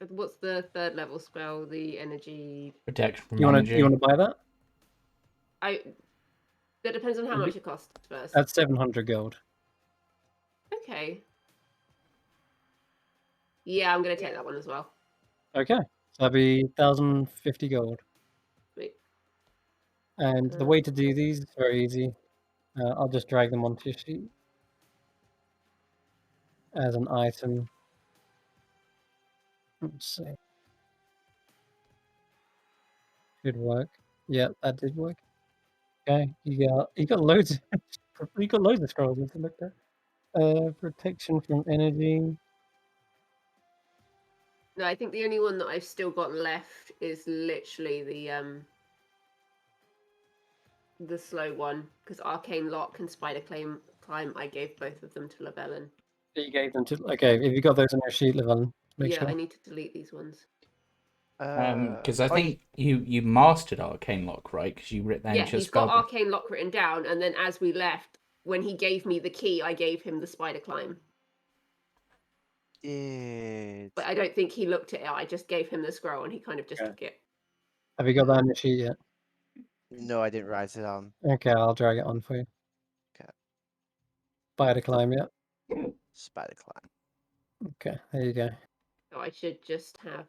What's the third level spell? The energy. Protection from You energy. want to buy that? That depends on how much it costs first. That's 700 gold. Okay. Yeah, I'm gonna take that one as well. Okay, so that'd be 1,050 gold. Sweet. And the way to do these is very easy. I'll just drag them onto your sheet as an item. Let's see. Should work. Yeah, that did work. Okay, you got loads. You got loads of scrolls. If you look there. Protection from energy. No, I think the only one that I've still got left is literally the slow one, because Arcane Lock and Spider Climb. I gave both of them to Llewellyn. You gave them to. Okay, if you got those on your sheet, Llewellyn, make Yeah, sure. I need to delete these ones. Because I think you mastered Arcane Lock, right? Because you wrote that Yeah, into your he's got spellbook. Arcane Lock written down, and then as we left, when he gave me the key, I gave him the Spider Climb. But I don't think he looked at it. I just gave him the scroll, and he kind of just took it. Have you got that on your sheet yet? No, I didn't write it on. Okay, I'll drag it on for you. Okay. Spider Climb, yeah. Spider Climb. Okay, there you go. So I should just have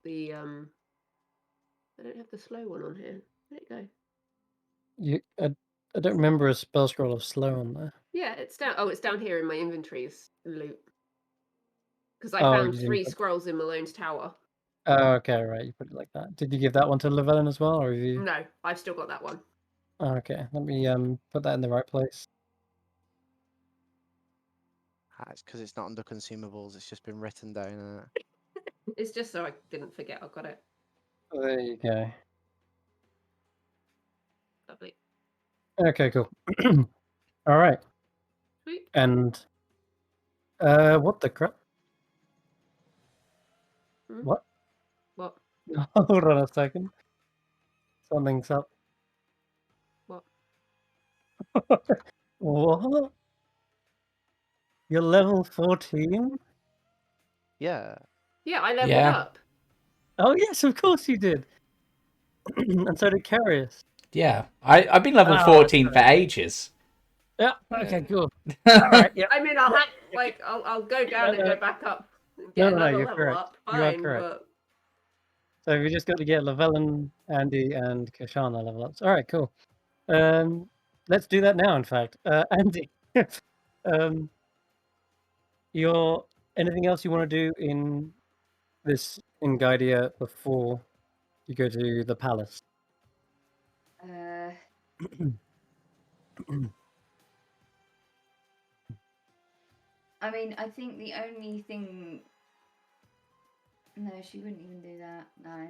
the I don't have the slow one on here. Where'd it go? I don't remember a spell scroll of slow on there. Yeah, it's down. Oh, it's down here in my inventories loot. Because I Oh, found you 3 didn't put- scrolls in Malone's tower. Oh, okay, right. You put it like that. Did you give that one to Llewellyn as well, or have you? No, I've still got that one. Oh, okay, let me put that in the right place. It's because it's not under consumables. It's just been written down. It's just so I didn't forget I've got it. There you go. Lovely. Okay, cool. All right. Sweet. And what the crap? Hmm? What? What? Hold on a second. Something's up. What? What? You're level 14? Yeah. Yeah, I leveled Yeah. up. Oh yes, of course you did. And so did Carius. Yeah, I've been level Oh, 14 for ages. Yeah. Okay. Cool. All right. Yeah. I mean, I'll have I'll go down and go back up. And get No, another you're level correct. up. You are Fine, correct. but So we just got to get Llewellyn, Andy, and Kashana level ups. All right. Cool. Let's do that now. In fact, Andy, your Anything else you want to do in this Ingaidia before you go to the palace? I mean, I think the only thing. No, she wouldn't even do that. No.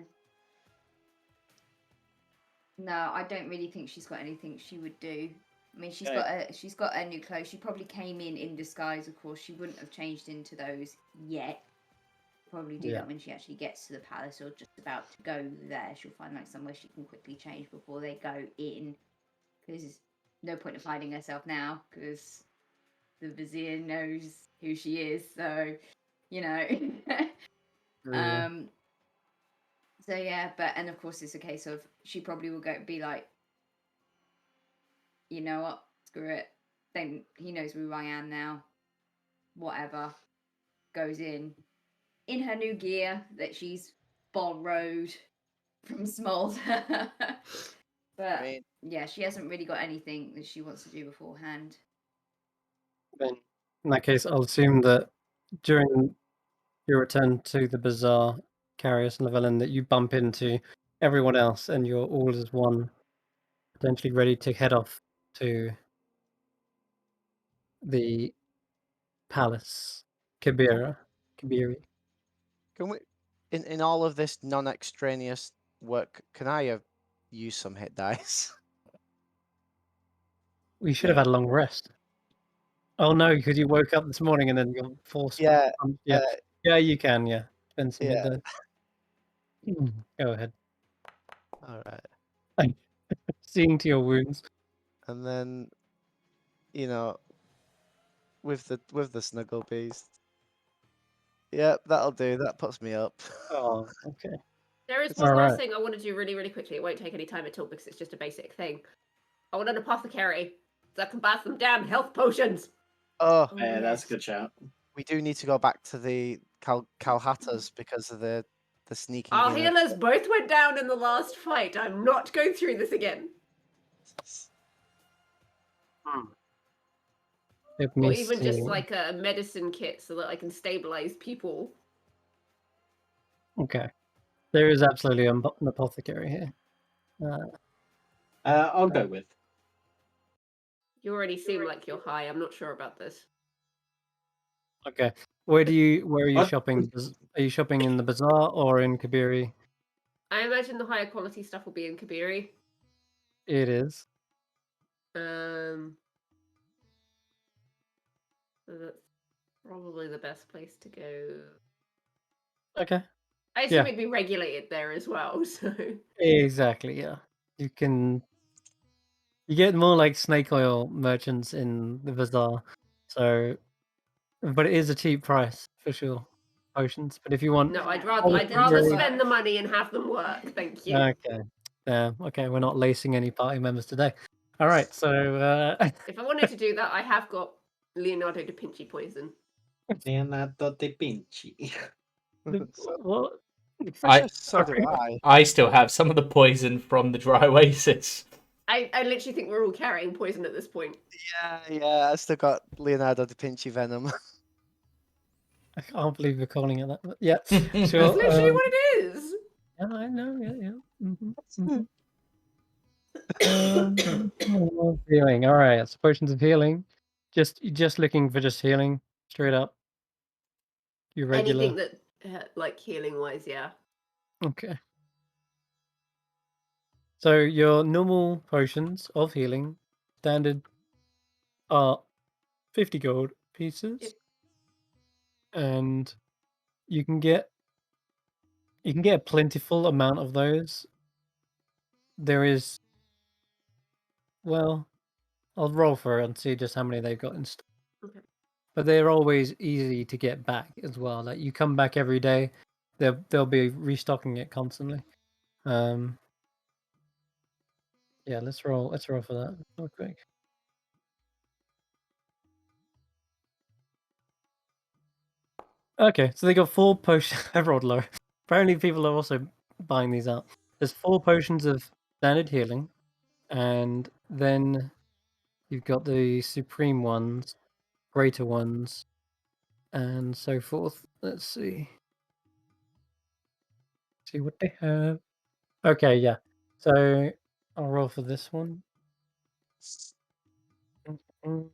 No, I don't really think she's got anything she would do. I mean, she's got a new clothes. She probably came in disguise. Of course, she wouldn't have changed into those yet. Probably do that when she actually gets to the palace or just about to go there. She'll find like somewhere she can quickly change before they go in. Because there's no point of hiding herself now. Because the vizier knows who she is. So, you know. So yeah, and of course it's a case of she probably will be like, you know what, screw it. Then he knows who I am now. Whatever. Goes in her new gear that she's borrowed from Smolder. But yeah, she hasn't really got anything that she wants to do beforehand. Then, in that case, I'll assume that during your return to the bazaar, Carius and Llewellyn, that you bump into everyone else and you're all as one, potentially ready to head off to the palace, Kabiri. Can we, in all of this non-extraneous work, can I use some hit dice? We should have had a long rest. Oh no, because you woke up this morning and then you're forced. Yeah. Yeah, you can. Yeah, spend some hit Yeah. dice. Go ahead. All right. Seeing to your wounds. And then, with the snuggle beast. Yep, that'll do. That puts me up. Oh, okay. There is one last thing I want to do really, really quickly. It won't take any time at all because it's just a basic thing. I want an apothecary so I can buy some damn health potions. Oh, yeah, that's a good shout. We do need to go back to the Calhattas because of the sneaking. Our healers both went down in the last fight. I'm not going through this again. Or even just like a medicine kit so that I can stabilize people. Okay. There is absolutely an apothecary here. I'll go with. You already seem like you're high. I'm not sure about this. Okay. Where are you shopping? Are you shopping in the bazaar or in Kabiri? I imagine the higher quality stuff will be in Kabiri. It is. So that's probably the best place to go. Okay. I assume it'd be regulated there as well, so. Exactly, yeah. You get more like snake oil merchants in the bazaar. So, but it is a cheap price for sure. Potions. But if you want, no, I'd rather spend the money and have them work. Thank you. Okay. Okay, we're not lacing any party members today. All right, so if I wanted to do that, I have got Leonardo da Vinci poison. Leonardo da Vinci. What? I still have some of the poison from the dry oasis. I literally think we're all carrying poison at this point. Yeah. I still got Leonardo da Vinci venom. I can't believe we're calling it that. But yeah, sure. That's literally what it is. Yeah, I know. Yeah. Healing. All right, so potions of healing. Just looking for just healing, straight up. Your regular. Anything that like healing wise, yeah. Okay. So your normal potions of healing, standard, are 50 gold pieces, and you can get a plentiful amount of those. There is, well, I'll roll for it and see just how many they've got in stock. Okay. But they're always easy to get back as well. Like you come back every day, they'll be restocking it constantly. Yeah, let's roll for that real quick. Okay, so they got 4 potions. I rolled low. Apparently, people are also buying these out. There's 4 potions of standard healing, and then you've got the supreme ones, greater ones, and so forth. Let's see. See what they have. Okay, yeah. So I'll roll for this one. Mm.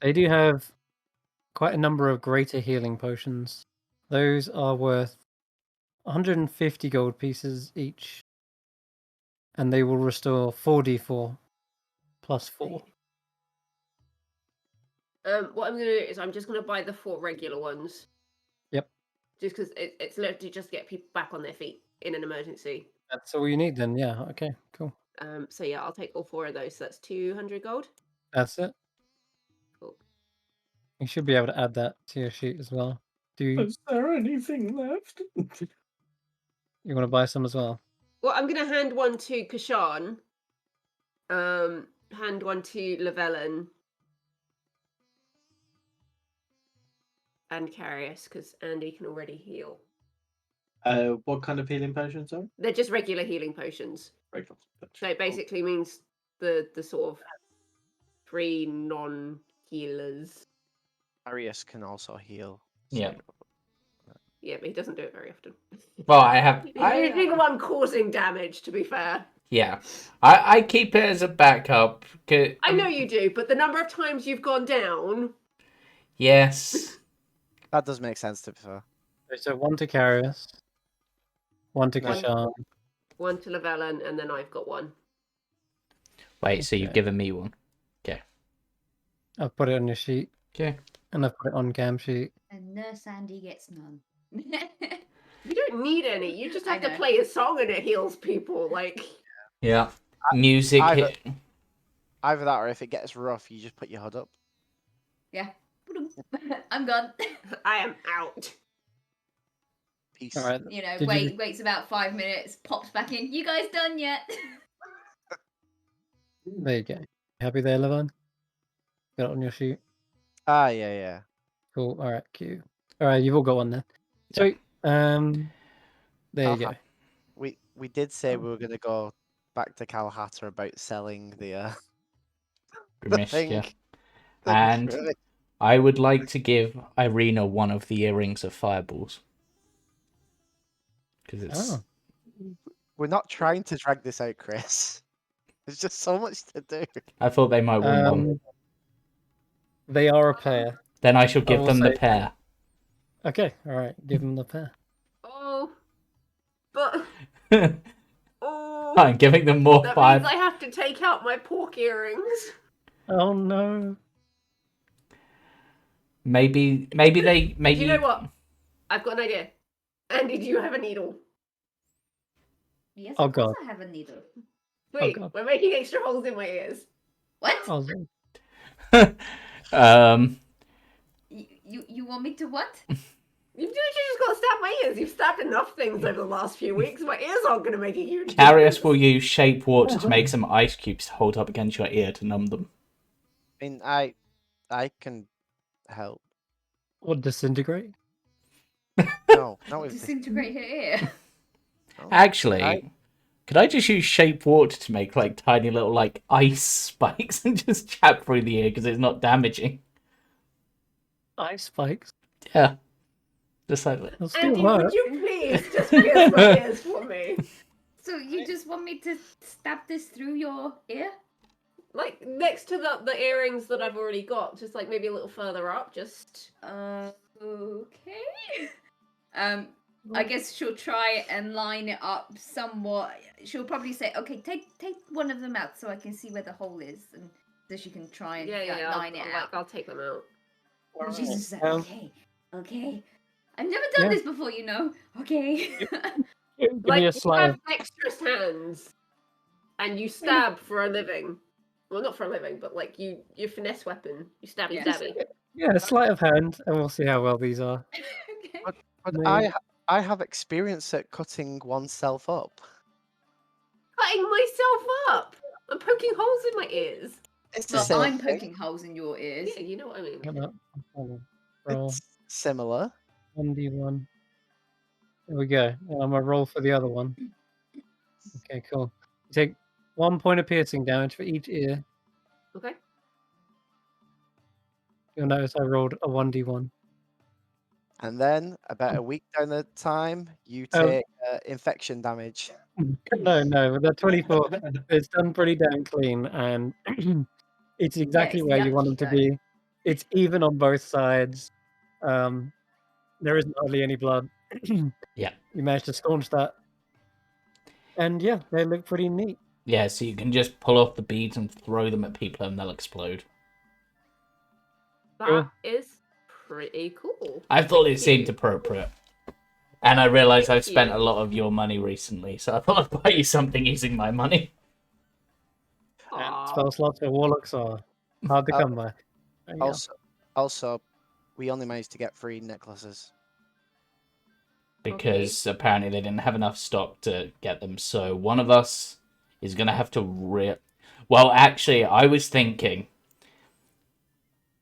They do have quite a number of greater healing potions. Those are worth 150 gold pieces each, and they will restore 4d4 plus 4. What I'm gonna do is I'm just gonna buy the 4 regular ones. Yep. Just because it's literally just to get people back on their feet in an emergency. That's all you need then, yeah. Okay, cool. So yeah, I'll take all 4 of those. So that's 200 gold. That's it. Cool. You should be able to add that to your sheet as well. Do you Is there anything left? want to buy some as well? Well, I'm gonna hand one to Kashan. Hand one to Llewellyn. And Carius, because Andy can already heal. What kind of healing potions are? They're just regular healing potions. Regular. So it basically means the sort of 3 non-healers. Arius can also heal. Yeah. Yeah, but he doesn't do it very often. Well, I have. He's the one causing damage, to be fair. Yeah, I keep it as a backup. I know you do, but the number of times you've gone down. Yes. That does make sense, to be fair. So one to Carius, one to No. Kashan. One to Llewellyn, and then I've got one. Wait, so you've Okay. given me one. Okay. I've put it on your sheet, Okay. and I've put it on Cam sheet. And Nurse Andy gets none. You don't need any. You just I have to know. play a song and it heals people. Like, Yeah. Music. Either that, or if it gets rough, you just put your hood up. Yeah. I'm gone. I am out. Peace. All right. You know, Did you- waits about 5 minutes, pops back in. You guys done yet? There you go. Happy there, Levon? Got it on your sheet. Ah, yeah. Cool. All right, cute. All right, you've all got one then. Sweet. There you go. We did say we were gonna go back to Cal Hatter about selling the Grimish, thing. yeah. The And Grimish. I would like to give Irina one of the earrings of fireballs. Because it's. Oh, We're not trying to drag this out, Chris. There's just so much to do. I thought they might want one. they are a pair. Then I shall give will them the say- pair. Okay, all right. Give them the pair. Oh, but oh, I'm giving them more that fire. means I have to take out my pork earrings. Oh no. Maybe they. Maybe. Do you know what? I've got an idea. Andy, do you have a needle? Yes, Oh, of course God. I have a needle. Wait, God. we're making extra holes in my ears. What? Oh, You want me to what? You just got to stab my ears. You've stabbed enough things over the last few weeks. My ears aren't going to make a huge Carius difference. will use shape water to make some ice cubes to hold up against your ear to numb them. I mean, I can help. or disintegrate? No, not with this. Disintegrate her ear. Actually, could I just use shape water to make like tiny little like ice spikes and just chap through the ear because it's not damaging? Ice spikes. Yeah, just like that. It'll still Andy, work. would you please just pierce my ears for me? So you just want me to stab this through your ear? Like next to the earrings that I've already got, just like maybe a little further up. Just Okay. I guess she'll try and line it up somewhat. She'll probably say, "Okay, take one of them out so I can see where the hole is," and so she can try and line it out. I'll take them out. And she's just like, Um, okay. I've never done Yeah. this before, you know. Okay. Give me Like a you slide. have dexterous hands, and you stab for a living. Well, not for a living, but like your finesse weapon. You stabby Yeah. stabby. Yeah, a sleight of hand, and we'll see how well these are. Okay. But Maybe. I have experience at cutting oneself up. Cutting myself up. I'm poking holes in my ears. It's the Well, same I'm thing. poking holes in your ears. Yeah, you know what I mean. Hold on. Roll It's similar. 1d1. There we go. And I'm gonna roll for the other one. Okay, cool. You take 1 point of piercing damage for each ear. Okay. You'll notice I rolled a 1d1. And then about a week down the time, you Oh. take infection damage. No, with that 24, it's done pretty damn clean, and it's exactly it's where you want them yucky, to though. be. It's even on both sides. There isn't hardly any blood. Yeah. You managed to staunch that. And yeah, they look pretty neat. Yeah, so you can just pull off the beads and throw them at people and they'll explode. That Cool. is pretty cool. I thought it Thank seemed you. appropriate. And I realised Thank I've spent you. a lot of your money recently, so I thought I'd buy you something using my money. And Aw. spell slots for warlocks are hard to Oh, come by. There you go. Also, we only managed to get 3 necklaces. Because apparently they didn't have enough stock to get them, so one of us is going to have to rip. Well, actually, I was thinking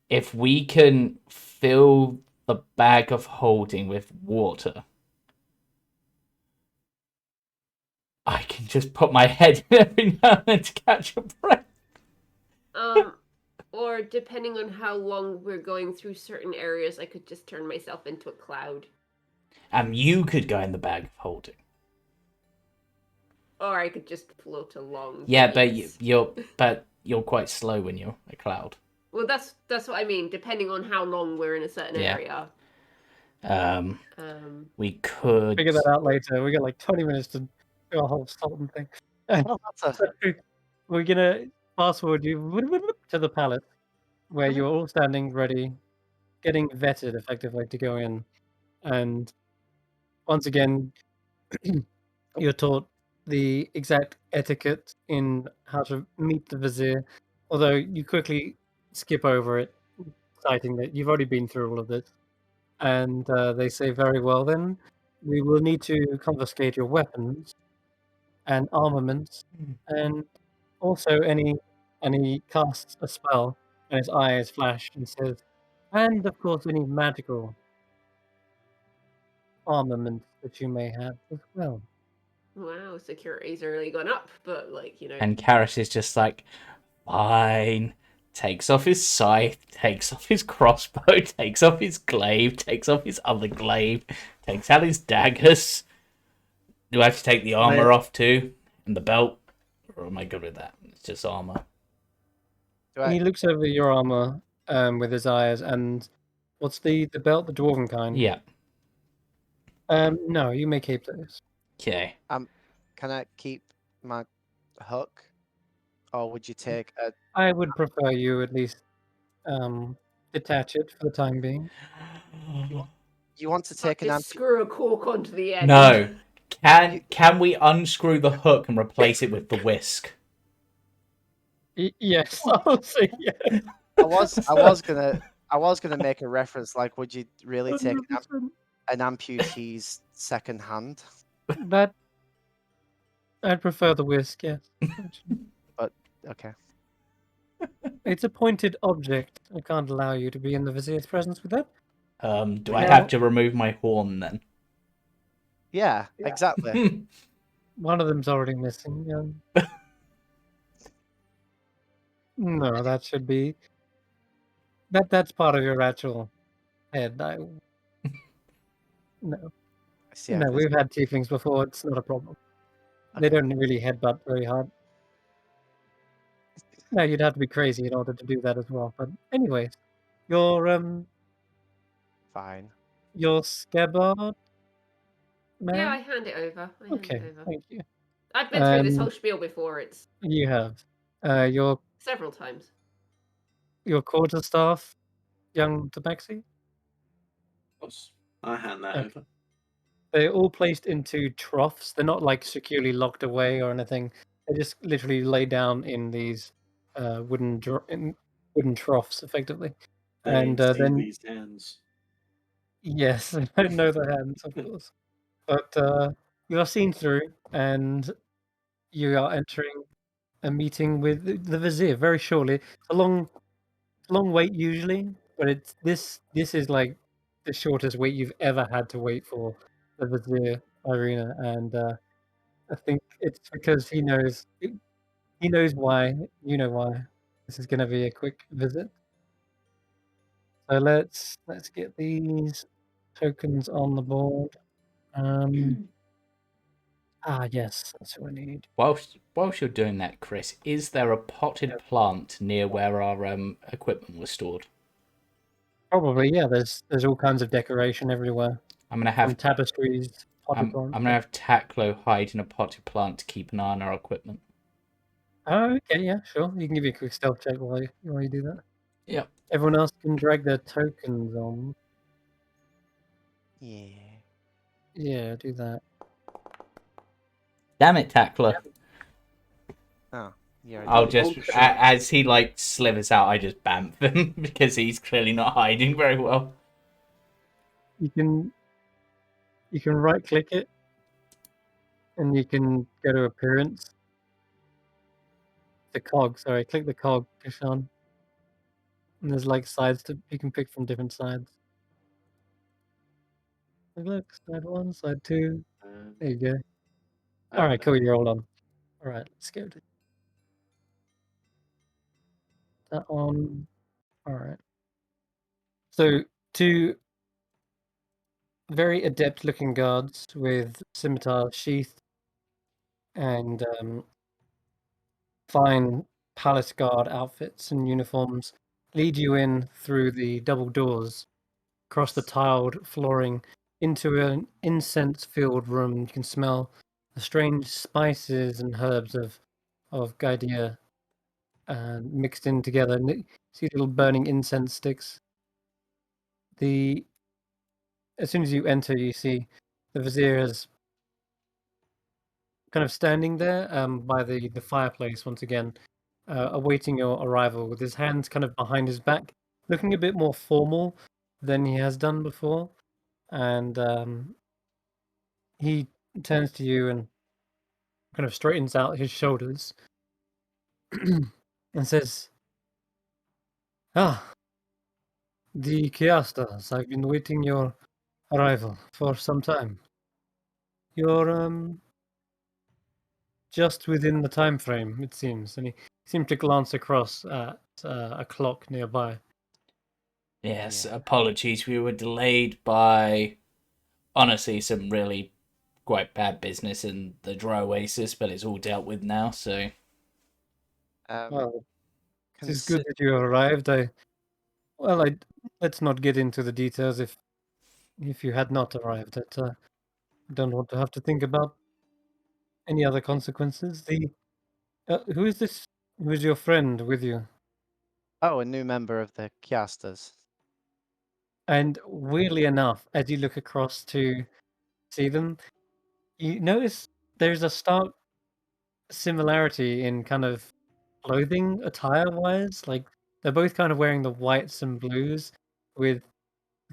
if we can fill the bag of holding with water, I can just put my head in every now and then to catch a breath. Or depending on how long we're going through certain areas, I could just turn myself into a cloud. You could go in the bag of holding. Or I could just float along. Yeah, but yes. you're quite slow when you're a cloud. Well, that's what I mean. Depending on how long we're in a certain Yeah. area. We could Figure that out later. We got like 20 minutes to do a whole Sultan thing. No matter. So we're gonna fast forward you to the palace where you're all standing ready, getting vetted effectively to go in. And once again, you're taught the exact etiquette in how to meet the vizier, although you quickly skip over it, citing that you've already been through all of this. And they say, very well then, we will need to confiscate your weapons and armaments, and also any casts a spell and his eyes flash and says, and of course any magical armaments that you may have as well. Wow, security's really gone up, but like, you know. And Karis is just like, fine. Takes off his scythe, takes off his crossbow, takes off his glaive, takes off his other glaive, takes out his daggers. Do I have to take the armor off too? And the belt? Or am I good with that? It's just armor. He looks over your armor with his eyes, and what's the belt? The dwarven kind? Yeah. No, you may keep those. Okay. Can I keep my hook? Or would you take a... I would prefer you at least detach it for the time being. You want to take an Just screw a cork onto the end. No. Can we unscrew the hook and replace it with the whisk? Yes, I'll say yes. I was gonna make a reference like, would you really take 100%. an amputee's second hand? That I'd prefer the whisk, yes. But okay. It's a pointed object. I can't allow you to be in the vizier's presence with that. Do I have to remove my horn then? Yeah, exactly. One of them's already missing. No, that should be that's part of your actual head. No. See how No, it is. we've had tieflings before. It's not a problem. They don't really headbutt very hard. No, you'd have to be crazy in order to do that as well. But anyways, your Fine. your scabbard man. Yeah, I hand it over. Okay, thank you. I've been through this whole spiel before. It's You have your several times. your quarterstaff, young Tabaxi. I hand that over. They're all placed into troughs. They're not like securely locked away or anything. They just literally lay down in these wooden troughs, effectively. And see then these hands. yes, I don't know the hands, of course, but you are seen through, and you are entering a meeting with the vizier very shortly. It's a long wait usually, but this is like the shortest wait you've ever had to wait for the vizier, Irina, and I think it's because he knows why. You know why. This is going to be a quick visit. So let's get these tokens on the board. Yes, that's what I need. Whilst you're doing that, Chris, is there a potted plant near where our equipment was stored? Probably, yeah. There's all kinds of decoration everywhere, I'm gonna from have tapestries, potted plants. I'm gonna have Taklo hide in a potted plant to keep an eye on our equipment. Oh, okay, yeah, sure. You can give me a quick stealth check while you do that. Yep. Everyone else can drag their tokens on. Yeah. Yeah, do that. Damn it, Taklo. Oh, yeah. I'll just as he like slithers out, I just bamf him because he's clearly not hiding very well. You can right click it, and you can go to appearance. The cog, sorry, click the cog, Kishan. And there's like sides you can pick from different sides. Look, side 1, side 2. There you go. Alright, cool, you're all on. Alright, let's go to that one. Alright. So, two very adept looking guards with scimitars sheathed and fine palace guard outfits and uniforms lead you in through the double doors, across the tiled flooring, into an incense-filled room. You can smell the strange spices and herbs of Gaidia mixed in together. And you see little burning incense sticks. As soon as you enter, you see the vizier is kind of standing there by the fireplace once again, awaiting your arrival, with his hands kind of behind his back, looking a bit more formal than he has done before. And he turns to you and kind of straightens out his shoulders and says, "Ah, the Kiastas, I've been waiting your arrival for some time. You're just within the time frame, it seems." And he seemed to glance across at a clock nearby. Yes, Yeah. apologies. We were delayed by honestly some really quite bad business in the dry oasis, but it's all dealt with now. So Well, it is good Consider that you arrived. Let's not get into the details if you had not arrived. I don't want to have to think about any other consequences. Who is this? Who is your friend with you? a new member of the Kiastas. And weirdly enough, as you look across to see them, you notice there's a stark similarity in kind of clothing attire-wise. Like they're both kind of wearing the whites and blues with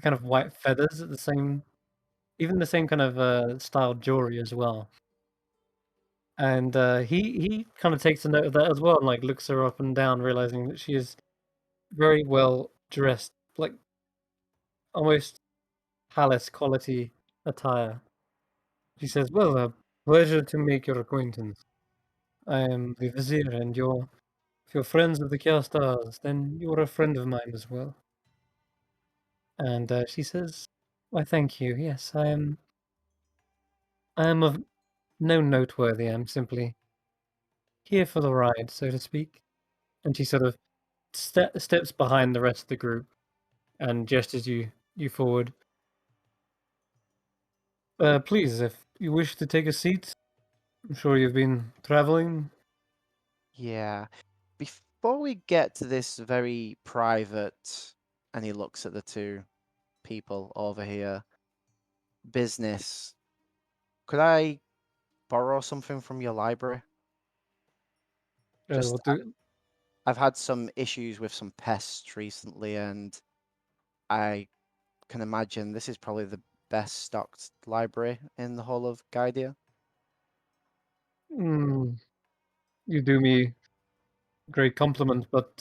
kind of white feathers at the same, even the same kind of styled jewelry as well. And he kind of takes a note of that as well, and like looks her up and down, realizing that she is very well dressed, like almost palace quality attire. She says, "Well, pleasure to make your acquaintance. I am the vizier, and if you're friends of the Kiastars, then you're a friend of mine as well." And she says, "Why, thank you. Yes, I am. I am of no noteworthy. I'm simply here for the ride, so to speak." And she sort of steps behind the rest of the group and gestures you forward. Please, if you wish to take a seat, I'm sure you've been traveling. Yeah. Before we get to this very private, and he looks at the two people over here, business, could I borrow something from your library? Just, I've had some issues with some pests recently, and I can imagine this is probably the best stocked library in the whole of Gaidia. You do me great compliment, but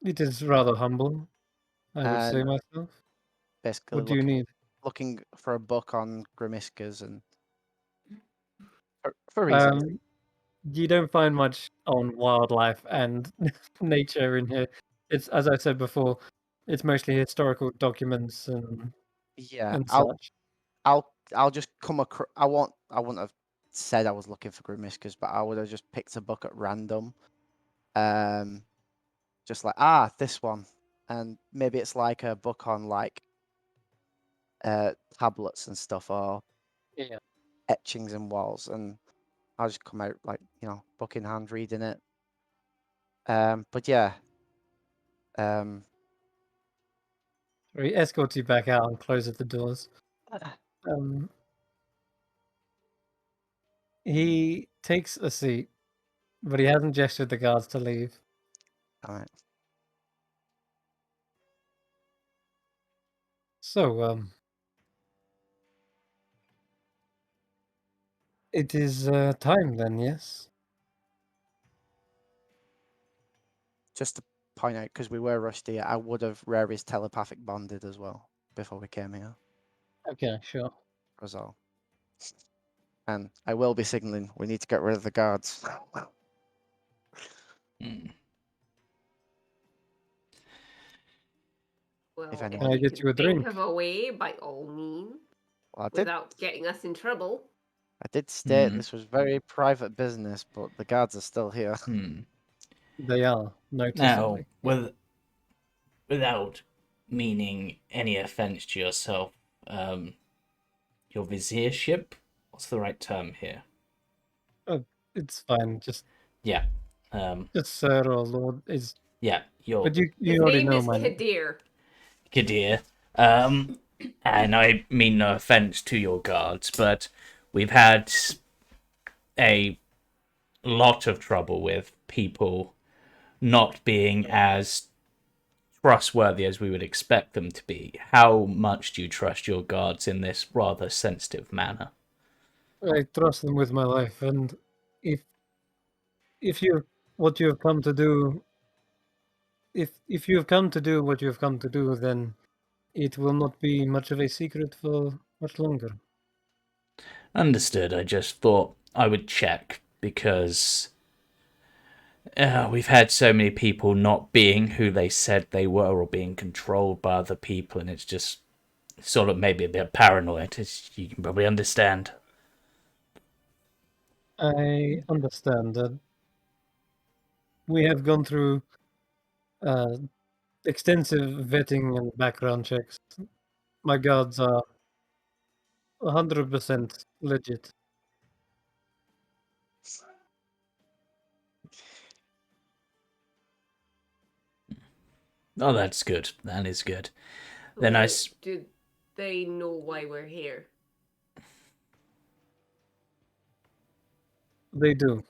it is rather humble, I would say And myself. basically What do you need? looking for a book on Grimmiskas and for reasons. You don't find much on wildlife and nature in here. It's, as I said before, It's mostly historical documents and Yeah, such. I'll just come across. I wouldn't have said I was looking for Grimmiscus, but I would have just picked a book at random. Just like this one, and maybe it's like a book on like tablets and stuff or Yeah. etchings and walls, and I'll just come out like book in hand reading it. But yeah, So he escorts you back out and closes the doors. He takes a seat, but he hasn't gestured the guards to leave. all right. So, it is time then, yes? Just to point out, because we were rusty, I would have Rary's telepathic bonded as well before we came here. Okay, sure. Was all. And I will be signaling. We need to get rid of the guards. Hmm. Well, If if anyone. Can I you get can you a think drink? of a way, by all means, Well, without getting us in trouble. I did state Hmm. this was very private business, but the guards are still here. Hmm. They are, Now, noticeably. without meaning any offense to yourself, your viziership. What's the right term here? It's fine. Just Yeah. sir or lord is. Yeah. Your But you His already name know is my name. Kadir. Kadir. And I mean no offense to your guards, but we've had a lot of trouble with people not being as trustworthy as we would expect them to be. How much do you trust your guards in this rather sensitive manner? I trust them with my life, and if you what you have come to do, if you have come to do what you have come to do, then it will not be much of a secret for much longer. Understood. I just thought I would check because we've had so many people not being who they said they were or being controlled by other people, and it's just sort of maybe a bit paranoid, as you can probably understand. I understand that we have gone through uh, extensive vetting and background checks. My guards are 100% legit. Oh, that's good. That is good. Then I. Do they know why we're here? They do.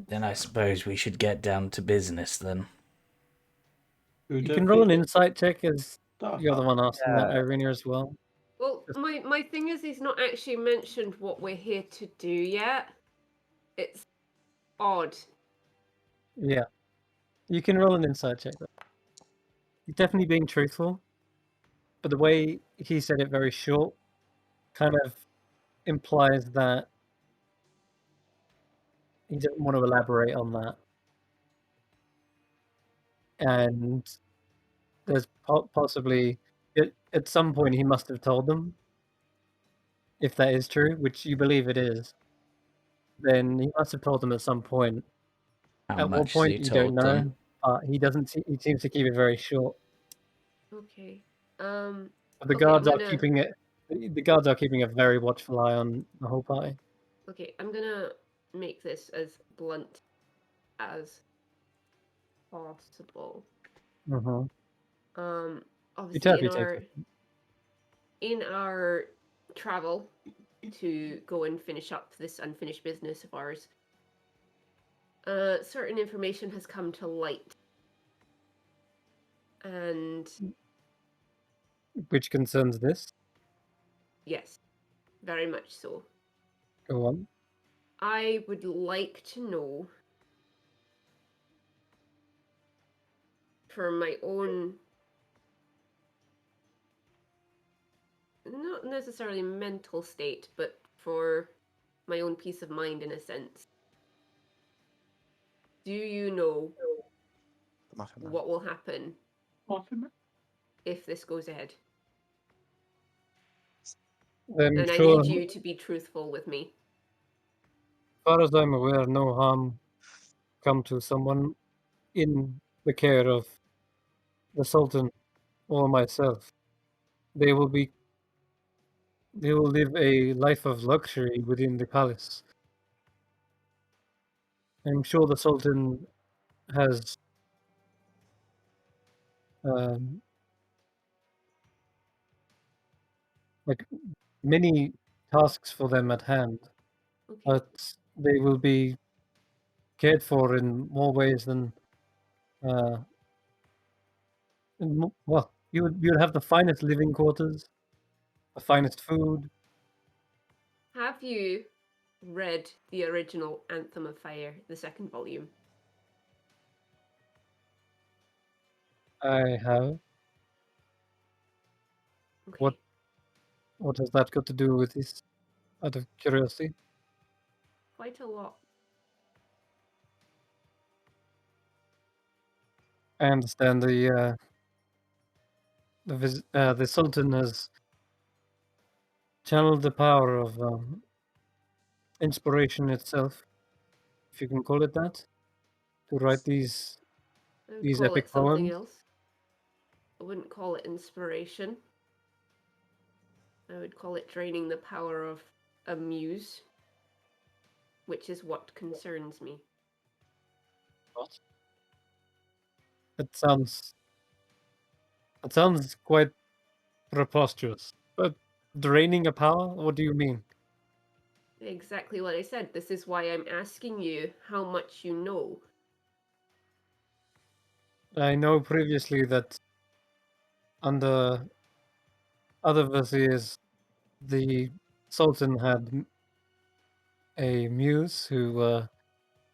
Then I suppose we should get down to business then. You can roll an insight check as you're the one asking that, Yeah. Irina, as well. Well, my thing is, he's not actually mentioned what we're here to do yet. It's odd. Yeah. You can roll an insight check. He's definitely being truthful, but the way he said it very short kind of implies that he doesn't want to elaborate on that. And there's possibly, at some point, he must have told them, if that is true, which you believe it is, then he must have told them at some point. How At what much has point, he you don't told them? know. He doesn't. He seems to keep it very short. Okay. But the Okay, guards I'm are gonna. keeping it. The guards are keeping a very watchful eye on the whole party. Okay, I'm gonna make this as blunt as possible. Mm-hmm. Obviously Utopia takes it. in our travel to go and finish up this unfinished business of ours, certain information has come to light. And Which concerns this. yes, very much so. Go on. I would like to know, for my own, not necessarily mental state, but for my own peace of mind in a sense. Do you know Muffin Man. what will happen if this goes ahead. I'm And I sure, need you to be truthful with me. as far as I'm aware, no harm come to someone in the care of the Sultan or myself. They will live a life of luxury within the palace. I'm sure the Sultan has um, like many tasks for them at hand, Okay. but they will be cared for in more ways than well, you'd have the finest living quarters, the finest food. Have you read the original Anthem of Fire, the second volume? I have. Okay. What has that got to do with this? Out of curiosity. Quite a lot. I understand the Sultan has channeled the power of inspiration itself, if you can call it that, to write these I would these call epic it something poems. else. I wouldn't call it inspiration. I would call it draining the power of a muse, which is what concerns me. What? That sounds quite preposterous. But draining a power? What do you mean? Exactly what I said. This is why I'm asking you how much you know. I know previously that under other viziers, the Sultan had a muse who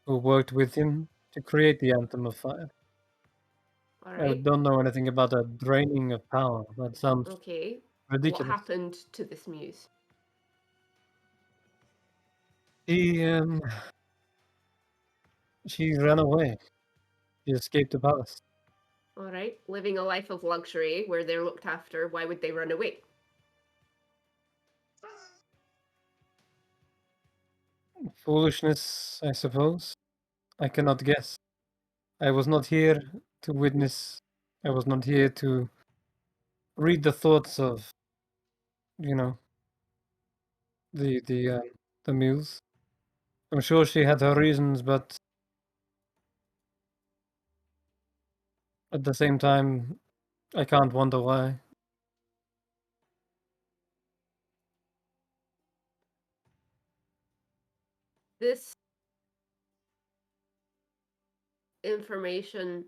worked with him to create the Anthem of Fire. All I right. don't know anything about a draining of power. That sounds Okay. What ridiculous. happened to this muse? She she ran away. She escaped the palace. All right. Living a life of luxury where they're looked after, why would they run away? Foolishness, I suppose. I cannot guess. I was not here to witness. I was not here to read the thoughts of, you know, the muse. I'm sure she had her reasons, but at the same time, I can't wonder why. This information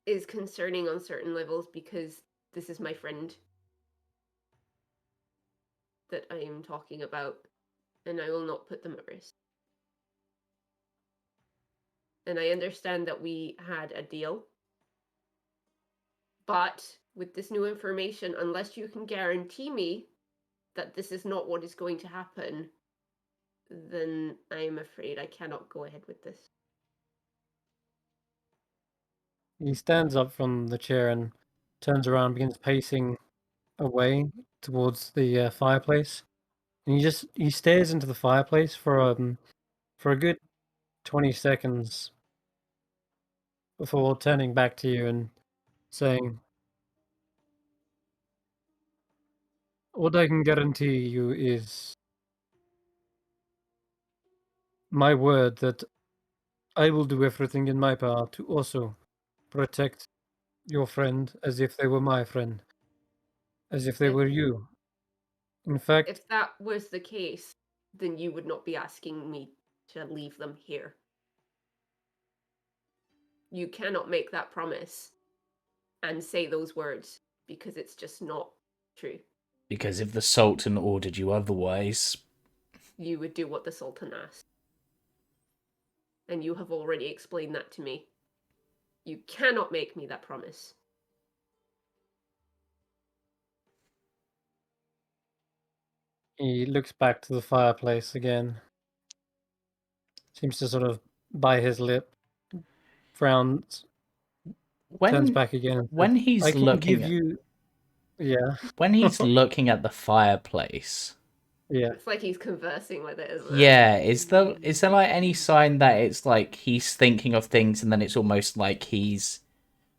is concerning on certain levels because this is my friend that I am talking about, and I will not put them at risk. And I understand that we had a deal, but with this new information, unless you can guarantee me that this is not what is going to happen, then I'm afraid I cannot go ahead with this. He stands up from the chair and turns around, begins pacing away towards the fireplace. And he stares into the fireplace for a good 20 seconds before turning back to you and saying, "What I can guarantee you is my word that I will do everything in my power to also protect your friend as if they were my friend, as if they If were you. In fact, if that was the case, then you would not be asking me to leave them here. You cannot make that promise and say those words because it's just not true. Because if the Sultan ordered you otherwise, You would do what the Sultan asked. And you have already explained that to me. You cannot make me that promise. he looks back to the fireplace again, seems to sort of bite his lip, frowns, turns back again. And when says, he's I can looking give at, you. Yeah. when he's looking at the fireplace, Yeah. It's like he's conversing with it, isn't it? yeah, is there like any sign that it's like he's thinking of things and then it's almost like he's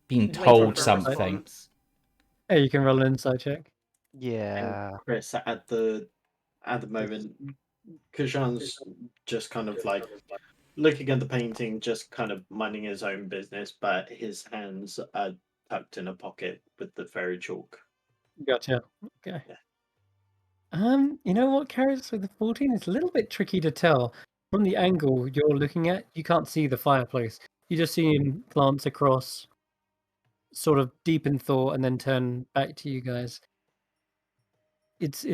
being Waiting told for a something? response. Hey, you can roll an insight check. Yeah. And Chris, at the moment, Kashan's just kind of like looking at the painting, just kind of minding his own business, but his hands are tucked in a pocket with the fairy chalk. Gotcha. Okay. Yeah. You know what, Carrots? With the 14, it's a little bit tricky to tell. From the angle you're looking at, you can't see the fireplace. You just see him glance across, sort of deep in thought, and then turn back to you guys. It's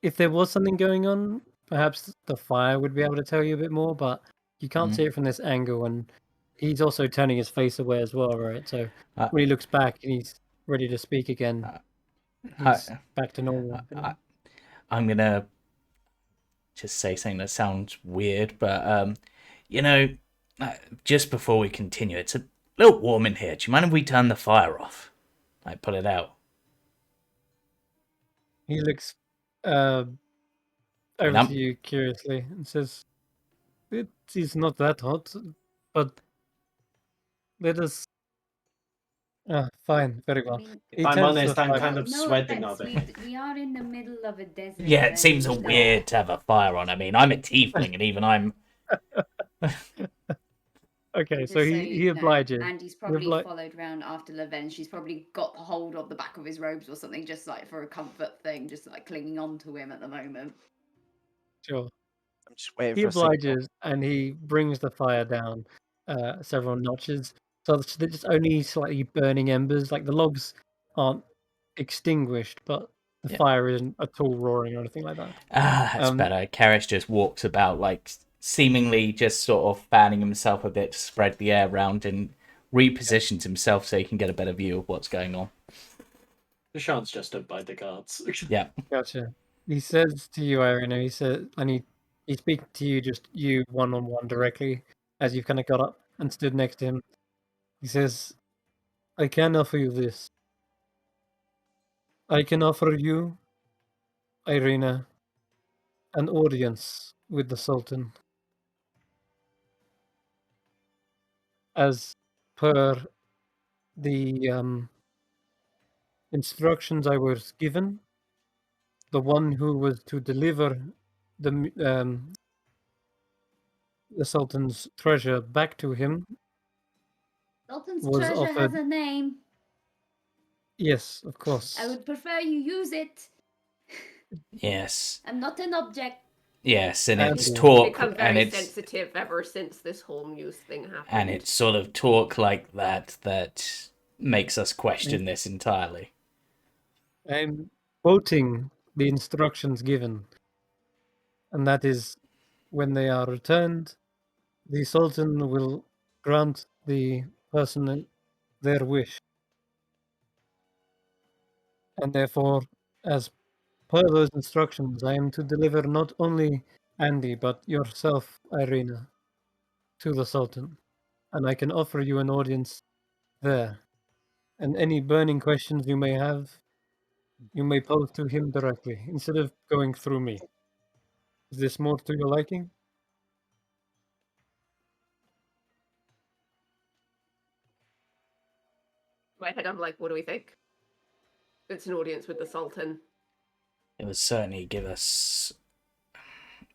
if there was something going on, perhaps the fire would be able to tell you a bit more, but you can't see it from this angle, and he's also turning his face away as well, right? So when he looks back and he's ready to speak again, he's back to normal. I'm gonna just say something that sounds weird, but you know, just before we continue, it's a little warm in here. Do you mind if we turn the fire off? I put it out. He looks over to you curiously and says, "It is not that hot, but let us." Fine, very well. If I'm honest, I'm kind of sweating of it. We are in the middle of a desert. Yeah, it seems weird to have a fire on. I mean, I'm a tiefling, and even I'm. Okay, so he obliges. And he's probably followed round after Leven. She's probably got hold of the back of his robes or something, just like for a comfort thing, just like clinging on to him at the moment. Sure. I'm just waiting He for a signal. obliges and he brings the fire down several notches. So they're just only slightly burning embers. Like the logs aren't extinguished, but the fire isn't at all roaring or anything like that. That's better. Karras just walks about, like, seemingly just sort of fanning himself a bit to spread the air around and repositions himself so he can get a better view of what's going on. Kashan's just stood by the guards. Yeah. Gotcha. He says to you, Irina, he says, and he speaks to you, just you one-on-one directly, as you've kind of got up and stood next to him. He says, I can offer you this. I can offer you, Irina, an audience with the Sultan. As per the instructions I was given, the one who was to deliver the Sultan's treasure back to him Sultan's was treasure offered. has a name. Yes, of course. I would prefer you use it. Yes. I'm not an object. Yes, and it's And- talk, Become and very it's sensitive ever since this home use thing happened. and it's sort of talk like that that makes us question this entirely. I'm quoting the instructions given, and that is, when they are returned, the Sultan will grant the person their wish. And therefore, as per those instructions, I am to deliver not only Andy, but yourself, Irina, to the Sultan. And I can offer you an audience there. And any burning questions you may have, you may pose to him directly, instead of going through me. Is this more to your liking? In my head, I'm like, what do we think? It's an audience with the Sultan. It would certainly give us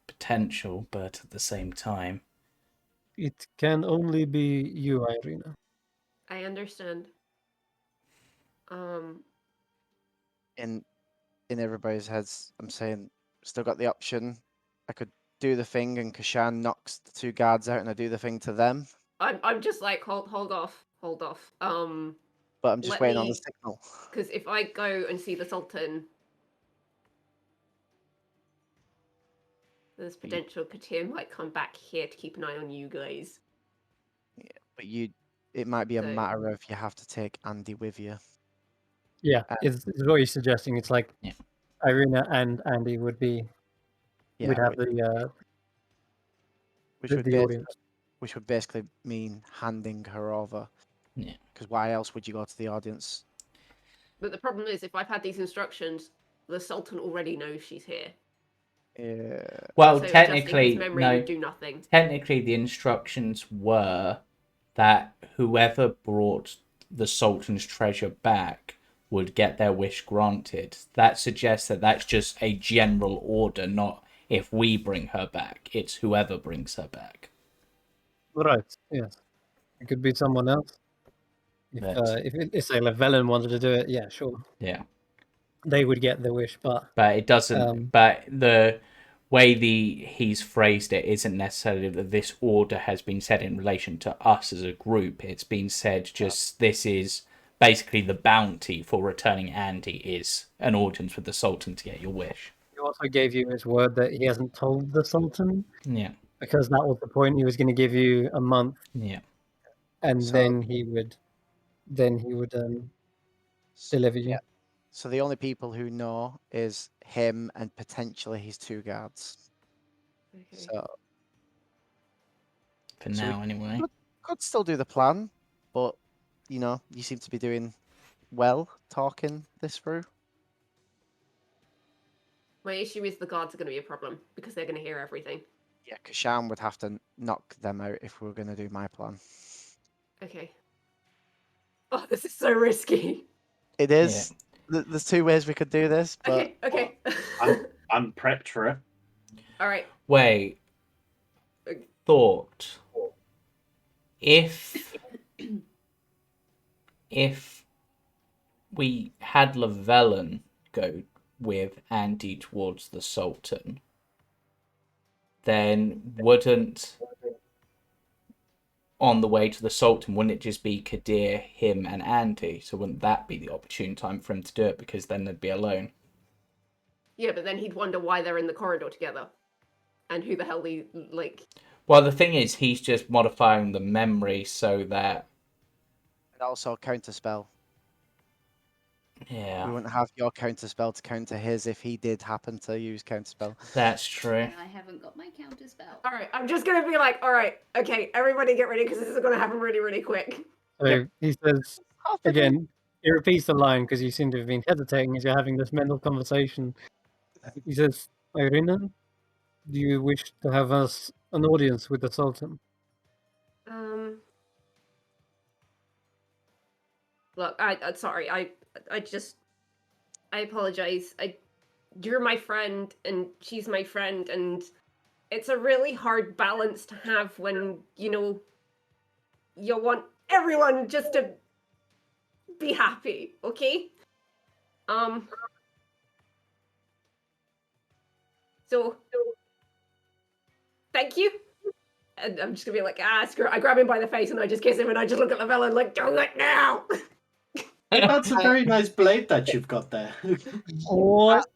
potential, but at the same time, It can only be you, Irina. I understand. In everybody's heads, I'm saying, still got the option. I could do the thing, and Kashan knocks the two guards out, and I do the thing to them. I'm just like, hold off. But I'm just Let waiting on me- the signal. Because if I go and see the Sultan, there's potential Katir might come back here to keep an eye on you guys. But it might be a So- matter of you have to take Andy with you. Yeah, it's what you're suggesting. It's like Yeah. Irina and Andy would have which the would be audience. which would basically mean handing her over. Yeah. Because why else would you go to the audience? But the problem is, if I've had these instructions, the Sultan already knows she's here. Well, So adjusting his technically, memory no. would do nothing. Technically, the instructions were that whoever brought the Sultan's treasure back would get their wish granted. That suggests that that's just a general order, not if we bring her back. It's whoever brings her back. Right. Yes. It could be someone else. If say Velen wanted to do it, yeah, sure, Yeah. they would get the wish, but it doesn't. But the way he's phrased it isn't necessarily that this order has been said in relation to us as a group. It's been said just this is basically the bounty for returning Andy is an audience with the Sultan to get your wish. he also gave you his word that he hasn't told the Sultan. Yeah. Because that was the point. He was going to give you a month. Yeah. And then he would deliver you. Yeah. So the only people who know is him and potentially his 2 guards. Okay. So For now, anyway. Could still do the plan, but you seem to be doing well talking this through. My issue is the guards are going to be a problem because they're going to hear everything. Yeah, Kashan would have to knock them out if we were going to do my plan. Okay. Oh, this is so risky. It is. Yeah. There's 2 ways we could do this, but Okay. I'm prepped for it. All right. Wait. Thought. If we had Llewellyn go with Andy towards the Sultan, then wouldn't, on the way to the Sultan, wouldn't it just be Kadir, him, and Andy? So wouldn't that be the opportune time for him to do it? Because then they'd be alone. Yeah, but then he'd wonder why they're in the corridor together. And who the hell Well, the thing is, he's just modifying the memory so that... And also counterspell. Yeah. We wouldn't have your counterspell to counter his if he did happen to use counterspell. That's true. And I haven't got my counterspell. All right, I'm just going to be like, all right, okay, everybody get ready because this is going to happen really, really quick. So he says, again, he repeats the line because you seem to have been hesitating as you're having this mental conversation. He says, Irina, do you wish to have us an audience with the Sultan? Look, I'm sorry. I apologize. You're my friend, and she's my friend, and it's a really hard balance to have when you want everyone just to be happy. Okay. So thank you. And I'm just gonna be like, screw it. I grab him by the face and I just kiss him and I just look at Lavella and like, do it now. That's a very nice blade that you've got there. What?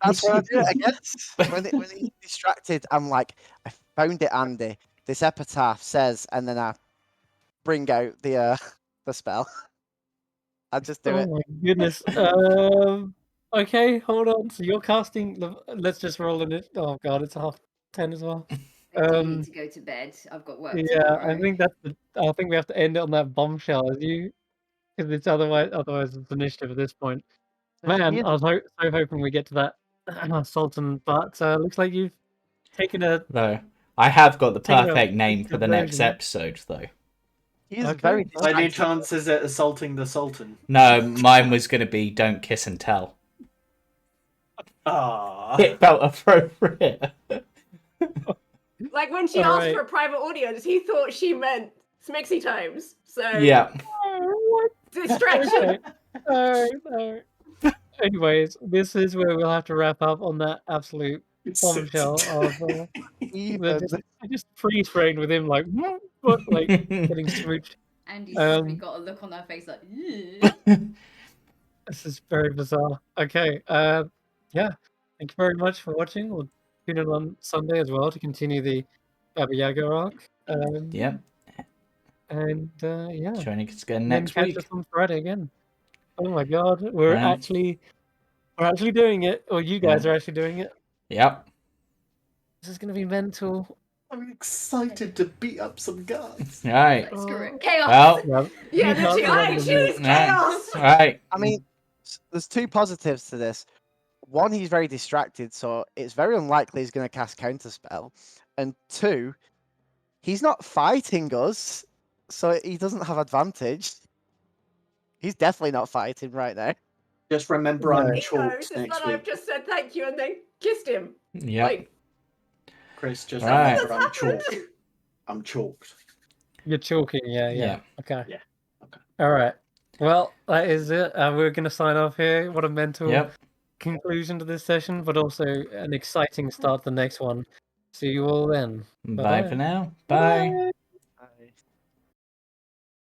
That's what I do it, I guess. When he's distracted, I'm like, I found it, Andy. This epitaph says, and then I bring out the spell. I just do it. Oh my goodness. Okay, hold on. So you're casting. Let's just roll in it. Oh god, it's 10:30 as well. I do need to go to bed. I've got work. Yeah, tomorrow. I think I think we have to end it on that bombshell, because it's otherwise it's initiative at this point. Man, I was so hoping we get to that Sultan, but looks like you've taken a. No, I have got the Taking a perfect name for the next version. episode, though. He's Okay. very By any distracted. chance is it assaulting the Sultan? No, mine was going to be Don't Kiss and Tell. Ah. It felt appropriate. Like when she asked for a private audience, he thought she meant Smixy times. So Yeah. distraction. Alright. Anyways, this is where we'll have to wrap up on that absolute bombshell of just freeze framed with him like getting smooched. Andy's probably got a look on her face like, "Ugh." This is very bizarre. Okay, yeah. Thank you very much for watching. We'll tune in on Sunday as well to continue the Baba Yaga arc. Yeah. And yeah. Joining us again And next then week. catch us on Friday again. Oh my god, we're actually doing it, or you guys are actually doing it. Yep. This is gonna be mental. I'm excited to beat up some guards. All right. Like, screw Oh. it. Chaos. Well, Well, Yeah, you literally, can't I remember the choose name. chaos. all right. I mean, there's two positives to this. One, he's very distracted, so it's very unlikely he's going to cast counterspell. And two, he's not fighting us, so he doesn't have advantage. He's definitely not fighting right now. Just remember No. I'm He knows. chalked It's next not I've week. just said thank you and then kissed him. Yep. Like, Chris, just Right. remember I'm That's happened. chalked. I'm chalked. You're chalking, yeah. Yeah. Okay. Yeah, okay. All right. Well, that is it. We're going to sign off here. What a mental Yep. conclusion to this session, but also an exciting start to the next one. See you all then. Bye Bye-bye. for now. Bye.